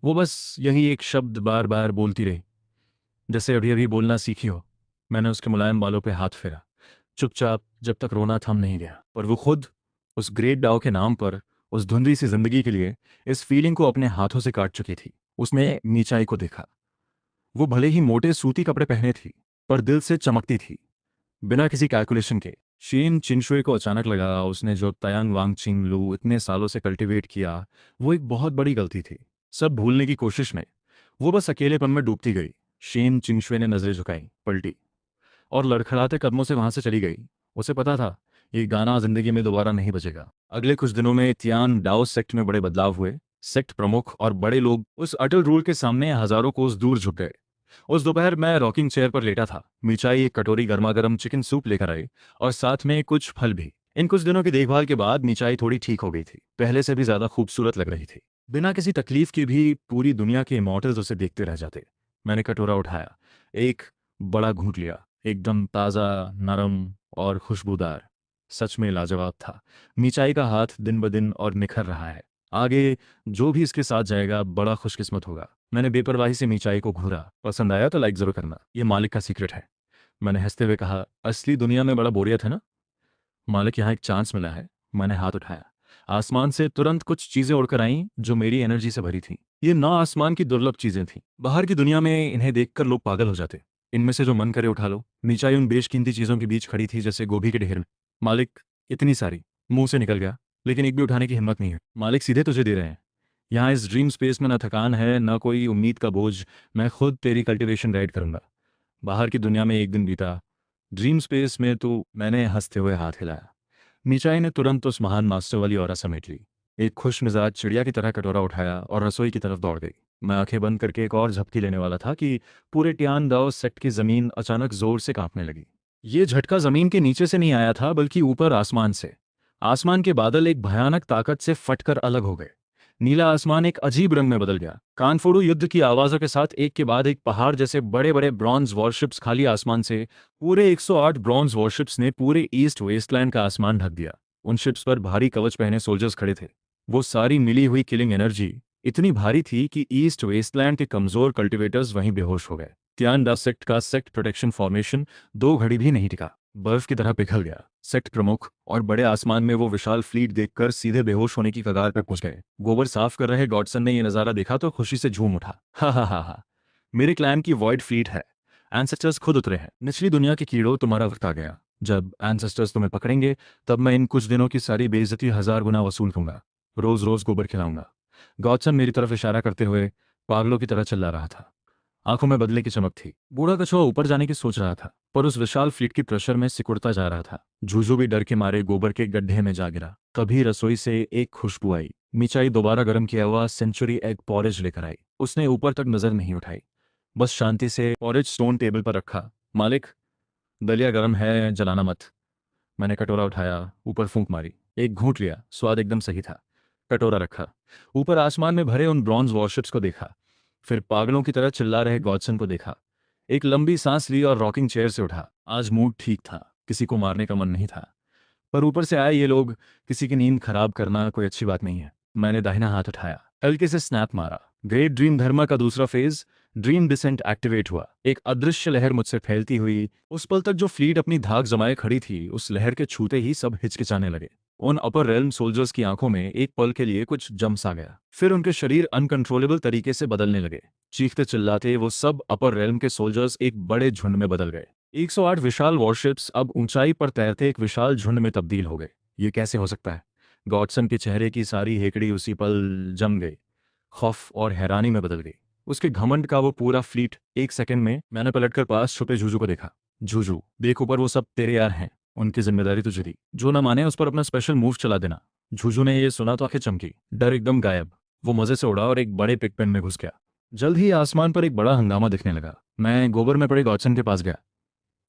वो बस यही एक शब्द बार बार बोलती रही, जैसे अभी अभी बोलना सीखी हो। मैंने उसके मुलायम बालों पे हाथ फेरा, चुपचाप, जब तक रोना थम नहीं गया। पर वो खुद उस ग्रेट डाउ के नाम पर, उस धुंधली सी जिंदगी के लिए इस फीलिंग को अपने हाथों से काट चुकी थी। उसने नीचाई को देखा। वो भले ही मोटे सूती कपड़े पहने थी, पर दिल से चमकती थी, बिना किसी कैलकुलेशन के। शीन चिनशुए को अचानक लगा उसने जो तयांग वांगचिंग लू इतने सालों से कल्टीवेट किया, वो एक बहुत बड़ी गलती थी। सब भूलने की कोशिश में वो बस अकेलेपन में डूबती गई। शीन चिंगशुए ने नजरें झुकाई, पलटी और लड़खड़ाते कदमों से वहां से चली गई। उसे पता था ये गाना जिंदगी में दोबारा नहीं बजेगा। अगले कुछ दिनों में तियान डाओ सेक्ट में बड़े बदलाव हुए। सेक्ट प्रमुख और बड़े लोग उस अटल रूल के सामने हजारों कोस दूर झुक गए। उस दोपहर मैं रॉकिंग चेयर पर लेटा था। मिचाई एक कटोरी गर्मा गर्म चिकन सूप लेकर आई और साथ में कुछ फल भी। इन कुछ दिनों की देखभाल के बाद मिचाई थोड़ी ठीक हो गई थी, पहले से भी ज्यादा खूबसूरत लग रही थी। बिना किसी तकलीफ की भी पूरी दुनिया के इमॉर्टल्स उसे देखते रह जाते। मैंने कटोरा उठाया, एक बड़ा घूंट लिया। एकदम ताज़ा, नरम और खुशबूदार। सच में लाजवाब था। मिचाई का हाथ दिन ब दिन और निखर रहा है। आगे जो भी इसके साथ जाएगा बड़ा खुशकिस्मत होगा। मैंने बेपरवाही से मिचाई को घूरा। पसंद आया तो लाइक जरूर करना, ये मालिक का सीक्रेट है। मैंने हंसते हुए कहा, असली दुनिया में बड़ा बोरियत है ना? मालिक, यहाँ एक चांस मिला है। मैंने हाथ उठाया। आसमान से तुरंत कुछ चीजें उड़कर आईं जो मेरी एनर्जी से भरी थी। ये ना आसमान की दुर्लभ चीजें थीं। बाहर की दुनिया में इन्हें देखकर लोग पागल हो जाते। इनमें से जो मन करे उठा लो। नीचाई उन बेशकीमती चीजों के बीच खड़ी थी जैसे गोभी के ढेर में। मालिक, इतनी सारी, मुंह से निकल गया, लेकिन एक भी उठाने की हिम्मत नहीं है। मालिक, सीधे तुझे दे रहे हैं। यहाँ इस ड्रीम स्पेस में ना थकान है, ना कोई उम्मीद का बोझ। मैं खुद तेरी कल्टीवेशन राइड करूंगा। बाहर की दुनिया में एक दिन बीता, ड्रीम स्पेस में तो। मैंने हंसते हुए हाथ हिलाया। मिचाई ने तुरंत उस महान मास्टर वाली ऑरा समेट ली। एक खुश मिजाज चिड़िया की तरह कटोरा उठाया और रसोई की तरफ दौड़ गई। मैं आंखें बंद करके एक और झपकी लेने वाला था कि पूरे टियान दाओ सेक्ट की जमीन अचानक जोर से कांपने लगी। ये झटका जमीन के नीचे से नहीं आया था, बल्कि ऊपर आसमान से। आसमान के बादल एक भयानक ताकत से फटकर अलग हो गए। नीला आसमान एक अजीब रंग में बदल गया। कानफोड़ू युद्ध की आवाजों के साथ एक के बाद एक पहाड़ जैसे बड़े बड़े ब्रॉन्ज वॉरशिप्स खाली आसमान से। पूरे 108 ब्रॉन्ज वॉरशिप्स ने पूरे ईस्ट वेस्टलैंड का आसमान ढक दिया। उन शिप्स पर भारी कवच पहने सोल्जर्स खड़े थे। वो सारी मिली हुई किलिंग एनर्जी इतनी भारी थी कि ईस्ट वेस्टलैंड के कमजोर कल्टिवेटर्स वहीं बेहोश हो गए। त्यान डा सेक्ट का सेक्ट प्रोटेक्शन फॉर्मेशन 2 घड़ी भी नहीं टिका, बर्फ की तरह पिघल गया। सेक्ट प्रमुख और बड़े आसमान में वो विशाल फ्लीट देखकर सीधे बेहोश होने की कगार पर पहुंच गए। गोबर साफ कर रहे गॉडसन ने यह नजारा देखा तो खुशी से झूम उठा। हा हा हा हा, मेरे क्लैन की वॉइड फ्लीट है। एंसेस्टर्स खुद उतरे हैं। निचली दुनिया के कीड़ों, तुम्हारा वक्त आ गया। जब एंसेस्टर्स तुम्हें पकड़ेंगे, तब मैं इन कुछ दिनों की सारी बेइज्जती 1000 गुना वसूल दूंगा। रोज रोज गोबर खिलाऊंगा। गॉडसन मेरी तरफ इशारा करते हुए पागलों की तरह चिल्ला रहा था। आंखों में बदले की चमक थी। बूढ़ा कछुआ ऊपर जाने की सोच रहा था, पर उस विशाल फ्लीट की प्रेशर में सिकुड़ता जा रहा था। जूजू भी डर के मारे गोबर के गड्ढे में जा गिरा। तभी रसोई से एक खुशबू आई। मिचाई दोबारा गर्म किया हुआ सेंचुरी एग पॉरेज लेकर आई। उसने ऊपर तक नजर नहीं उठाई, बस शांति से पॉरेज स्टोन टेबल पर रखा। मालिक, दलिया गर्म है, जलाना मत। मैंने कटोरा उठाया, ऊपर फूंक मारी, एक घूंट लिया। स्वाद एकदम सही था। कटोरा रखा, ऊपर आसमान में भरे उन ब्रॉन्ज वॉरशिप्स को देखा, फिर पागलों की तरह चिल्ला रहे गॉडसन को देखा। एक लंबी सांस ली और रॉकिंग चेयर से उठा। आज मूड ठीक था, किसी को मारने का मन नहीं था, पर ऊपर से आए ये लोग, किसी की नींद खराब करना कोई अच्छी बात नहीं है। मैंने दाहिना हाथ उठाया, हल्के से स्नैप मारा। ग्रेट ड्रीम धर्मा का दूसरा फेज, ड्रीम डिसेंट, एक्टिवेट हुआ। एक अदृश्य लहर मुझसे फैलती हुई। उस पल तक जो फ्लीट अपनी धाक जमाए खड़ी थी, उस लहर के छूते ही सब हिचकिचाने लगे। उन अपर रेल्म सोल्जर्स की आंखों में एक पल के लिए कुछ जम सा गया, फिर उनके शरीर अनकंट्रोलेबल तरीके से बदलने लगे। चीखते चिल्लाते वो सब अपर रेल्म के सोल्जर्स एक बड़े झुंड में बदल गए। 108 विशाल वॉरशिप्स अब ऊंचाई पर तैरते एक विशाल झुंड में तब्दील हो गए। ये कैसे हो सकता है? गॉडसन के चेहरे की सारी हेकड़ी उसी पल जम गई, खौफ और हैरानी में बदल गई। उसके घमंड का वो पूरा फ्लीट एक सेकंड में। मैंने पलटकर पास छुपे जूजू को देखा। जूजू देख, ऊपर वो सब तेरे यार हैं, उनकी जिम्मेदारी तुझे दी। जो ना माने उस पर अपना स्पेशल मूव चला देना। जूजू ने ये सुना तो आंखें चमकी, डर एकदम गायब। वो मजे से उड़ा और एक बड़े पिगपेन में घुस गया। जल्द ही आसमान पर एक बड़ा हंगामा दिखने लगा। मैं गोबर में पड़े गॉडसन के पास गया,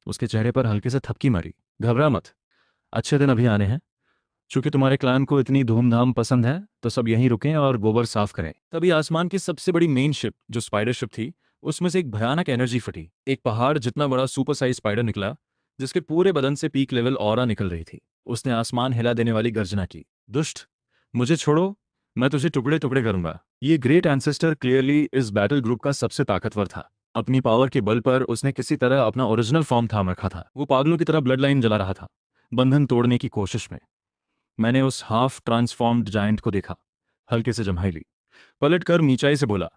उसके चेहरे पर हल्के से थपकी मारी। घबरा मत, अच्छे दिन अभी आने हैं। चूंकि तुम्हारे क्लान को इतनी धूमधाम पसंद है, तो सब यहीं रुकें और गोबर साफ करें। तभी आसमान की सबसे बड़ी मेन शिप, जो स्पाइडर शिप थी, उसमें से एक भयानक एनर्जी फटी। एक पहाड़ जितना बड़ा सुपर साइज स्पाइडर निकला, जिसके पूरे बदन से पीक लेवल ऑरा निकल रही थी। उसने आसमान हिला देने वाली गर्जना की। दुष्ट, मुझे छोड़ो, मैं तुझे टुकड़े टुकड़े करूंगा। ये ग्रेट एंसेस्टर क्लियरली इस बैटल ग्रुप का सबसे ताकतवर था। अपनी पावर के बल पर उसने किसी तरह अपना ओरिजिनल फॉर्म थाम रखा था। वो पागलों की तरह ब्लड लाइन जला रहा था, बंधन तोड़ने की कोशिश में। मैंने उस हाफ ट्रांसफॉर्म्ड जायंट को देखा, हल्के से जम्हाई ली। पलटकर मीचाई से बोला,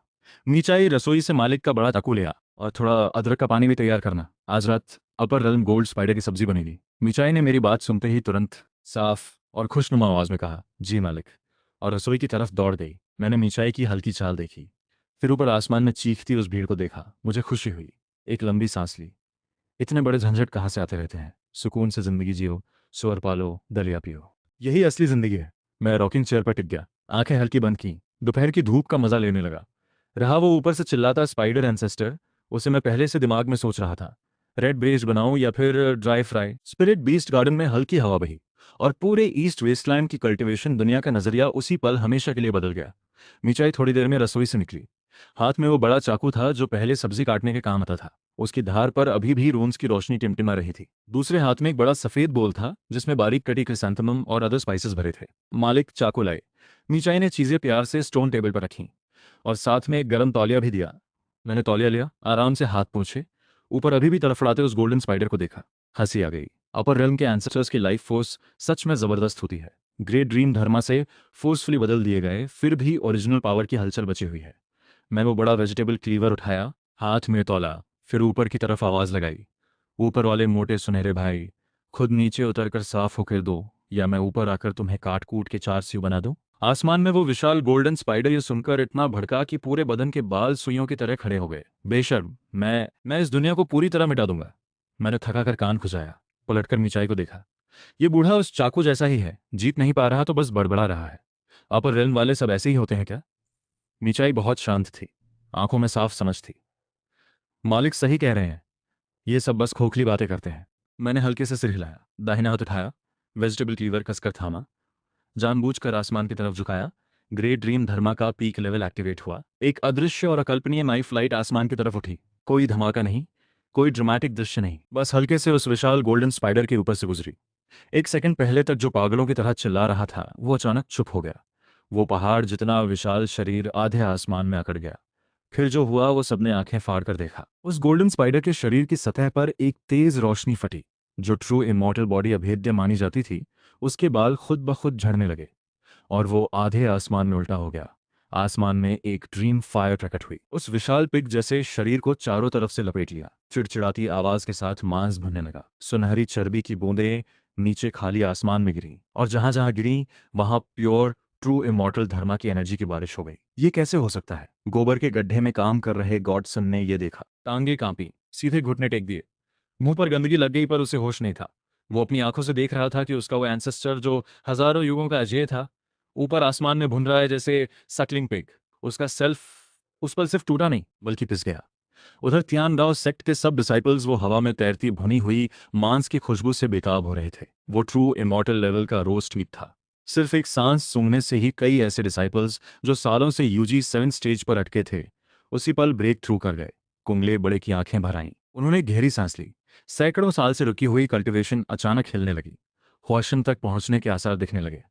मीचाई, रसोई से मालिक का बड़ा चाकू ले आ, और थोड़ा अदरक का पानी भी तैयार करना। आज रात अपर रेल्म गोल्ड स्पाइडर की सब्जी बनेगी। मीचाई ने मेरी बात सुनते ही तुरंत साफ और खुशनुमा आवाज में कहा, जी मालिक, और रसोई की तरफ दौड़ गई। मैंने मीचाई की हल्की चाल देखी, फिर ऊपर आसमान में चीखती उस भीड़ को देखा। मुझे खुशी हुई, एक लंबी सांस ली। इतने बड़े झंझट कहाँ से आते रहते हैं? सुकून से जिंदगी जियो, सुअर पालो, दलिया पियो, यही असली जिंदगी है। मैं रॉकिंग चेयर पर टिक गया, आंखें हल्की बंद की, दोपहर की धूप का मजा लेने लगा। रहा वो ऊपर से चिल्लाता स्पाइडर एंसेस्टर, उसे मैं पहले से दिमाग में सोच रहा था। रेड ब्रेज बनाऊं या फिर dry fry? Spirit beast garden में हल्की हवा बही, और पूरे ईस्ट वेस्टलैंड की कल्टीवेशन दुनिया का नजरिया उसी पल हमेशा के लिए बदल गया। मिचाई थोड़ी देर में रसोई से निकली। हाथ में वो बड़ा चाकू था जो पहले सब्जी काटने के काम आता था। उसकी धार पर अभी भी रून्स की रोशनी टिमटिमा रही थी। दूसरे हाथ में एक बड़ा सफेद बोल था, जिसमें बारीक कटी क्रिसैंथेमम और अदर स्पाइसेस भरे थे। मालिक, चाकू लाए। मीचाई ने चीजें प्यार से स्टोन टेबल पर रखीं, और साथ में एक गर्म तौलिया भी दिया। मैंने तौलिया लिया, आराम से हाथ पोंछे, ऊपर अभी भी तड़फड़ाते उस गोल्डन स्पाइडर को देखा। हंसी आ गई। अपर रेल्म के एंसेस्टर्स की लाइफ फोर्स सच में जबरदस्त होती है। ग्रेट ड्रीम धर्मा से फोर्सफुली बदल दिए गए, फिर भी ओरिजिनल पावर की हलचल बची हुई है। मैं वो बड़ा वेजिटेबल क्लीवर उठाया, हाथ में तौला, फिर ऊपर की तरफ आवाज लगाई, ऊपर वाले मोटे सुनहरे भाई, खुद नीचे उतरकर साफ होकर दो, या मैं ऊपर आकर तुम्हें काट कूट के 4 स्यू बना दूं। आसमान में वो विशाल गोल्डन स्पाइडर ये सुनकर इतना भड़का कि पूरे बदन के बाल सुइयों की तरह खड़े हो गए। बेशर्म, मैं इस दुनिया को पूरी तरह मिटा दूंगा। मैंने थका कर कान खुजाया, पलटकर मिचाई को देखा। ये बूढ़ा उस चाकू जैसा ही है, जीत नहीं पा रहा तो बस बड़बड़ा रहा है। अपर रेल्म वाले सब ऐसे ही होते हैं क्या? मिचाई बहुत शांत थी, आंखों में साफ समझ थी। मालिक सही कह रहे हैं, ये सब बस खोखली बातें करते हैं। मैंने हल्के से सिर हिलाया, दाहिना हाथ उठाया, वेजिटेबल क्लीवर कसकर थामा, जानबूझकर आसमान की तरफ झुकाया। ग्रेट ड्रीम धर्मा का पीक लेवल एक्टिवेट हुआ। एक अदृश्य और अकल्पनीय नाइफ लाइट आसमान की तरफ उठी। कोई धमाका नहीं, कोई ड्रामेटिक दृश्य नहीं, बस हल्के से उस विशाल गोल्डन स्पाइडर के ऊपर से गुजरी। एक सेकंड पहले तक जो पागलों की तरह चिल्ला रहा था, वो अचानक चुप हो गया। वो पहाड़ जितना विशाल शरीर आधे आसमान में अकड़ गया। फिर जो हुआ वो सबने आंखें फाड़ कर देखा। उस गोल्डन स्पाइडर के शरीर की सतह पर एक तेज रोशनी फटी। जो ट्रू इमॉर्टल बॉडी अभेद्य मानी जाती थी, उसके बाल खुद ब खुद झड़ने लगे, और वो आधे आसमान में उल्टा हो गया। आसमान में एक ड्रीम फायर प्रकट हुई। उस विशाल पिग जैसे शरीर को चारों तरफ से लपेट लिया। चिड़चिड़ाती आवाज के साथ मांस भरने लगा। सुनहरी चर्बी की बूंदें नीचे खाली आसमान में गिरी, और जहां जहां गिरी वहां प्योर ट्रू इमॉर्टल धर्मा की एनर्जी की बारिश हो गई। ये कैसे हो सकता है? गोबर के गड्ढे में काम कर रहे गॉडसन ने ये देखा। टांगे कांपी, सीधे घुटने टेक दिए। मुंह पर गंदगी लग गई पर उसे होश नहीं था। वो अपनी आंखों से देख रहा था कि उसका वो एंसेस्टर जो हजारों युगों का अजय था, ऊपर आसमान में भुन रहा है जैसे सकलिंग पिग। उसका सेल्फ उस पर सिर्फ टूटा नहीं बल्कि पिस गया। उधर तियान राव सेक्ट के सब डिसाइपल्स वो हवा में तैरती भुनी हुई मांस की खुशबू से बेताब हो रहे थे। वो ट्रू इमॉर्टल लेवल का रोस्ट मीट था। सिर्फ एक सांस सूंघने से ही कई ऐसे डिसाइपल्स जो सालों से यूजी 7 स्टेज पर अटके थे, उसी पल ब्रेक थ्रू कर गए। कुंगले बड़े की आंखें भर आईं। उन्होंने गहरी सांस ली। सैकड़ों साल से रुकी हुई कल्टीवेशन अचानक हिलने लगी। ह्वाशन तक पहुंचने के आसार दिखने लगे।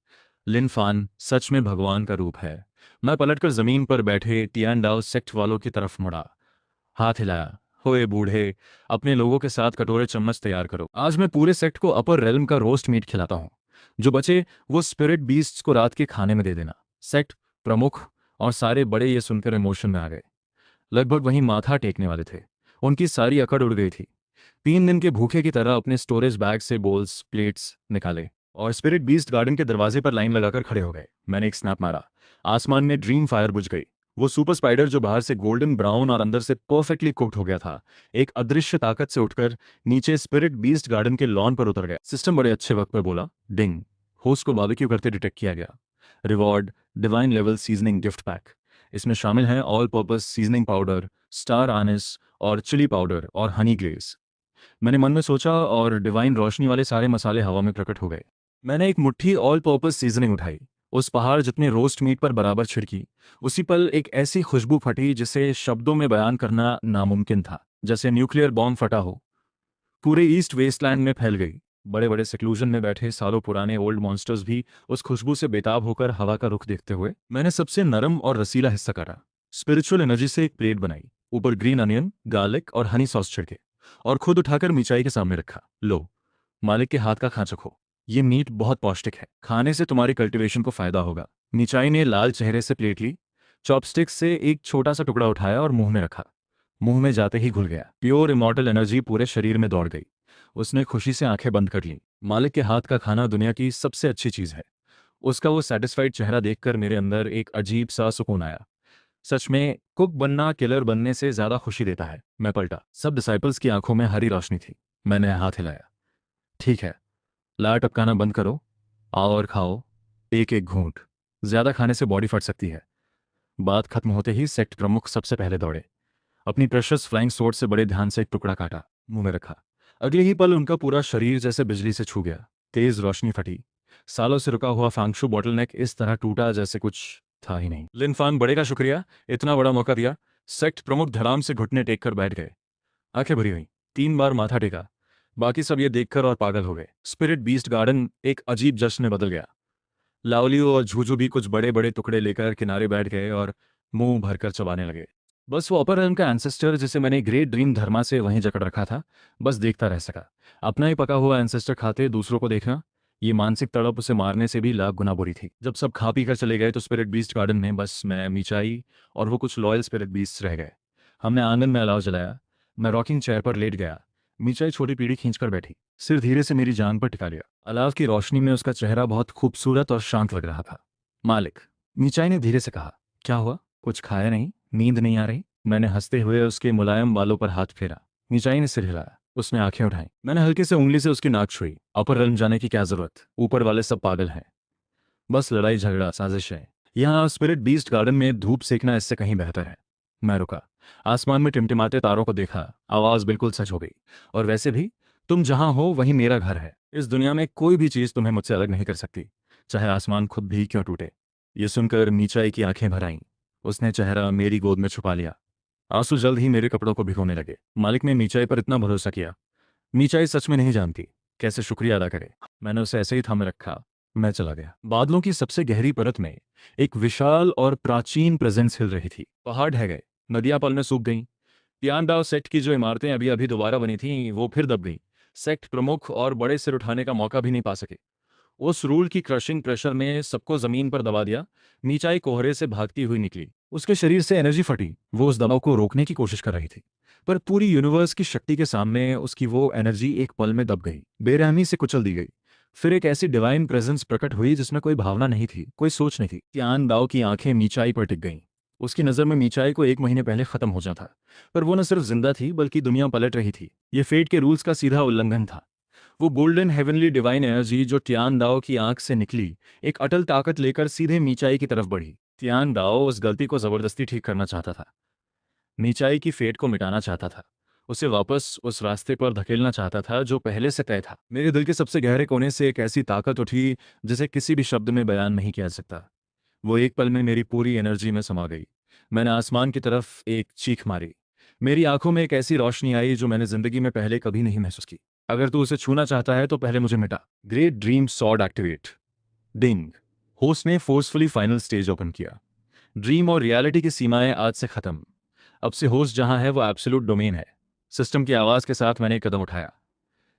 लिन फान सच में भगवान का रूप है। मैं पलटकर जमीन पर बैठे तियान डाओ सेक्ट वालों की तरफ मुड़ा, हाथ हिलाया। होए बूढ़े, अपने लोगों के साथ कटोरे चम्मच तैयार करो। आज मैं पूरे सेक्ट को अपर रेल्म का रोस्ट मीट खिलाता हूँ। जो बचे वो स्पिरिट बीस्ट्स को रात के खाने में दे देना। सेक्ट प्रमुख और सारे बड़े ये सुनकर इमोशन में आ गए। लगभग वहीं माथा टेकने वाले थे। उनकी सारी अकड़ उड़ गई थी। 3 दिन के भूखे की तरह अपने स्टोरेज बैग से बोल्स प्लेट्स निकाले और स्पिरिट बीस्ट गार्डन के दरवाजे पर लाइन लगाकर खड़े हो गए। मैंने एक स्नैप मारा। आसमान में ड्रीम फायर बुझ गई। वो सुपर स्पाइडर जो बाहर से गोल्डन ब्राउन और अंदर से परफेक्टली कुक्ड हो गया था, एक अदृश्य ताकत से उठकर नीचे स्पिरिट बीस्ट गार्डन के लॉन पर उतर गया। सिस्टम बड़े अच्छे वक्त पर बोला, डिंग। होस्ट को बारबेक्यू करते डिटेक्ट किया गया। Reward divine level seasoning gift pack. इसमें शामिल हैं all purpose seasoning powder, star Anne's और चिली पाउडर और हनी ग्लेज। मैंने मन में सोचा और डिवाइन रोशनी वाले सारे मसाले हवा में प्रकट हो गए। मैंने एक मुट्ठी ऑल पर्पस सीजनिंग उठाई, उस पहाड़ जितने रोस्ट मीट पर बराबर छिड़की। उसी पल एक ऐसी खुशबू फटी जिसे शब्दों में बयान करना नामुमकिन था, जैसे न्यूक्लियर बॉम्ब फटा हो। पूरे ईस्ट वेस्टलैंड में फैल गई। बड़े बड़े सिक्लूजन में बैठे सालों पुराने ओल्ड मॉन्स्टर्स भी उस खुशबू से बेताब होकर हवा का रुख देखते हुए। मैंने सबसे नरम और रसीला हिस्सा काटा। स्पिरिचुअल एनर्जी से एक प्लेट बनाई, ऊपर ग्रीन अनियन, गार्लिक और हनी सॉस छिड़के और खुद उठाकर मिचाई के सामने रखा। लो, मालिक के हाथ का खा चखो। ये मीट बहुत पौष्टिक है। खाने से तुम्हारी कल्टीवेशन को फायदा होगा। मिचाई ने लाल चेहरे से प्लेट ली, चॉपस्टिक से एक छोटा सा टुकड़ा उठाया और मुंह में रखा। मुंह में जाते ही घुल गया। प्योर इमॉर्टल एनर्जी पूरे शरीर में दौड़ गई। उसने खुशी से आंखें बंद कर लीं। मालिक के हाथ का खाना दुनिया की सबसे अच्छी चीज है। उसका वो सेटिस्फाइड चेहरा देखकर मेरे अंदर एक अजीब सा सुकून आया। सच में कुक बनना किलर बनने से ज्यादा खुशी देता है। मैं पलटा। सब डिसाइपल्स की आंखों में हरी रोशनी थी। मैंने हाथ हिलाया। ठीक है, लार टपकाना बंद करो। आओ और खाओ, एक एक घूंट। ज्यादा खाने से बॉडी फट सकती है। बात खत्म होते ही सेक्ट प्रमुख सबसे पहले दौड़े। अपनी प्रेशस फ्लाइंग स्वॉर्ड से बड़े ध्यान से एक टुकड़ा काटा, मुंह में रखा। अगले ही पल उनका पूरा शरीर जैसे बिजली से छू गया। तेज रोशनी फटी। सालों से रुका हुआ फांगशु बॉटलनेक इस तरह टूटा जैसे कुछ था ही नहीं। लिनफान बड़े का शुक्रिया, इतना बड़ा मौका दिया। सेक्ट प्रमुख धड़ाम से घुटने टेक कर बैठ गए। आंखें भरी हुई। 3 बार माथा टेका। बाकी सब ये देखकर और पागल हो गए। स्पिरिट बीस्ट गार्डन एक अजीब जश्न में बदल गया। लावलियो और झूझू भी कुछ बड़े बड़े टुकड़े लेकर किनारे बैठ गए और मुंह भरकर चबाने लगे। बस वो अपर रेल्म का एंसेस्टर जिसे मैंने ग्रेट ड्रीम धर्मा से वहीं जकड़ रखा था, बस देखता रह सका। अपना ही पका हुआ एंसेस्टर खाते दूसरों को देखना, ये मानसिक तड़प उसे मारने से भी लाख गुना बुरी थी। जब सब खा पी कर चले गए तो स्पिरिट बीस्ट गार्डन में बस मैं, मिचाई और वो कुछ लॉयल स्पिरिट बीस्ट रह गए। हमने आंगन में अलाव जलाया। मैं रॉकिंग चेयर पर लेट गया। मिचाई छोटी पीढ़ी खींचकर बैठी, सिर धीरे से मेरी जान पर टिका लिया। अलाव की रोशनी में उसका चेहरा बहुत खूबसूरत और शांत लग रहा था। मालिक, मिचाई ने धीरे से कहा। क्या हुआ? कुछ खाया नहीं? नींद नहीं आ रही? मैंने हंसते हुए उसके मुलायम बालों पर हाथ फेरा। मिचाई ने सिर हिलाया। उसने आंखें उठाई। मैंने हल्के से उंगली से उसकी नाक छुई। अपर रेल्म जाने की क्या जरूरत? ऊपर वाले सब पागल हैं। बस लड़ाई झगड़ा साजिश है। यहाँ स्पिरिट बीस्ट गार्डन में धूप सेकना इससे कहीं बेहतर है। मैं रुका। आसमान में टिमटिमाते तारों को देखा। आवाज बिल्कुल सच हो गई। और वैसे भी तुम जहां हो वहीं मेरा घर है। इस दुनिया में कोई भी चीज तुम्हें मुझसे अलग नहीं कर सकती, चाहे आसमान खुद भी क्यों टूटे। ये सुनकर मीचाई की आंखें भर आईं। उसने चेहरा मेरी गोद में छुपा लिया। आंसू जल्द ही मेरे कपड़ों को भिगोने लगे। मालिक ने मीचाई पर इतना भरोसा किया। मीचाई सच में नहीं जानती कैसे शुक्रिया अदा करे। मैंने उसे ऐसे ही थामे रखा। मैं चला गया। बादलों की सबसे गहरी परत में एक विशाल और प्राचीन प्रेजेंस हिल रही थी। पहाड़ ढह गए, नदियां पल में सूख गईं। पियानडाओ सेक्ट की जो इमारतें अभी अभी दोबारा बनी थीं, वो फिर दब गईं। सेक्ट प्रमुख और बड़े सिर उठाने का मौका भी नहीं पा सके। उस रूल की क्रशिंग प्रेशर ने सबको जमीन पर दबा दिया। नीचाई कोहरे से भागती हुई निकली। उसके शरीर से एनर्जी फटी। वो उस दबाव को रोकने की कोशिश कर रही थी, पर पूरी यूनिवर्स की शक्ति के सामने उसकी वो एनर्जी एक पल में दब गई, बेरहमी से कुचल दी गई। फिर एक ऐसी डिवाइन प्रेजेंस प्रकट हुई जिसमें कोई भावना नहीं थी, कोई सोच नहीं थी। तियान दाओ की आंखें मीचाई पर टिक गईं। उसकी नज़र में मीचाई को 1 महीने पहले खत्म हो जाता था, पर वो न सिर्फ जिंदा थी बल्कि दुनिया पलट रही थी। ये फेट के रूल्स का सीधा उल्लंघन था। वो गोल्डन हेवनली डिवाइन एनर्जी जो तियान दाओ की आंख से निकली, एक अटल ताकत लेकर सीधे मीचाई की तरफ बढ़ी। तियान दाओ उस गलती को जबरदस्ती ठीक करना चाहता था, मीचाई की फेट को मिटाना चाहता था, उसे वापस उस रास्ते पर धकेलना चाहता था जो पहले से तय था। मेरे दिल के सबसे गहरे कोने से एक ऐसी ताकत उठी जिसे किसी भी शब्द में बयान नहीं किया जा सकता। वो एक पल में मेरी पूरी एनर्जी में समा गई। मैंने आसमान की तरफ एक चीख मारी। मेरी आंखों में एक ऐसी रोशनी आई जो मैंने जिंदगी में पहले कभी नहीं महसूस की। अगर तू उसे छूना चाहता है तो पहले मुझे मिटा। Great dream sword activate. Ding. Host ने फोर्सफुली फाइनल स्टेज ओपन किया। ड्रीम और रियलिटी की सीमाएं आज से खत्म। अब से होस्ट जहां है वो एब्सोल्यूट डोमेन है। सिस्टम की आवाज के साथ मैंने एक कदम उठाया,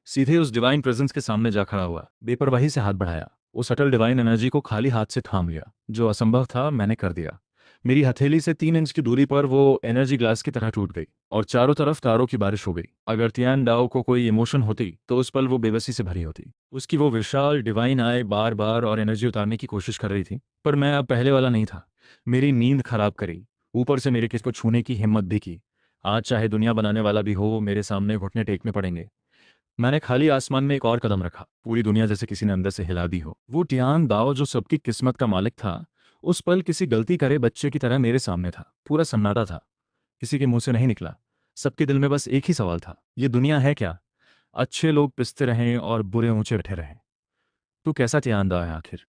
सीधे उस डिवाइन प्रेजेंस के सामने जा खड़ा हुआ, बेपरवाही से हाथ बढ़ाया, उस अटल डिवाइन एनर्जी को खाली हाथ से थाम लिया। जो असंभव था मैंने कर दिया। मेरी हथेली से 3 इंच की दूरी पर वो एनर्जी ग्लास की तरह टूट गई और चारों तरफ तारों की बारिश हो गई। अगर तियान डाओ को कोई इमोशन होती तो उस पल वो बेबसी से भरी होती। उसकी वो विशाल डिवाइन आय बार बार और एनर्जी उतारने की कोशिश कर रही थी, पर मैं अब पहले वाला नहीं था। मेरी नींद खराब करी, ऊपर से मेरे किसी को छूने की हिम्मत भी की। आज चाहे दुनिया बनाने वाला भी हो, मेरे सामने घुटने टेकने पड़ेंगे। मैंने खाली आसमान में एक और कदम रखा, पूरी दुनिया जैसे किसी ने अंदर से हिला दी हो। वो टियान दाओ जो सबकी किस्मत का मालिक था, उस पल किसी गलती करे बच्चे की तरह मेरे सामने था। पूरा सन्नाटा था, किसी के मुंह से नहीं निकला। सबके दिल में बस एक ही सवाल था, ये दुनिया है क्या? अच्छे लोग पिसते रहें और बुरे ऊंचे बैठे रहें। तू कैसा टियान दाओ है आखिर?